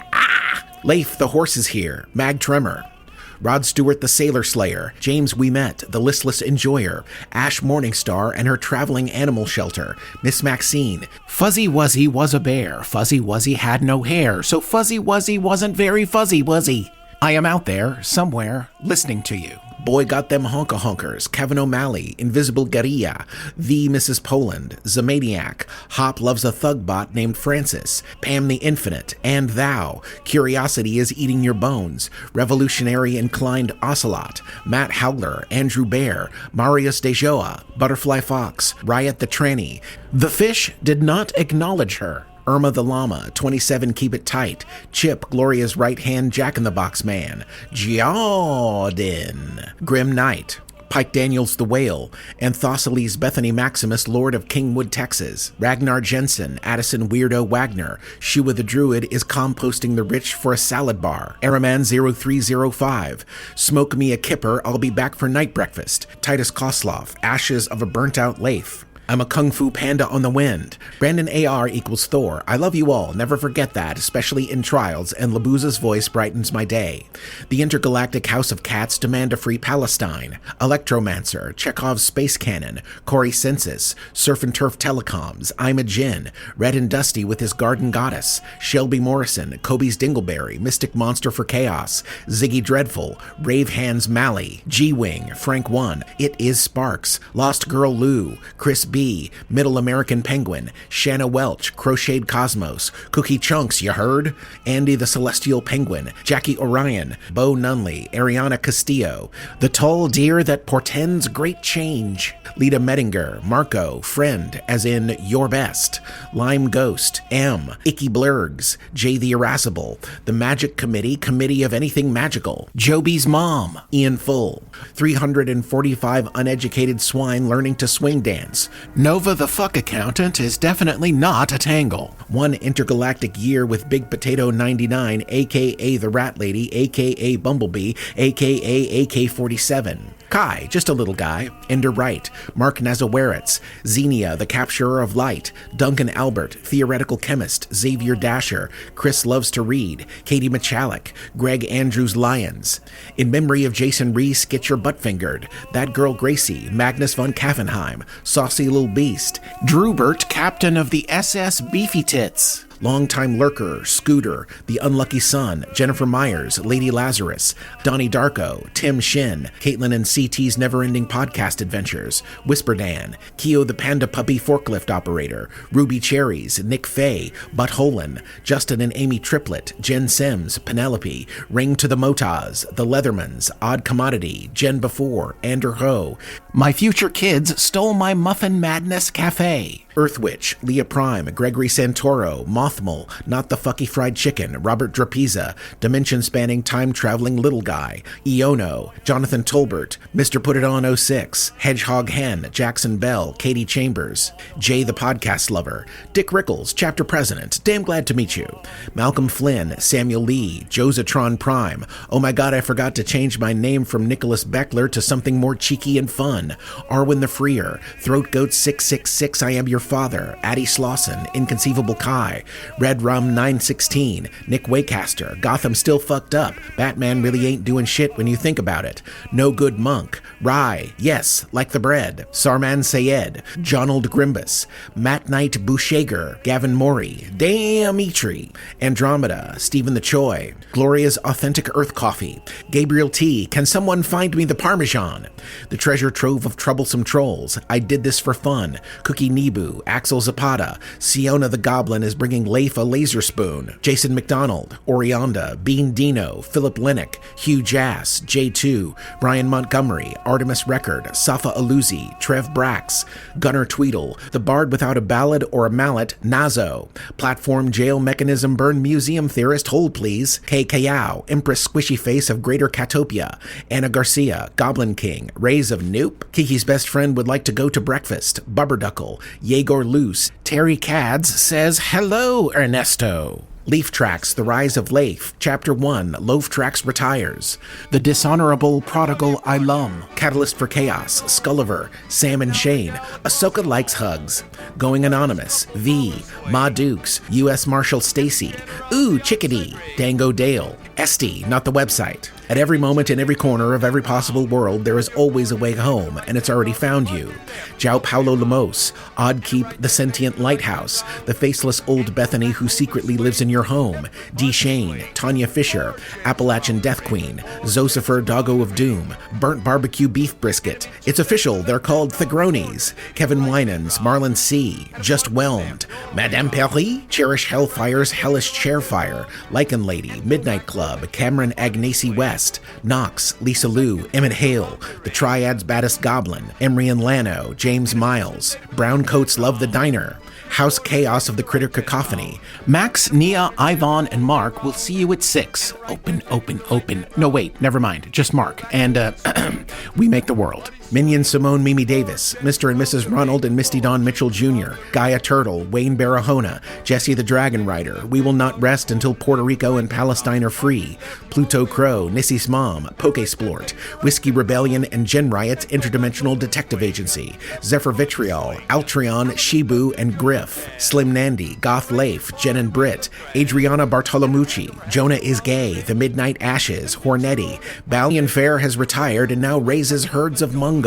Leif, the horse is here, Mag Tremor. Rod Stewart, the Sailor Slayer, James We Met, the Listless Enjoyer, Ash Morningstar and her traveling animal shelter, Miss Maxine. Fuzzy Wuzzy was a bear, Fuzzy Wuzzy had no hair, so Fuzzy Wuzzy wasn't very fuzzy, was he? I am out there, somewhere, listening to you. Boy Got Them Honka-Honkers, Kevin O'Malley, Invisible Guerrilla, The Mrs. Poland, Zamaniac, Hop Loves a Thug Bot Named Francis, Pam the Infinite, and Thou, Curiosity is Eating Your Bones, Revolutionary Inclined Ocelot, Matt Howler, Andrew Bear, Marius Dejoa, Butterfly Fox, Riot the Tranny. The Fish did not acknowledge her. Irma the Llama, 27 Keep It Tight, Chip, Gloria's Right-Hand Jack-in-the-Box Man, Jordan, Grim Knight, Pike Daniels the Whale, Anthocyles Bethany Maximus, Lord of Kingwood, Texas, Ragnar Jensen, Addison Weirdo Wagner, Shua the Druid is composting the rich for a salad bar, Araman 0305, Smoke Me a Kipper, I'll be back for night breakfast, Titus Kosloff, Ashes of a Burnt-Out Leif, I'm a Kung Fu Panda on the Wind. Brandon AR equals Thor. I love you all. Never forget that, especially in trials, and Labuza's voice brightens my day. The Intergalactic House of Cats demand a free Palestine. Electromancer, Chekhov's Space Cannon, Corey Census, Surf and Turf Telecoms, I'm a Djinn, Red and Dusty with his Garden Goddess, Shelby Morrison, Kobe's Dingleberry, Mystic Monster for Chaos, Ziggy Dreadful, Rave Hands Mally, G-Wing, Frank 1, It Is Sparks, Lost Girl Lou, Chris B, Middle American Penguin, Shanna Welch, Crocheted Cosmos, Cookie Chunks, you heard? Andy the Celestial Penguin, Jackie Orion, Bo Nunley, Ariana Castillo, The Tall Deer That Portends Great Change, Lita Mettinger, Marco, Friend, as in Your Best, Lime Ghost, M, Icky Blurgs, Jay the Irascible, The Magic Committee, Committee of Anything Magical, Joby's Mom, Ian Full, 345 uneducated swine learning to swing dance. Nova the Fuck Accountant is definitely not a tangle. One intergalactic year with Big Potato 99, aka the Rat Lady, aka Bumblebee, aka AK-47. Kai, just a little guy, Ender Wright, Mark Nazawaretz, Xenia, the Capturer of Light, Duncan Albert, Theoretical Chemist, Xavier Dasher, Chris Loves to Read, Katie Michalek, Greg Andrews Lyons. In memory of Jason Reese, Get Your Butt Fingered, That Girl Gracie, Magnus von Kaffenheim, Saucy Little Beast, Drewbert, Captain of the SS Beefy Tits. Longtime Lurker, Scooter, The Unlucky Son, Jennifer Myers, Lady Lazarus, Donnie Darko, Tim Shin, Caitlin and CT's Never-Ending Podcast Adventures, Whisperdan, Keo the Panda Puppy Forklift Operator, Ruby Cherries, Nick Faye, Buttholin, Justin and Amy Triplet, Jen Sims, Penelope, Ring to the Motaz, The Leathermans, Odd Commodity, Jen Before, Ander Ho, My Future Kids Stole My Muffin Madness Cafe, Earthwitch, Leah Prime, Gregory Santoro, Mothmal, Not the Fucky Fried Chicken, Robert Drapiza, Dimension-Spanning Time-Traveling Little Guy, Iono, Jonathan Tolbert, Mr. Put It On 06, Hedgehog Hen, Jackson Bell, Katie Chambers, Jay the Podcast Lover, Dick Rickles, Chapter President, damn glad to meet you, Malcolm Flynn, Samuel Lee, Josatron Prime, oh my god I forgot to change my name from Nicholas Beckler to something more cheeky and fun, Arwen the Freer, Throat Goat 666, I Am Your Father, Addie Slauson, Inconceivable Kai, Red Rum 916, Nick Waycaster, Gotham Still Fucked Up, Batman Really Ain't Doing Shit When You Think About It, No Good Monk, Rye, Yes, Like the Bread, Sarman Sayed, Jonald Grimbus, Matt Knight Bushager, Gavin Maury, Damn Eitri, Andromeda, Stephen the Choi, Gloria's Authentic Earth Coffee, Gabriel T, Can Someone Find Me the Parmesan, The Treasure Trove of Troublesome Trolls, I Did This for Fun, Cookie Nebu, Axel Zapata, Siona the Goblin is bringing Leif a laser spoon, Jason McDonald, Orionda, Bean Dino, Philip Linnick, Hugh Jass, J2, Brian Montgomery, Artemis Record, Safa Aluzi, Trev Brax, Gunnar Tweedle, The Bard Without a Ballad or a Mallet, Nazo, Platform Jail Mechanism Burn Museum Theorist, hold please, K. Kayao, Empress Squishy Face of Greater Catopia, Anna Garcia, Goblin King, Rays of Nope, Kiki's Best Friend Would Like to Go to Breakfast, Bubberduckle, Yegor Luce, Terry Cads says, hello, Ernesto. Leaf Tracks, The Rise of Leif, Chapter 1, Loaf Tracks Retires, The Dishonorable Prodigal Ilum, Catalyst for Chaos, Sculliver, Sam and Shane, Ahsoka Likes Hugs, Going Anonymous, V, Ma Dukes, U.S. Marshal Stacy, Ooh, Chickadee, Dango Dale, Esty, not the website. At every moment in every corner of every possible world, there is always a way home, and it's already found you. João Paulo Lemos, Oddkeep, The Sentient Lighthouse, The Faceless Old Bethany Who Secretly Lives in Your Home, D. Shane, Tanya Fisher, Appalachian Death Queen, Zosifer Doggo of Doom, Burnt Barbecue Beef Brisket, It's Official, They're Called Thigronis, Kevin Winans, Marlon C., Just Whelmed, Madame Perry, Cherish Hellfire's Hellish Chairfire, Lichen Lady, Midnight Club, Cameron Agnesi West, Knox, Lisa Lou, Emmett Hale, The Triad's Baddest Goblin, Emery and Lano, James Miles, Browncoats Love the Diner, House Chaos of the Critter Cacophony, Max, Nia, Ivan, and Mark will see you at 6. Open. No, wait, never mind, just Mark. And, we make the world. Minion Simone Mimi Davis, Mr. and Mrs. Ronald and Misty Dawn Mitchell Jr., Gaia Turtle, Wayne Barahona, Jesse the Dragon Rider, We Will Not Rest Until Puerto Rico and Palestine Are Free, Pluto Crow, Nissy's Mom, Pokesplort, Whiskey Rebellion and Gen Riot's Interdimensional Detective Agency, Zephyr Vitriol, Altreon, Shibu, and Griff, Slim Nandy, Goth Leif, Jen and Britt, Adriana Bartolomucci, Jonah is Gay, The Midnight Ashes, Hornetti, Balian Fair has retired and now raises herds of mungos.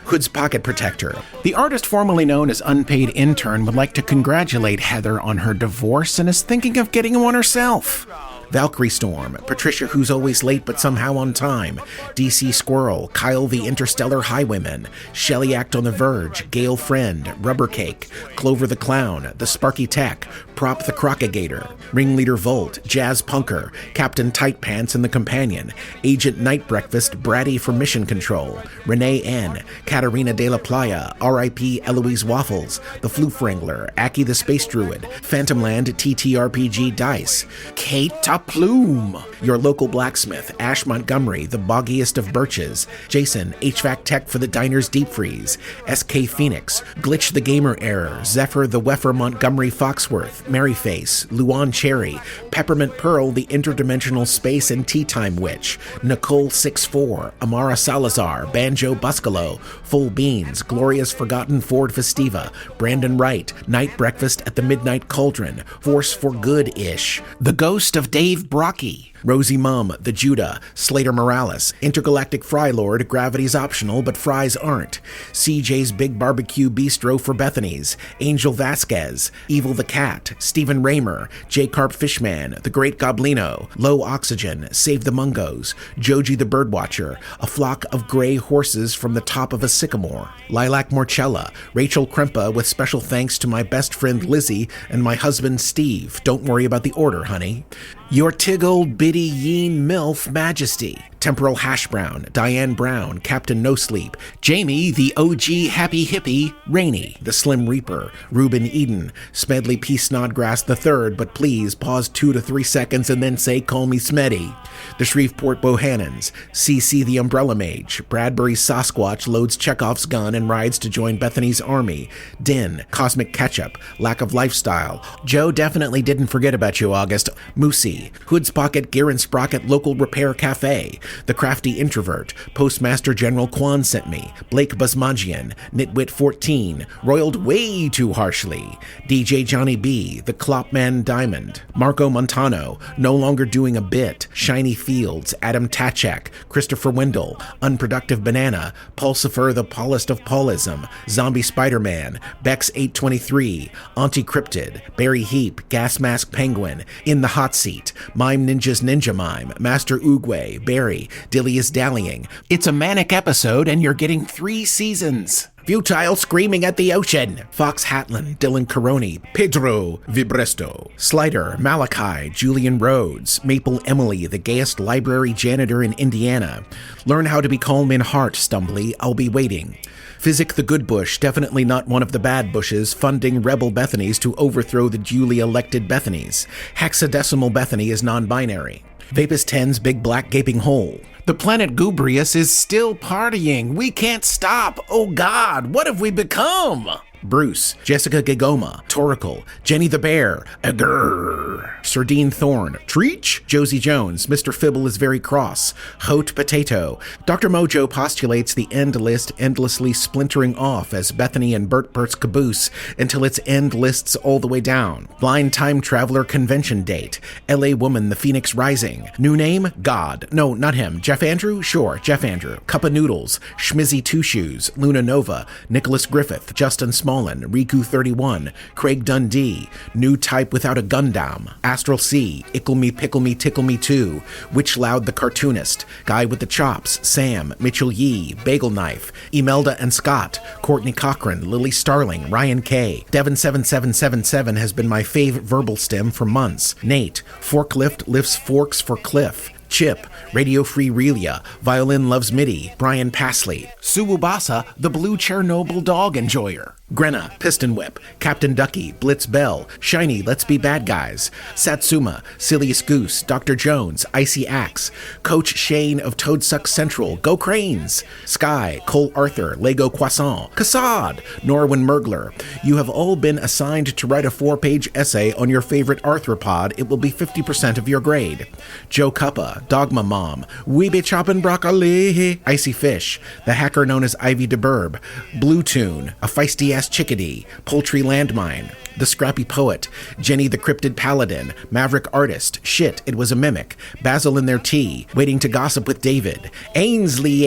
Hood's Pocket Protector. The artist formerly known as Unpaid Intern would like to congratulate Heather on her divorce and is thinking of getting one herself. Valkyrie Storm, Patricia who's always late but somehow on time, DC Squirrel, Kyle the Interstellar Highwayman, Shelly Act on the Verge, Gale Friend, Rubber Cake, Clover the Clown, The Sparky Tech, Prop the Crocagator, Ringleader Volt, Jazz Punker, Captain Tight Pants and the Companion, Agent Night Breakfast, Bratty for Mission Control, Renee N., Katarina de la Playa, R.I.P. Eloise Waffles, The Floof Wrangler, Aki the Space Druid, Phantomland TTRPG Dice, Kate Plume, Your Local Blacksmith, Ash Montgomery, The Boggiest of Birches, Jason, HVAC Tech for the Diner's Deep Freeze, SK Phoenix, Glitch the Gamer Error, Zephyr the Weffer Montgomery Foxworth, Merryface, Luan Cherry, Peppermint Pearl, the Interdimensional Space and Tea Time Witch, Nicole 64, Amara Salazar, Banjo Buscalo, Full Beans, Gloria's Forgotten Ford Festiva, Brandon Wright, Night Breakfast at the Midnight Cauldron, Force for Good-ish, The Ghost of Dave Brocky, Rosie Mum, The Judah, Slater Morales, Intergalactic Fry Lord, Gravity's optional, but fries aren't, CJ's Big Barbecue Bistro for Bethany's, Angel Vasquez, Evil the Cat, Stephen Raymer, J. Carp Fishman, The Great Goblino, Low Oxygen, Save the Mungos, Joji the Birdwatcher, A Flock of Gray Horses from the Top of a Sycamore, Lilac Morcella, Rachel Krempa with special thanks to my best friend Lizzie and my husband Steve. Don't worry about the order, honey. Your Tiggold Biddy Yeen Milf Majesty, Temporal Hash Brown, Diane Brown, Captain No Sleep, Jamie, the OG Happy Hippie, Rainey, the Slim Reaper, Reuben Eden, Smedley P. Snodgrass III, but please pause 2 to 3 seconds and then say, call me Smeddy. The Shreveport Bohannons, CC the Umbrella Mage, Bradbury Sasquatch loads Chekhov's gun and rides to join Bethany's army, Din, Cosmic Ketchup, Lack of Lifestyle, Joe definitely didn't forget about you, August, Moosey, Hood's Pocket, Gear & Sprocket Local Repair Cafe, The Crafty Introvert, Postmaster General Kwan sent me, Blake Basmagian, Nitwit 14, Roiled Way Too Harshly, DJ Johnny B, The Clopman Diamond, Marco Montano, No Longer Doing a Bit, Shiny Fields, Adam Tachek, Christopher Wendell, Unproductive Banana, Pulsifer the Paulist of Paulism, Zombie Spider-Man, Bex 823, Auntie Cryptid, Barry Heap, Gas Mask Penguin, In the Hot Seat, Mime Ninja's Ninja Mime, Master Oogway, Barry, Dilly is Dallying. It's a manic episode and you're getting 3 seasons. Futile Screaming at the Ocean, Fox Hatlin, Dylan Caroni, Pedro Vibresto, Slider, Malachi, Julian Rhodes, Maple Emily, the gayest library janitor in Indiana. Learn how to be calm in heart, Stumbly, I'll be waiting. Physic the Good Bush, definitely not one of the bad bushes, funding rebel Bethanies to overthrow the duly elected Bethanies. Hexadecimal Bethany is non-binary. Vapus 10's Big Black Gaping Hole. The planet Gubrius is still partying. We can't stop. Oh God, what have we become? Bruce, Jessica Gigoma, Toracle, Jenny the Bear, Agur, Sardine Thorn, Treach, Josie Jones, Mr. Fibble is very cross, Hote Potato. Dr. Mojo postulates the end list endlessly splintering off as Bethany and Bert's caboose until its end lists all the way down. Blind Time Traveler Convention Date, LA Woman the Phoenix Rising. New name? God. No, not him. Jeff Andrew? Sure, Jeff Andrew. Cup of Noodles, Schmizzy Two Shoes, Luna Nova, Nicholas Griffith, Justin Small, Riku 31, Craig Dundee, New Type Without a Gundam, Astral C, Ickle Me Pickle Me Tickle Me 2, Witch Loud the Cartoonist, Guy with the Chops, Sam, Mitchell Yee, Bagel Knife, Imelda and Scott, Courtney Cochran, Lily Starling, Ryan K, Devin7777 has been my fave verbal stem for months, Nate, Forklift lifts forks for Cliff, Chip, Radio Free Relia, Violin Loves MIDI, Brian Pasley, Suwubasa, the Blue Chernobyl Dog Enjoyer, Grenna, Piston Whip, Captain Ducky, Blitz Bell, Shiny, Let's Be Bad Guys, Satsuma, Silliest Goose, Dr. Jones, Icy Axe, Coach Shane of Toadsuck Central, Go Cranes, Sky, Cole Arthur, Lego Croissant, Cassad, Norwin Mergler. You have all been assigned to write a 4-page essay on your favorite arthropod. It will be 50% of your grade. Joe Cuppa, Dogma Mom, We Be Choppin' Broccoli, Icy Fish, the hacker known as Ivy DeBurb, Blue Tune, a feisty-ass chickadee, Poultry Landmine, The Scrappy Poet, Jenny the Cryptid Paladin, Maverick Artist, Shit, It Was a Mimic, Basil in Their Tea, Waiting to Gossip with David, Ainsley,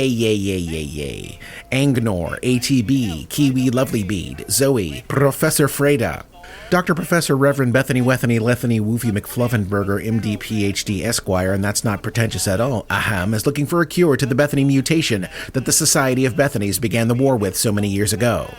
Angnor, ATB, Kiwi Lovely Bead, Zoe, Professor Freda, Dr. Professor Reverend Bethany Wethany Lethany Woofy McFluffenberger, MD PhD Esquire, and that's not pretentious at all, is looking for a cure to the Bethany mutation that the Society of Bethanies began the war with so many years ago.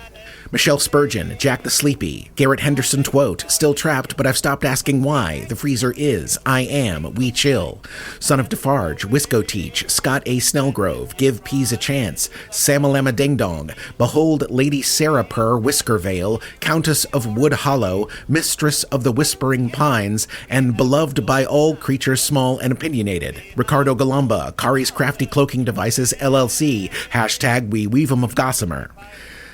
Michelle Spurgeon, Jack the Sleepy, Garrett Henderson Twote, still trapped, but I've stopped asking why. The freezer is, I am, we chill. Son of Defarge, Wisco Teach, Scott A. Snellgrove, Give Peas a Chance, Samalama Ding Dong, Behold Lady Sarah Purr, Whiskervale, Countess of Wood Hollow, Mistress of the Whispering Pines, and beloved by all creatures small and opinionated. Ricardo Galamba, Kari's Crafty Cloaking Devices, LLC, hashtag We Weave 'em of Gossamer.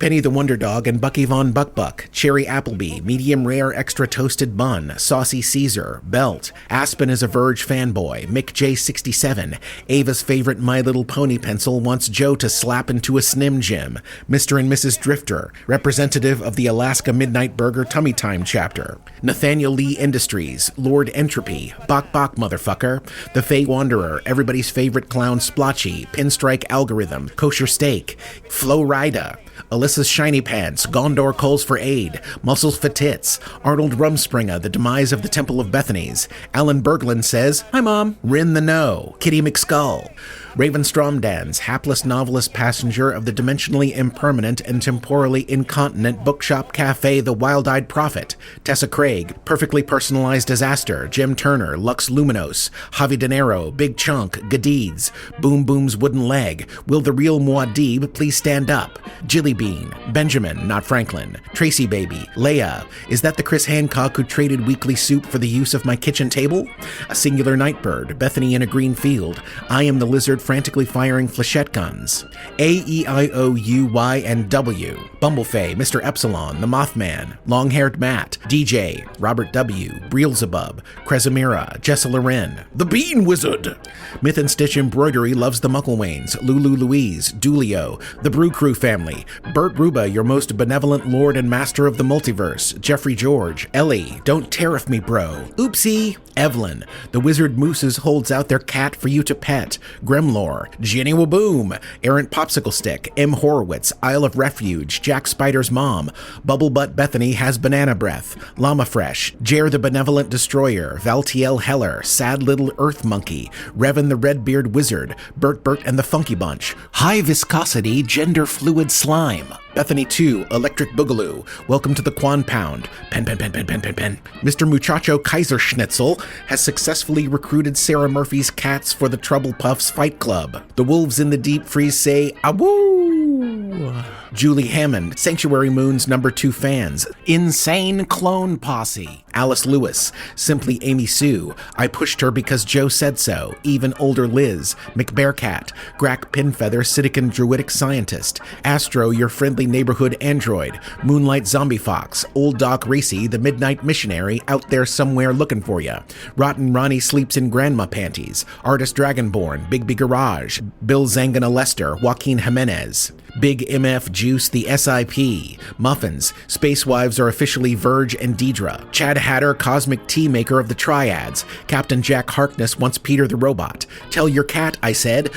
Penny the Wonder Dog and Bucky Von Buck, Cherry Appleby, Medium Rare Extra Toasted Bun, Saucy Caesar, Belt, Aspen is a Verge fanboy, Mick J67, Ava's favorite My Little Pony pencil wants Joe to slap into a Snim Jim, Mr. and Mrs. Drifter, representative of the Alaska Midnight Burger Tummy Time chapter, Nathaniel Lee Industries, Lord Entropy, Bok Motherfucker, The Fey Wanderer, everybody's favorite clown Splotchy, Pinstrike Algorithm, Kosher Steak, Flo Rida, Alyssa's Shiny Pants, Gondor Calls for Aid, Muscles for Tits, Arnold Rumspringa, The Demise of the Temple of Bethanies, Alan Berglund says, Hi Mom, Rin the No, Kitty McSkull, Raven Stromdans, hapless novelist passenger of the dimensionally impermanent and temporally incontinent bookshop cafe The Wild-Eyed Prophet, Tessa Craig, Perfectly Personalized Disaster, Jim Turner, Lux Luminos, Javi De Niro, Big Chunk, Gadeeds, Boom Boom's Wooden Leg, Will the Real Muad'Dib Please Stand Up, Jilly Bean, Benjamin, not Franklin, Tracy Baby, Leia, is that the Chris Hancock who traded weekly soup for the use of my kitchen table? A Singular Nightbird, Bethany in a Green Field, I Am the Lizard frantically firing flechette guns, A-E-I-O-U-Y and W, Bumblefay, Mr. Epsilon, The Mothman, Long-Haired Matt, DJ, Robert W, Breelzebub, Kresamira, Jessa Loren, The Bean Wizard, Myth and Stitch Embroidery loves the Mucklewains, Lulu Louise, Dulio, The Brew Crew Family, Bert Ruba, your most benevolent lord and master of the multiverse, Jeffrey George, Ellie, Don't Tariff Me Bro, Oopsie, Evelyn, The Wizard Mooses holds out their cat for you to pet, Gremlore, Jenny Waboom, Errant Popsicle Stick, M. Horowitz, Isle of Refuge, Jack Spider's Mom, Bubblebutt Bethany has banana breath, Llama Fresh, Jer the Benevolent Destroyer, Valtiel Heller, Sad Little Earth Monkey, Revan the Red-Beard Wizard, Bert the Funky Bunch, High Viscosity Gender Fluid Slime, Bethany 2, Electric Boogaloo, Welcome to the Quan Pound, Pen. Mr. Muchacho Kaiserschnitzel has successfully recruited Sarah Murphy's cats for the Trouble Puffs Fight Club. The wolves in the deep freeze say, Awoo! Julie Hammond, Sanctuary Moon's number 2 fans, Insane Clone Posse, Alice Lewis, Simply Amy Sue, I Pushed Her Because Joe Said So, Even Older Liz, McBearcat, Grack Pinfeather, Sidican Druidic Scientist, Astro, Your Friendly Neighborhood Android, Moonlight Zombie Fox, Old Doc Racy, The Midnight Missionary, Out There Somewhere Looking For Ya, Rotten Ronnie Sleeps in Grandma Panties, Artist Dragonborn, Bigby Garage, Bill Zangana Lester, Joaquin Jimenez, Big MF Juice, the SIP, Muffins, Space Wives are officially Verge and Deidre, Chad Hatter, Cosmic Tea Maker of the Triads, Captain Jack Harkness wants Peter the Robot, Tell Your Cat, I Said,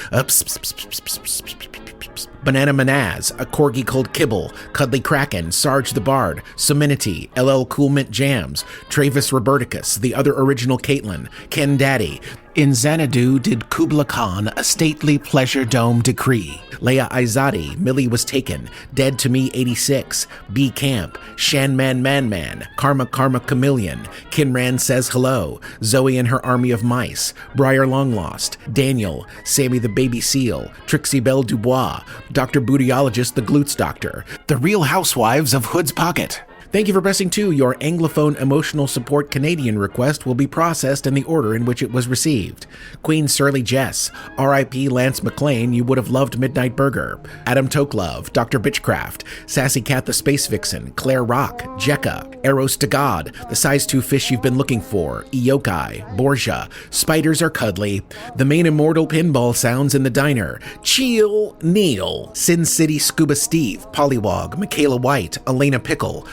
Banana Manaz, A Corgi Called Kibble, Cuddly Kraken, Sarge the Bard, Seminity, LL Cool Mint Jams, Travis Roberticus, The Other Original Caitlin, Ken Daddy, In Xanadu did Kubla Khan a stately pleasure dome decree. Leia Izadi, Millie Was Taken, Dead to Me 86, B Camp, Shanman Man, Karma Chameleon, Kinran Says Hello, Zoe and Her Army of Mice, Briar Long Lost, Daniel, Sammy the Baby Seal, Trixie Belle Dubois, Dr. Bootyologist the Glutes Doctor, The Real Housewives of Hood's Pocket. Thank you for pressing 2. Your Anglophone Emotional Support Canadian request will be processed in the order in which it was received. Queen Surly Jess, R.I.P. Lance McLean, You Would Have Loved Midnight Burger, Adam Toklove, Dr. Bitchcraft, Sassy Cat the Space Vixen, Claire Rock, Jekka, Arrows to God, The Size 2 Fish You've Been Looking For, Iokai, Borgia, Spiders Are Cuddly, The Main Immortal Pinball Sounds in the Diner, Cheel, Neal, Sin City Scuba Steve, Pollywog, Michaela White, Elena Pickle,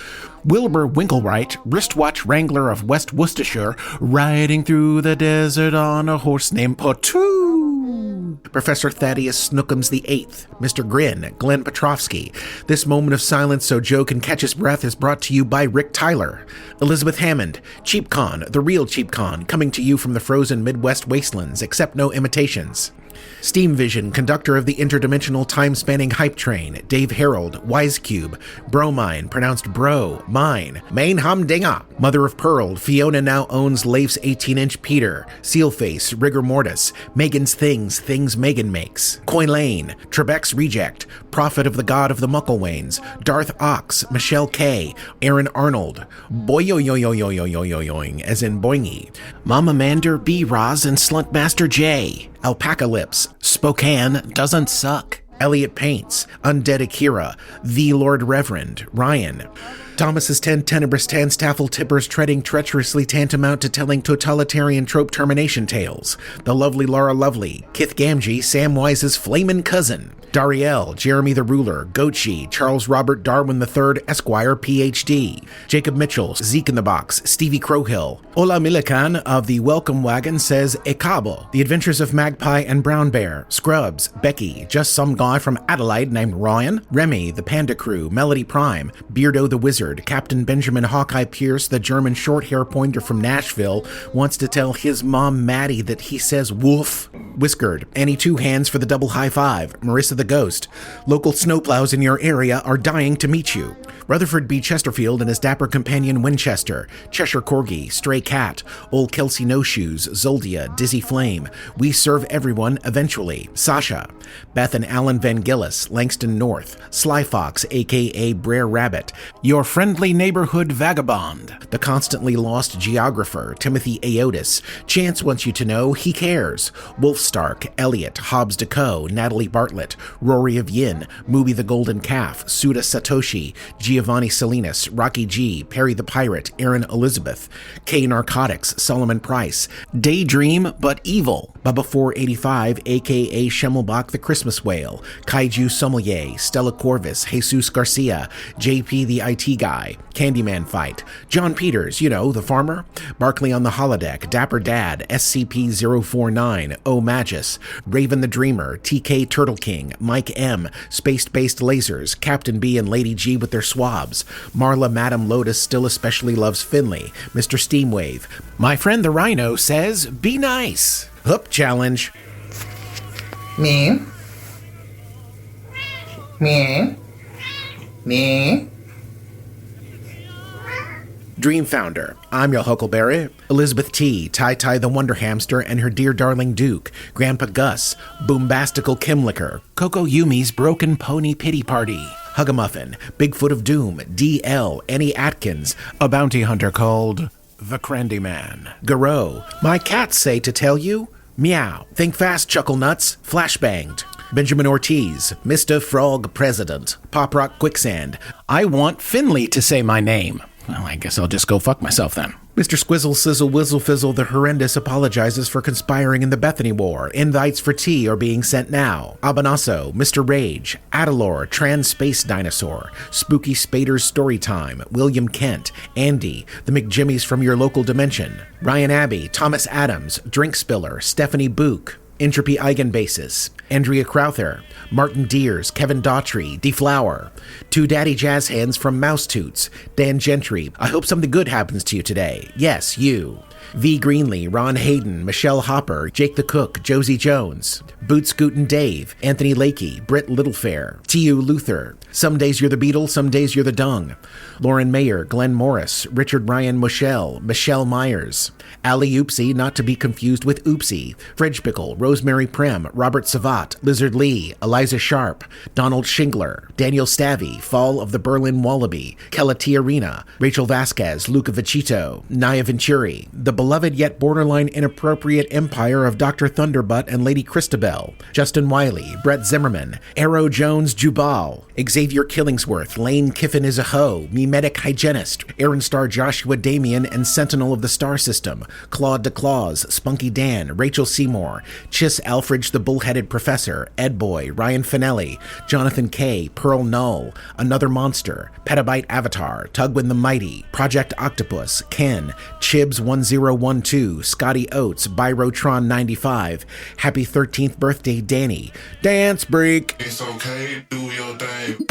Wilbur Winklewright, wristwatch wrangler of West Worcestershire, riding through the desert on a horse named Potu. Professor Thaddeus Snookums VIII, Mr. Grin, Glenn Petrovsky. This moment of silence so Joe can catch his breath is brought to you by Rick Tyler. Elizabeth Hammond, CheapCon, the real CheapCon, coming to you from the frozen Midwest wastelands, except no imitations. Steam Vision, conductor of the interdimensional time-spanning hype train, Dave Harold, Wisecube, Bromine, pronounced Bro, Mine, Main Humdinger, Mother of Pearl, Fiona now owns Leif's 18-inch Peter, Sealface, Rigor Mortis, Megan's Things Megan Makes, Coin Lane, Trebek's Reject, Prophet of the God of the Mucklewains, Darth Ox, Michelle K, Aaron Arnold, Boyoyoyoyoyoyoyoyoing, as in Boingy, Mama Mander, B. Roz, and Sluntmaster J, Alpaca Lips, Spokane doesn't suck, Elliot Paints, Undead Akira, The Lord Reverend, Ryan, Thomas's 10 Tenebrous Tanstaffel Tippers treading treacherously tantamount to telling totalitarian trope termination tales, the lovely Laura Lovely, Kith Gamgee, Samwise's flamin' cousin, Dariel, Jeremy the Ruler, Goatshi, Charles Robert Darwin III, Esquire, Ph.D., Jacob Mitchell, Zeke in the Box, Stevie Crowhill, Ola Milican of the Welcome Wagon says Ekabo, The Adventures of Magpie and Brown Bear, Scrubs, Becky, Just Some Guy from Adelaide named Ryan, Remy, The Panda Crew, Melody Prime, Beardo the Wizard, Captain Benjamin Hawkeye Pierce, the German short-hair pointer from Nashville, wants to tell his mom Maddie that he says woof, Whiskered, Annie Two Hands for the double high five, Marissa the Ghost. Local snowplows in your area are dying to meet you. Rutherford B. Chesterfield and his dapper companion Winchester, Cheshire Corgi, Stray Cat, Old Kelsey No Shoes, Zoldia, Dizzy Flame, We Serve Everyone Eventually, Sasha, Beth and Alan Van Gillis, Langston North, Sly Fox, aka Brer Rabbit, Your Friendly Neighborhood Vagabond, The Constantly Lost Geographer, Timothy Aotis, Chance Wants You to Know He Cares, Wolf Stark, Elliot, Hobbs DeCo, Natalie Bartlett, Rory of Yin, Mooby the Golden Calf, Suda Satoshi, Giovanni Salinas, Rocky G, Perry the Pirate, Aaron Elizabeth, K Narcotics, Solomon Price, Daydream But Evil, Bubba 485, aka Schemmelbach the Christmas Whale, Kaiju Sommelier, Stella Corvus, Jesus Garcia, JP the IT Guy, Candyman Fight, John Peters, you know, the farmer, Barkley on the Holodeck, Dapper Dad, SCP-049, O Magus, Raven the Dreamer, TK Turtle King, Mike M, Space-Based Lasers, Captain B and Lady G with their swabs, Marla Madam Lotus still especially loves Finlay, Mr. Steamwave, my friend the Rhino says, be nice. Hup challenge.
Me. Me. Me.
Dream Founder, I'm your Huckleberry, Elizabeth T, Ty the Wonder Hamster and her dear darling Duke, Grandpa Gus, Boombastical Kimlicker, Coco Yumi's Broken Pony Pity Party, Hugamuffin, Bigfoot of Doom, DL, Annie Atkins, a bounty hunter called the Crandy Man, Garou, my cats say to tell you, meow, think fast, Chuckle Nuts, Flashbanged, Benjamin Ortiz, Mr. Frog President, Pop Rock Quicksand, I want Finlay to say my name. Well, I guess I'll just go fuck myself then. Mr. Squizzle Sizzle Whizzle Fizzle the Horrendous apologizes for conspiring in the Bethany War. Invites for tea are being sent now. Abanasso, Mr. Rage, Adalor, Trans Space Dinosaur, Spooky Spader's Storytime, William Kent, Andy, the McJimmies from your local dimension, Ryan Abbey, Thomas Adams, Drink Spiller, Stephanie Book, Entropy Eigenbasis, Andrea Crowther, Martin Deers, Kevin Daughtry, Deflower, Two Daddy Jazz Hands from Mouse Toots, Dan Gentry, I hope something good happens to you today. Yes, you. V. Greenlee, Ron Hayden, Michelle Hopper, Jake the Cook, Josie Jones, Boot Scootin' Dave, Anthony Lakey, Britt Littlefair, T.U. Luther, Some Days You're the Beetle, Some Days You're the Dung, Lauren Mayer, Glenn Morris, Richard Ryan Michelle, Michelle Myers, Ali Oopsie, not to be confused with Oopsie, Fridge Pickle, Rosemary Prim, Robert Savat, Lizard Lee, Eliza Sharp, Donald Shingler, Daniel Stavy, Fall of the Berlin Wallaby, Kelati Arena, Rachel Vasquez, Luca Vicito, Naya Venturi, the beloved yet borderline inappropriate empire of Dr. Thunderbutt and Lady Christabel, Justin Wiley, Brett Zimmerman, Arrow Jones Jubal, Xavier Killingsworth, Lane Kiffin is a hoe, Memetic Hygienist, Aaron Star Joshua Damien and Sentinel of the Star System, Claude DeClaws, Spunky Dan, Rachel Seymour, Chis Alfridge the Bullheaded Professor, Ed Boy, Ryan Finelli, Jonathan K, Pearl Null, Another Monster, Petabyte Avatar, Tugwin the Mighty, Project Octopus, Ken, Chibs 1012, Scotty Oates, Byrotron 95, Happy 13th Birthday Danny, Dance Break.
It's okay, do your thing.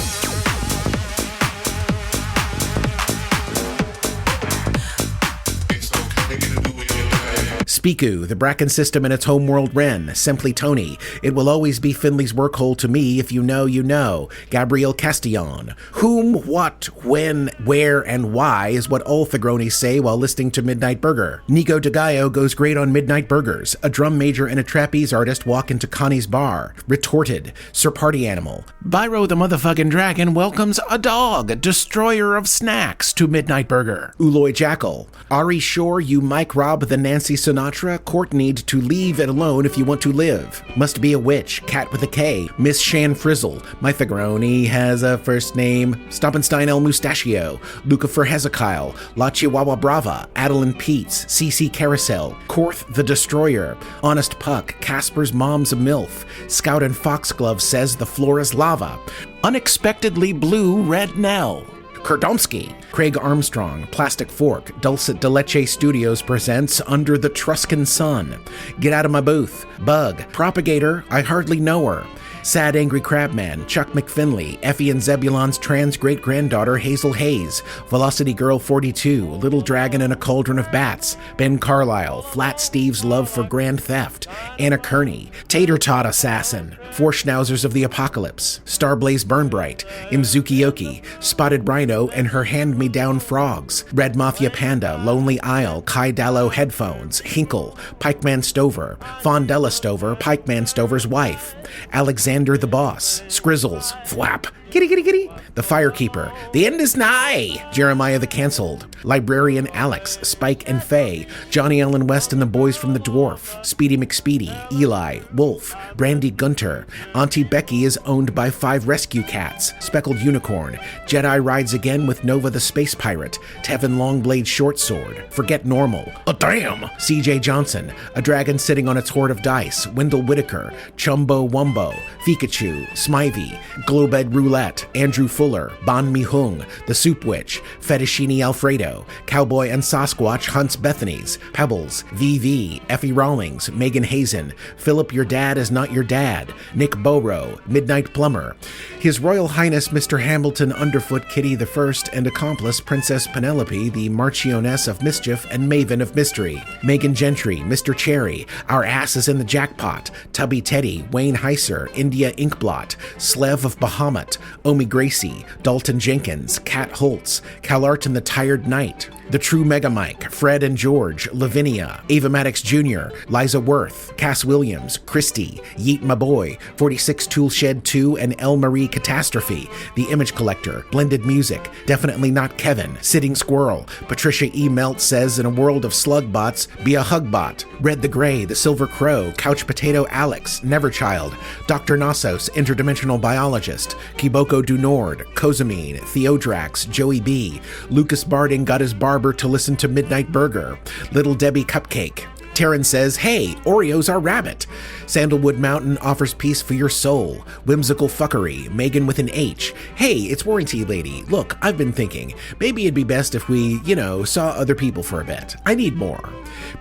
Spiku, the Bracken system and its homeworld Ren, simply Tony. It will always be Finley's workhole to me, if you know, you know. Gabriel Castillon. Whom, what, when, where, and why is what all Thigronis say while listening to Midnight Burger. Nico DeGaio goes great on Midnight Burgers. A drum major and a trapeze artist walk into Connie's bar. Retorted. Sir Party Animal. Byro the motherfucking dragon welcomes a dog, destroyer of snacks, to Midnight Burger. Uloy Jackal. Ari Shore, you Mike Rob the Nancy Sinatra. Court need to leave it alone if you want to live. Must be a witch. Cat with a K. Miss Shan Frizzle. My Thigroni has a first name. Stoppenstein El Mustachio. Lucifer Hezekiah. La Chihuahua Brava. Adeline Peets. CC Carousel. Korth the Destroyer. Honest Puck. Caspar's mom's a MILF. Scout and Foxglove says the floor is lava. Unexpectedly blue Red Nell. Kurdomsky. Craig Armstrong, Plastic Fork, Dulcet de Leche Studios presents Under the Truscan Sun. Get Out of My Booth. Bug. Propagator, I Hardly Know Her. Sad Angry Crabman, Chuck McFinley, Effie and Zebulon's trans great-granddaughter Hazel Hayes, Velocity Girl 42, Little Dragon in a Cauldron of Bats, Ben Carlisle, Flat Steve's Love for Grand Theft, Anna Kearney, Tater Tot Assassin, Four Schnauzers of the Apocalypse, Starblaze Burnbright, Imzukiyoki, Spotted Rhino and her hand-me-down frogs, Red Mafia Panda, Lonely Isle, Kai Dallo Headphones, Hinkle, Pikeman Stover, Fondella Stover, Pikeman Stover's wife, Alexander the Boss, Scrizzles, Thwap, Kitty, kitty, kitty. The Firekeeper. The end is nigh. Jeremiah the Cancelled. Librarian Alex, Spike and Faye. Johnny Ellen West and the Boys from the Dwarf. Speedy McSpeedy. Eli. Wolf. Brandy Gunter. Auntie Becky is owned by 5 rescue cats. Speckled Unicorn. Jedi rides again with Nova the Space Pirate. Tevin Longblade Short Sword. Forget Normal. A damn. CJ Johnson. A dragon sitting on its hoard of dice. Wendell Whitaker. Chumbo Wumbo. Pikachu. Smivey. Globed Roulette. Andrew Fuller, Bon Mi Hung, The Soup Witch, Fettuccine Alfredo, Cowboy and Sasquatch Hunts Bethany's, Pebbles, VV, Effie Rawlings, Megan Hazen, Philip Your Dad Is Not Your Dad, Nick Borough, Midnight Plumber, His Royal Highness Mr. Hamilton Underfoot Kitty I and accomplice Princess Penelope, the Marchioness of Mischief and Maven of Mystery, Megan Gentry, Mr. Cherry, Our Ass is in the Jackpot, Tubby Teddy, Wayne Heiser, India Inkblot, Slev of Bahamut, Omi Gracie, Dalton Jenkins, Kat Holtz, Calart and the Tired Knight, The True Megamike, Fred and George, Lavinia, Ava Maddox Jr., Liza Worth, Cass Williams, Christy, Yeet My Boy, 46 Toolshed 2 and El Marie Catastrophe, The Image Collector, Blended Music, Definitely Not Kevin, Sitting Squirrel, Patricia E. Melt says in a world of slug bots, be a hug bot, Red the Gray, The Silver Crow, Couch Potato Alex, Neverchild, Dr. Nassos, Interdimensional Biologist, Kiboko Du Nord, Kozamine, Theodrax, Joey B, Lucas Barding got his barber to listen to Midnight Burger, Little Debbie Cupcake. Taryn says, hey, Oreos are rabbit. Sandalwood Mountain offers peace for your soul. Whimsical Fuckery, Megan with an H. Hey, it's Warranty Lady. Look, I've been thinking, maybe it'd be best if we, saw other people for a bit. I need more.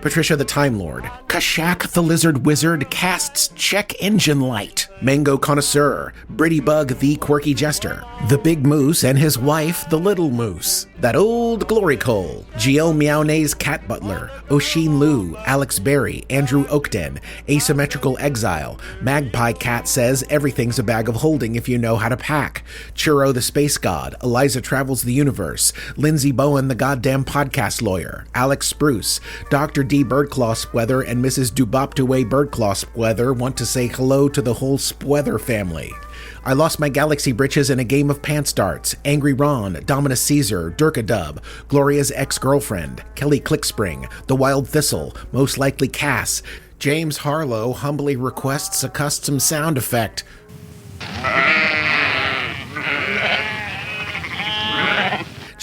Patricia the Time Lord. Kashak the Lizard Wizard casts check engine light. Mango Connoisseur. Britty Bug the Quirky Jester. The Big Moose and his wife, the Little Moose. That Old Glory Cole. GL Meownays Cat Butler. Oshin Liu. Alex Berry. Andrew Oakden. Asymmetrical Exile. Magpie Cat says everything's a bag of holding if you know how to pack. Churro the Space God. Eliza Travels the Universe. Lindsay Bowen the Goddamn Podcast Lawyer. Alex Spruce. Dr. D. Birdclaw Spweather and Mrs. Duboptaway Birdclaw Spweather want to say hello to the whole Spweather family. I lost my galaxy britches in a game of pants darts. Angry Ron, Dominus Caesar, Durkadub, Gloria's ex-girlfriend, Kelly Clickspring, The Wild Thistle, most likely Cass. James Harlow humbly requests a custom sound effect.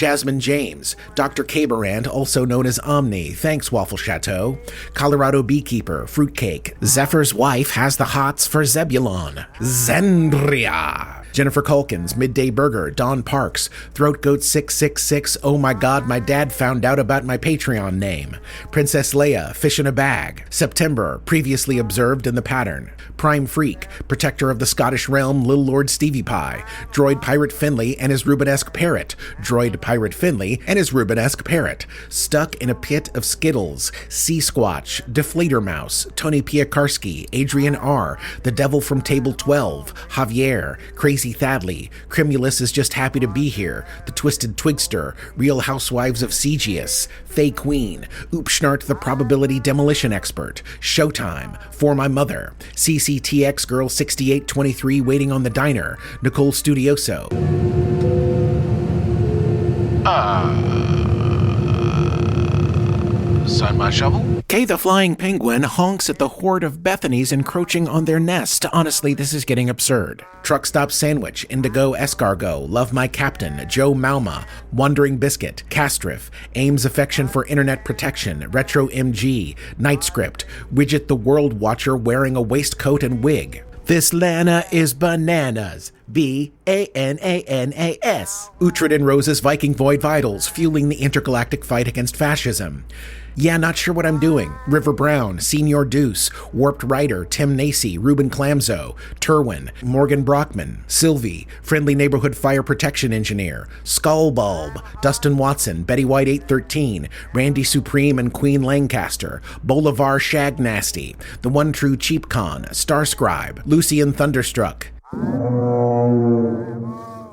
Jasmine James, Dr. Caberand, also known as Omni, thanks Waffle Chateau. Colorado Beekeeper, Fruitcake. Zephyr's wife has the hots for Zebulon. Zendria. Jennifer Culkins, Midday Burger, Dawn Parks, Throat Goat 666, oh my god, my dad found out about my Patreon name. Princess Leia, Fish in a Bag. September, previously observed in the pattern. Prime Freak, Protector of the Scottish Realm, Little Lord Stevie Pie. Droid Pirate Finlay and his Rubenesque Parrot. Droid Pirate Finlay and his Rubenesque Parrot. Stuck in a Pit of Skittles. Sea Squatch, Deflator Mouse, Tony Piakarski, Adrian R., The Devil from Table 12, Javier, Crazy Thadley, Crimulus is just happy to be here, The Twisted Twigster, Real Housewives of Segius, Faye Queen, Oopschnart the Probability Demolition Expert, Showtime, For My Mother, CCTX Girl 6823 Waiting on the Diner, Nicole Studioso.
Sign my shovel?
Kay the Flying Penguin honks at the horde of Bethanies encroaching on their nest. Honestly, this is getting absurd. Truck Stop Sandwich, Indigo Escargot, Love My Captain, Joe Malma, Wandering Biscuit, Castriff, Ames Affection for Internet Protection, Retro MG, Night Script, Widget the World Watcher wearing a waistcoat and wig. This Lana is bananas. B-A-N-A-N-A-S. Uhtred and Rose's Viking Void Vitals, fueling the intergalactic fight against fascism. Yeah, not sure what I'm doing. River Brown, Senior Deuce, Warped Rider, Tim Nacy, Ruben Clamzo, Turwin, Morgan Brockman, Sylvie, Friendly Neighborhood Fire Protection Engineer, Skullbulb, Dustin Watson, Betty White 813, Randy Supreme and Queen Lancaster, Bolivar Shag Nasty, The One True Cheap Con, Starscribe, Lucian Thunderstruck.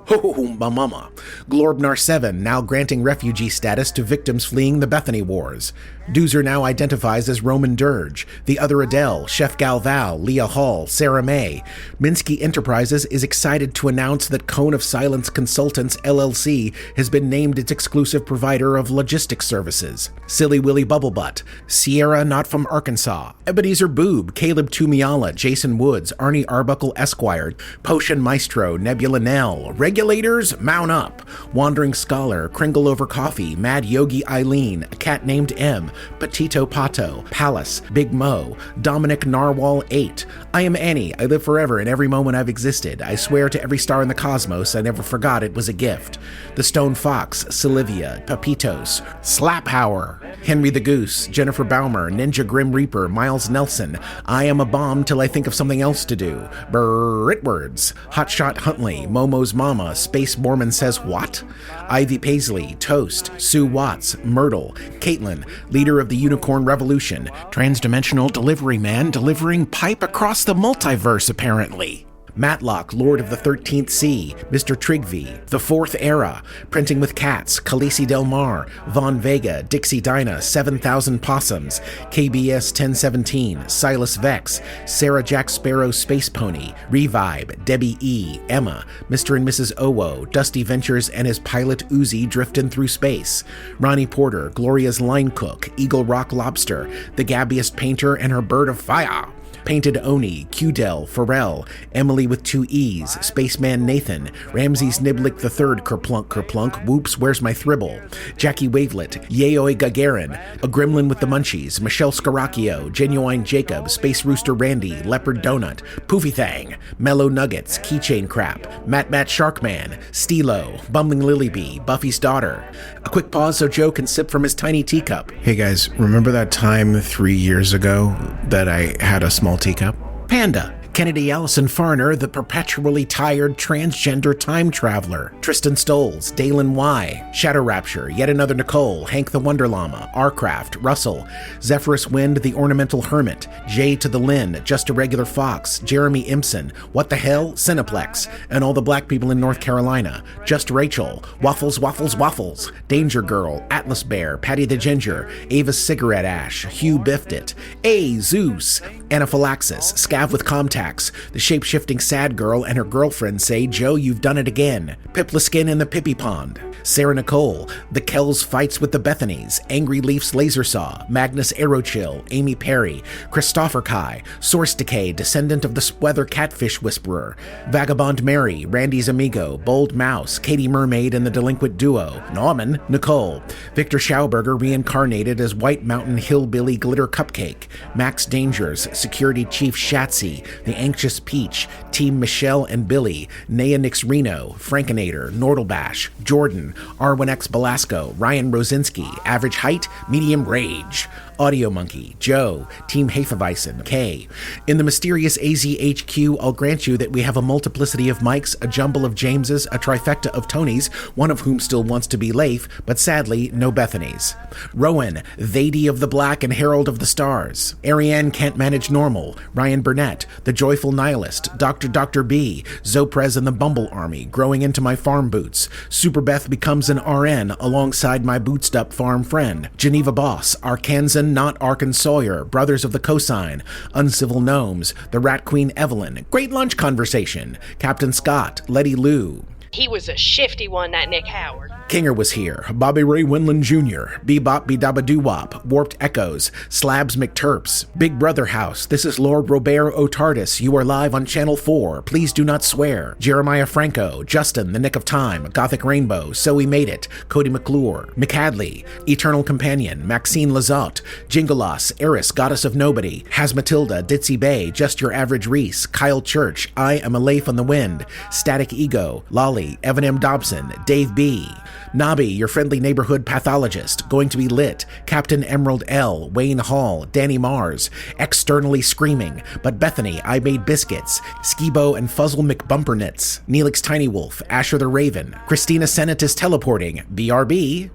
Ho, my mama. Glorbnar 7 now granting refugee status to victims fleeing the Bethany Wars. Doozer now identifies as Roman Dirge. The Other Adele, Chef Galval, Leah Hall, Sarah May. Minsky Enterprises is excited to announce that Cone of Silence Consultants LLC has been named its exclusive provider of logistics services. Silly Willy Bubblebutt, Sierra Not From Arkansas, Ebenezer Boob, Caleb Tumiala, Jason Woods, Arnie Arbuckle Esquire, Potion Maestro, Nebula Nell, Regulators, Mount Up, Wandering Scholar, Kringle Over Coffee, Mad Yogi Eileen, A Cat Named M, Petito Pato, Palace, Big Mo, Dominic Narwhal 8. I am Annie. I live forever in every moment I've existed. I swear to every star in the cosmos I never forgot it was a gift. The Stone Fox, Sylvia, Papitos, Slaphower, Henry the Goose, Jennifer Baumer, Ninja Grim Reaper, Miles Nelson. I am a bomb till I think of something else to do. Britwords, Hotshot Huntley, Momo's Mama, Space Moorman Says What? Ivy Paisley, Toast, Sue Watts, Myrtle, Caitlin, leader of the Unicorn Revolution, transdimensional delivery man delivering pipe across the multiverse apparently. Matlock, Lord of the 13th Sea, Mr. Trigby, The Fourth Era, Printing with Cats, Khaleesi Del Mar, Von Vega, Dixie Dinah, 7,000 Possums, KBS 1017, Silas Vex, Sarah Jack Sparrow Space Pony, Revibe, Debbie E, Emma, Mr. and Mrs. Owo, Dusty Ventures and his pilot Uzi drifting through space, Ronnie Porter, Gloria's Line Cook, Eagle Rock Lobster, The Gabbiest Painter and her Bird of Fire, Painted Oni, Qdell, Pharrell, Emily with 2 E's, Spaceman Nathan, Ramses Niblick III, Kerplunk Kerplunk, Whoops, Where's My Thribble, Jackie Wavelet, Yaoi Gagarin, A Gremlin with the Munchies, Michelle Scaracchio, Genuine Jacob, Space Rooster Randy, Leopard Donut, Poofy Thang, Mellow Nuggets, Keychain Crap, Matt Sharkman, Stilo, Bumbling Lilybee, Buffy's Daughter. A quick pause so Joe can sip from his tiny teacup. Hey guys, remember that time 3 years ago that I had a small teacup? Panda. Kennedy Allison Farner, the perpetually tired transgender time traveler. Tristan Stoles, Dalen Y, Shadow Rapture, Yet Another Nicole, Hank the Wonder Llama, Arcraft, Russell, Zephyrus Wind, the Ornamental Hermit, Jay to the Lynn, Just a Regular Fox, Jeremy Impson, What the Hell, Cineplex, and all the black people in North Carolina, Just Rachel, Waffles, Waffles, Waffles, Danger Girl, Atlas Bear, Patty the Ginger, Ava's Cigarette Ash, Hugh Biffed It, A. Zeus, Anaphylaxis, Scav with Comtac, tracks. The shape-shifting sad girl and her girlfriend say, Joe, you've done it again. Pipliskin in the Pippi Pond. Sarah Nicole, the Kells fights with the Bethanies, Angry Leaf's Laser Saw, Magnus Aerochill, Amy Perry, Christopher Kai, Source Decay, descendant of the Sweather Catfish Whisperer, Vagabond Mary, Randy's Amigo, Bold Mouse, Katie Mermaid and the Delinquent Duo, Norman, Nicole, Victor Schauberger reincarnated as White Mountain Hillbilly Glitter Cupcake, Max Dangers, Security Chief Shatsy, The Anxious Peach, Team Michelle and Billy, Naya Nix Reno, Frankinator, Nordlebash, Jordan, Arwen X Belasco, Ryan Rosinski, Average Height, Medium Rage, Audio Monkey, Joe, Team Hefeweizen, K. In the mysterious AZHQ, I'll grant you that we have a multiplicity of Mikes, a jumble of Jameses, a trifecta of Tonys, one of whom still wants to be Leif, but sadly, no Bethanies. Rowan, Thady of the Black and Herald of the Stars. Ariane Can't Manage Normal, Ryan Burnett, The Joyful Nihilist, Dr. B, Zoprez and the Bumble Army, Growing Into My Farm Boots. Superbeth becomes an RN alongside my bootstup farm friend. Geneva Boss, Arkansan Not Arkan Sawyer, Brothers of the Cosine, Uncivil Gnomes, The Rat Queen Evelyn, Great Lunch Conversation, Captain Scott, Letty Lou.
He was a shifty one, that Nick Howard.
Kinger was here, Bobby Ray Winland Jr., Bebop Bedabadoo-Wop, Warped Echoes, Slabs McTurps, Big Brother House, this is Lord Robert O'Tardis, you are live on Channel 4, please do not swear, Jeremiah Franco, Justin, The Nick of Time, Gothic Rainbow, So We Made It, Cody McClure, McCadley, Eternal Companion, Maxine Lazotte, Jingolas, Eris, Goddess of Nobody, Has Matilda, Ditzy Bay, Just Your Average Reese, Kyle Church, I Am a Leif on the Wind, Static Ego, Lolly, Evan M. Dobson, Dave B., Nobby, your friendly neighborhood pathologist, Going to be Lit, Captain Emerald L, Wayne Hall, Danny Mars, Externally Screaming, But Bethany, I Made Biscuits, Skibo and Fuzzle McBumpernitz, Neelix Tiny Wolf, Asher the Raven, Christina Senate is teleporting, BRB.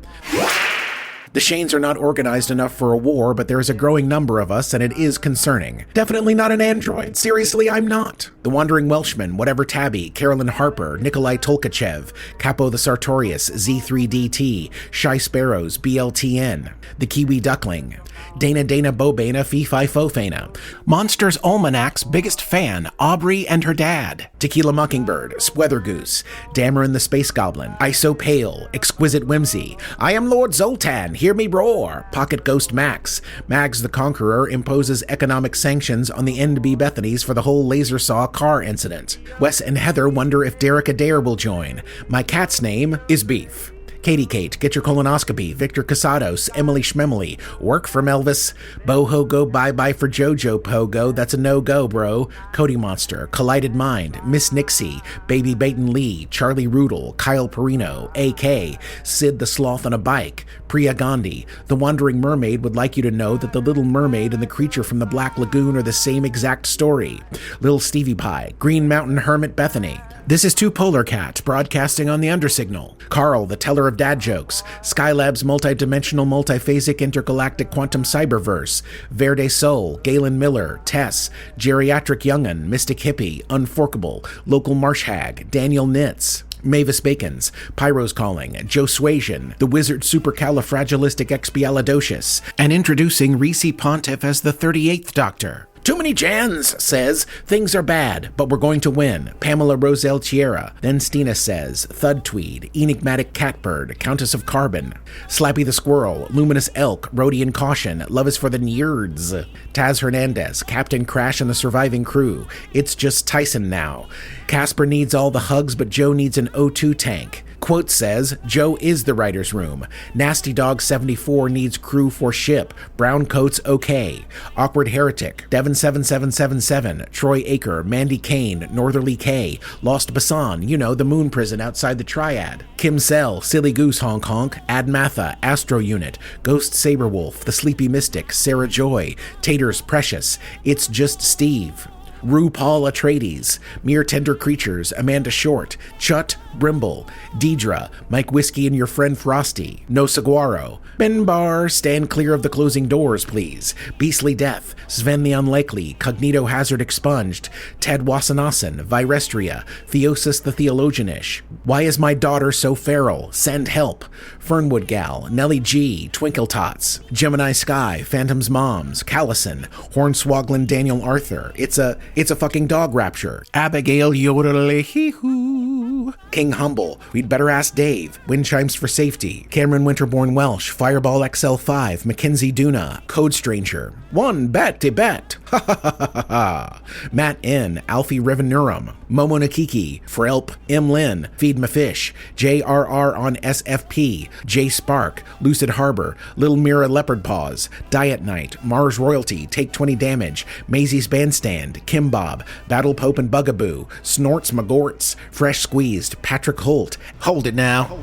The Shanes are not organized enough for a war, but there is a growing number of us, and it is concerning. Definitely not an android. Seriously, I'm not. The Wandering Welshman, Whatever Tabby, Carolyn Harper, Nikolai Tolkachev, Capo the Sartorius, Z3DT, Shy Sparrows, BLTN, The Kiwi Duckling, Dana Bobana, Fee-Fi Fofana, Monsters Almanac's biggest fan, Aubrey and her dad, Tequila Mockingbird, Sweather Goose, Dameron the Space Goblin, Iso Pale, Exquisite Whimsy, I Am Lord Zoltan, Hear Me Roar, Pocket Ghost Max, Mags the Conqueror imposes economic sanctions on the NB Bethanies for the whole laser saw car incident. Wes and Heather wonder if Derek Adair will join. My cat's name is Beef. Katie Kate, Get Your Colonoscopy, Victor Casados, Emily Schmemily, Work from Elvis, Boho Go Bye-Bye for Jojo Pogo, That's a No-Go, Bro, Cody Monster, Collided Mind, Miss Nixie, Baby Baton Lee, Charlie Rudel, Kyle Perino, AK, Sid the Sloth on a Bike, Priya Gandhi, The Wandering Mermaid would like you to know that the Little Mermaid and the creature from the Black Lagoon are the same exact story. Little Stevie Pie, Green Mountain Hermit Bethany. This is Two Polar Cat, broadcasting on the Undersignal. Carl, the teller of dad jokes. Skylab's multi-dimensional, multiphasic, intergalactic quantum cyberverse. Verde Soul, Galen Miller, Tess, Geriatric Young'un, Mystic Hippie, Unforkable, Local Marsh Hag, Daniel Nitz. Mavis Bacons, Pyro's Calling, Joe Suasian, The Wizard Supercalifragilisticexpialidocious, and introducing Reese Pontiff as the 38th Doctor. Too Many Jans says, things are bad, but we're going to win. Pamela Roselle Chiera. Then Stina says, Thud Tweed, Enigmatic Catbird, Countess of Carbon. Slappy the Squirrel, Luminous Elk, Rhodian Caution, Love is for the Nerds. Taz Hernandez, Captain Crash and the Surviving Crew. It's just Tyson now. Caspar needs all the hugs, but Joe needs an O2 tank. Quote says, Joe is the writer's room. Nasty Dog 74 needs crew for ship. Brown Coat's okay. Awkward Heretic. Devon 7777. Troy Aker. Mandy Kane. Northerly K. Lost Basan. You know, the moon prison outside the Triad. Kim Sell. Silly Goose Honk Honk. Admatha. Astro Unit. Ghost Saberwolf. The Sleepy Mystic. Sarah Joy. Taters Precious. It's Just Steve. RuPaul Atreides, Mere Tender Creatures, Amanda Short, Chut, Brimble, Deidre, Mike Whiskey and Your Friend Frosty, No Saguaro, Ben Bar, Stand Clear of the Closing Doors, Please, Beastly Death, Sven the Unlikely, Cognito Hazard Expunged, Ted Wasanasan, Virestria, Theosis the Theologianish, Why Is My Daughter So Feral, Send Help, Fernwood Gal, Nellie G, Twinkle Tots, Gemini Sky, Phantom's Moms, Callison, Hornswogglin Daniel Arthur, It's a It's a fucking dog rapture. Abigail yodelehee-hoo. King Humble, we'd better ask Dave. Wind chimes for safety. Cameron Winterbourne Welsh, Fireball XL5, Mackenzie Duna, Code Stranger. One bet, a bet. Ha ha ha ha ha. Matt N, Alfie Rivenurum, Momo Nakiki, Frelp, M. Lynn, Feed My Fish, JRR on SFP, J Spark, Lucid Harbor, Little Mira Leopard Paws, Diet Night, Mars Royalty, Take 20 Damage, Maisie's Bandstand, Kim Bob, Battle Pope and Bugaboo, Snorts Magorts, Fresh Squeezed, Patrick Holt, Hold It Now.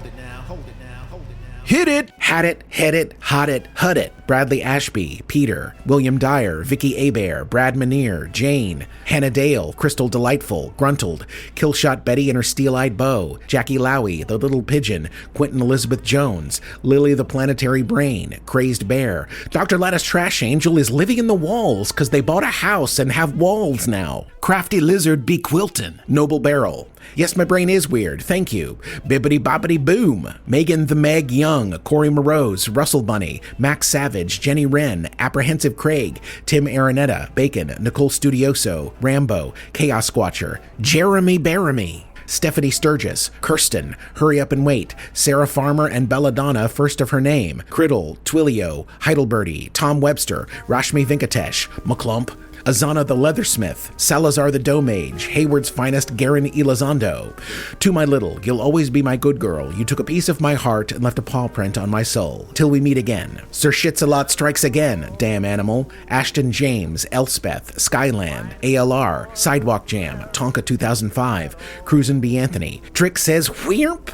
Hit it, had it, head it, hot it, hud it. Bradley Ashby, Peter, William Dyer, Vicky Abair, Brad Manier, Jane, Hannah Dale, Crystal Delightful, Gruntled, Killshot Betty and her steel-eyed bow, Jackie Lowy, The Little Pigeon, Quintin Elizabeth Jones, Lily the Planetary Brain, Crazed Bear. Dr. Lattice Trash Angel is living in the walls because they bought a house and have walls now. Crafty Lizard B. Quilton, Noble Barrel. Yes, my brain is weird, thank you. Bibbidi Bobbidi Boom, Megan the Meg Young, Corey Morose, Russell Bunny, Max Savage, Jenny Wren, Apprehensive Craig, Tim Aranetta, Bacon, Nicole Studioso, Rambo, Chaos Squatcher, Jeremy Baramy, Stephanie Sturgis, Kirsten, Hurry Up and Wait, Sarah Farmer and Belladonna, first of her name, Criddle, Twilio, Heidelberty, Tom Webster, Rashmi Venkatesh, McClump, Azana the Leathersmith, Salazar the Domage, Hayward's Finest Garin Elizondo. To my little, you'll always be my good girl. You took a piece of my heart and left a paw print on my soul. Till we meet again. Sir Shitsalot strikes again, damn animal. Ashton James, Elspeth, Skyland, ALR, Sidewalk Jam, Tonka 2005, Cruisin' B. Anthony. Trick says wheerp.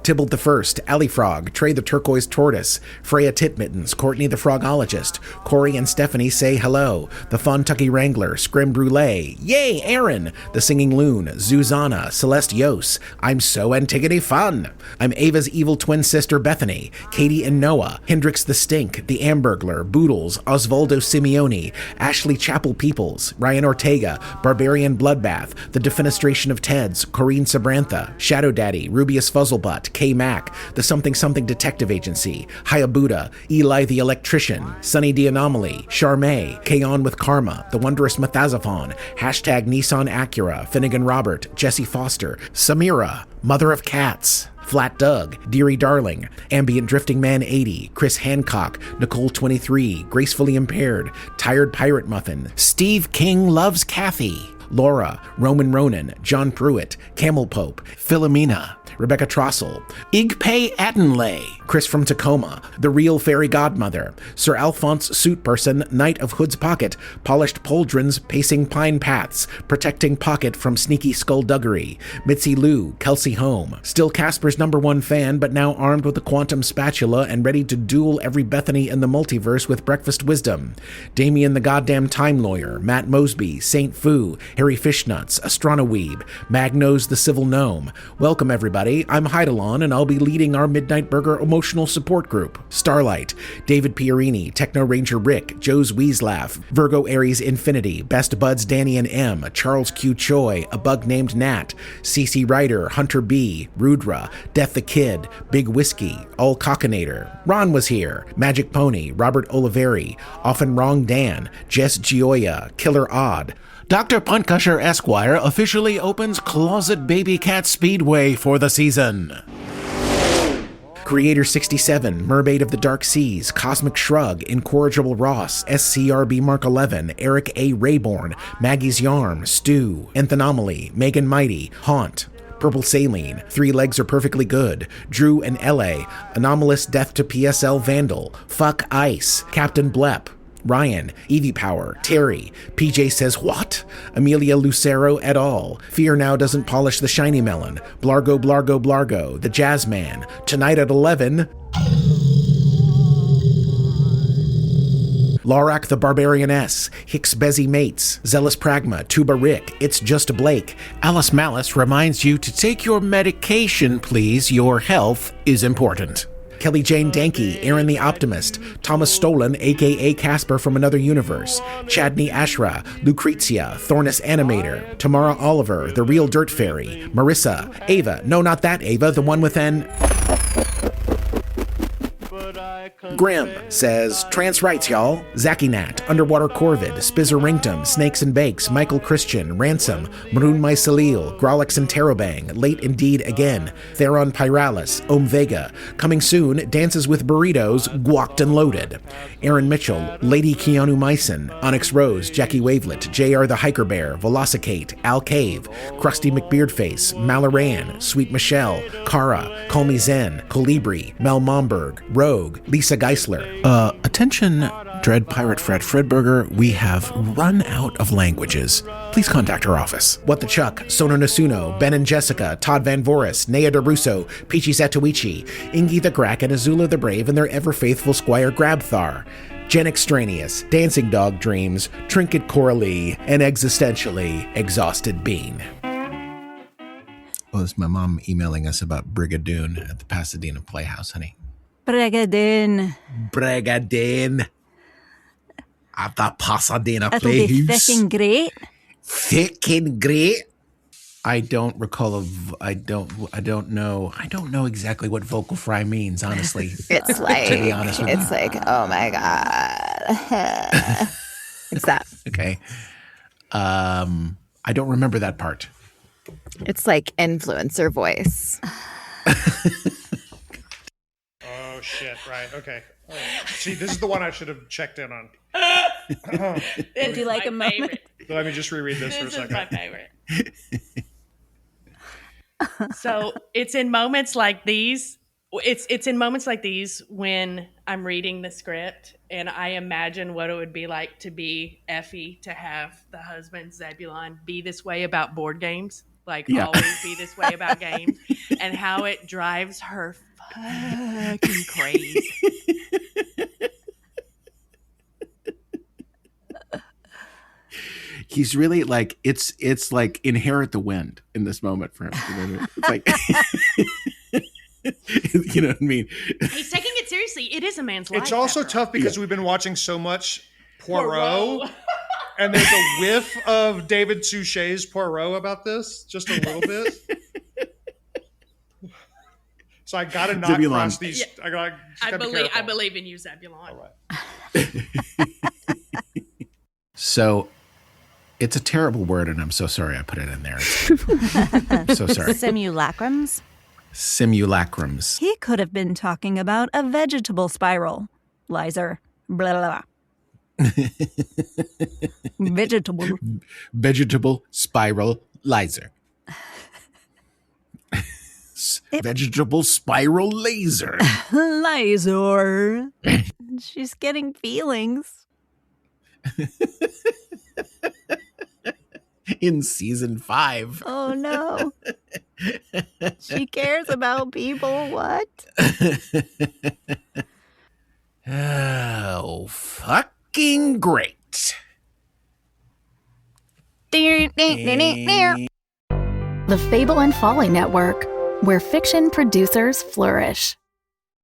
Tybalt the First, Alley Frog, Trey the Turquoise Tortoise, Freya Titmittens, Courtney the Frogologist, Corey and Stephanie say hello, the Fun Tucky Wrangler, Scrim Brulee, yay, Aaron, the Singing Loon, Zuzana, Celeste Yos, I'm so Antigone fun. I'm Ava's evil twin sister Bethany, Katie and Noah, Hendrix the Stink, the Ambergler, Boodles, Osvaldo Simeone, Ashley Chapel Peoples, Ryan Ortega, Barbarian Bloodbath, the Defenestration of Teds, Corrine Sabrantha, Shadow Daddy, Rubius Fuzzlebutt, K. Mac, the Something Something Detective Agency, Hayabuda, Eli the Electrician, Sunny the Anomaly, Charmay, K-On with Karma, The Wondrous Methazophon, hashtag Nissan Acura, Finnegan Robert, Jesse Foster, Samira, Mother of Cats, Flat Doug, Deary Darling, Ambient Drifting Man 80, Chris Hancock, Nicole 23, Gracefully Impaired, Tired Pirate Muffin, Steve King Loves Kathy, Laura, Roman Ronan, John Pruitt, Camel Pope, Philomena, Rebecca Trossel, Igpay Attenlay, Chris from Tacoma, The Real Fairy Godmother, Sir Alphonse Suit Person, Knight of Hood's Pocket, Polished Pauldrons Pacing Pine Paths, Protecting Pocket from Sneaky Skullduggery, Mitzi Lou, Kelsey Home, still Caspar's #1 fan but now armed with a quantum spatula and ready to duel every Bethany in the multiverse with breakfast wisdom, Damien the Goddamn Time Lawyer, Matt Mosby, Saint Fu, Harry Fishnuts, Astronoweeb, Magnose the Civil Gnome. Welcome everybody. I'm Heidelon, and I'll be leading our Midnight Burger emotional support group. Starlight, David Pierini, Techno Ranger Rick, Joe's Weaslaugh, Virgo Aries Infinity, Best Buds Danny and M, Charles Q. Choi, A Bug Named Nat, CC Ryder, Hunter B, Rudra, Death the Kid, Big Whiskey, All Cockinator. Ron was here, Magic Pony, Robert Oliveri, Often Wrong Dan, Jess Gioia, Killer Odd. Dr. Puntcusher Esquire officially opens Closet Baby Cat Speedway for the season. Creator 67, Mermaid of the Dark Seas, Cosmic Shrug, Incorrigible Ross, SCRB Mark 11, Eric A. Rayborn, Maggie's Yarn, Stu, Nth Anomaly, Megan Mighty, Haunt, Purple Saline, Three Legs Are Perfectly Good, Drew and LA, Anomalous Death to PSL Vandal, Fuck Ice, Captain Blep, Ryan, Evie Power, Terry, PJ Says What? Amelia Lucero et al. Fear Now Doesn't Polish the Shiny Melon, Blargo Blargo Blargo, The Jazz Man, Tonight at 11, Lorak the Barbarianess, Hicks Bezzy Mates, Zealous Pragma, Tuba Rick, It's Just Blake. Alice Malice reminds you to take your medication, please. Your health is important. Kelly Jane Danke, Aaron the Optimist, Thomas Stolen, aka Caspar from Another Universe, Chadney Ashra, Lucrezia, Thornus Animator, Tamara Oliver, The Real Dirt Fairy, Marissa, Ava, no not that Ava, the one with an...
But I
Grim says, trance rights, y'all. Zachinat, Underwater Corvid, Spizzerinctum, Snakes and Bakes, Michael Christian, Ransom, Maroon Mycelil, Grolix and Terrobang, Late Indeed Again, Theron Pyralis, Om Vega, Coming Soon, Dances with Burritos, Guacked and Loaded, Aaron Mitchell, Lady Keanu Myson, Onyx Rose, Jackie Wavelet, JR the Hiker Bear, Velocicate, Al Cave, Krusty McBeardface, Malaran, Sweet Michelle, Kara, Call Me Zen, Colibri, Mel Momberg, Rogue, Lisa Geisler. Attention, Dread Pirate Fred Fredberger, we have run out of languages. Please contact our office. What the Chuck, Sono Nasuno, Ben and Jessica, Todd Van Voris, Nea DeRusso, Peachy Satuichi, Ingi the Grack, and Azula the Brave, and their ever-faithful Squire Grabthar. Jen Extraneous, Dancing Dog Dreams, Trinket Coralie, and Existentially Exhausted Bean. Oh, this is my mom emailing us about Brigadoon at the Pasadena Playhouse, honey.
Brigadoon.
At the Pasadena
It'll
Playhouse.
be fucking great.
Fucking great. I don't recall I don't know exactly what vocal fry means, honestly.
It's like,
to be honest with you.
it's like, oh my God. It's that.
Okay. I don't remember that part.
It's like influencer voice.
Oh, shit. Right. Okay. Oh. See, this is the one I should have checked in on.
Would you like a moment?
Let me just reread this for a second.
This is my favorite. So it's in moments like these. It's in moments like these when I'm reading the script and I imagine what it would be like to be Effie, to have the husband Zebulon be this way about board games, always be this way about games, and how it drives her fucking crazy.
He's really like, it's like Inherit the Wind in this moment for him. You know what I mean? It's like, you know what I mean?
He's taking it seriously. It is a man's life.
It's also tough because we've been watching so much Poirot. And there's a whiff of David Suchet's Poirot about this, just a little bit. So I gotta not
Zebulon.
cross these. Yeah.
I believe in you, Zebulon.
All right.
So it's a terrible word, and I'm so sorry I put it in there. I'm so sorry.
Simulacrums?
Simulacrums.
He could have been talking about a vegetable spiral. Lizer. Blah, blah, blah.
Vegetable spiral laser. Vegetable spiral laser.
Laser. She's getting feelings.
In season 5.
Oh no. She cares about people. What?
Oh, fucking great.
The Fable and Folly Network, where fiction producers flourish.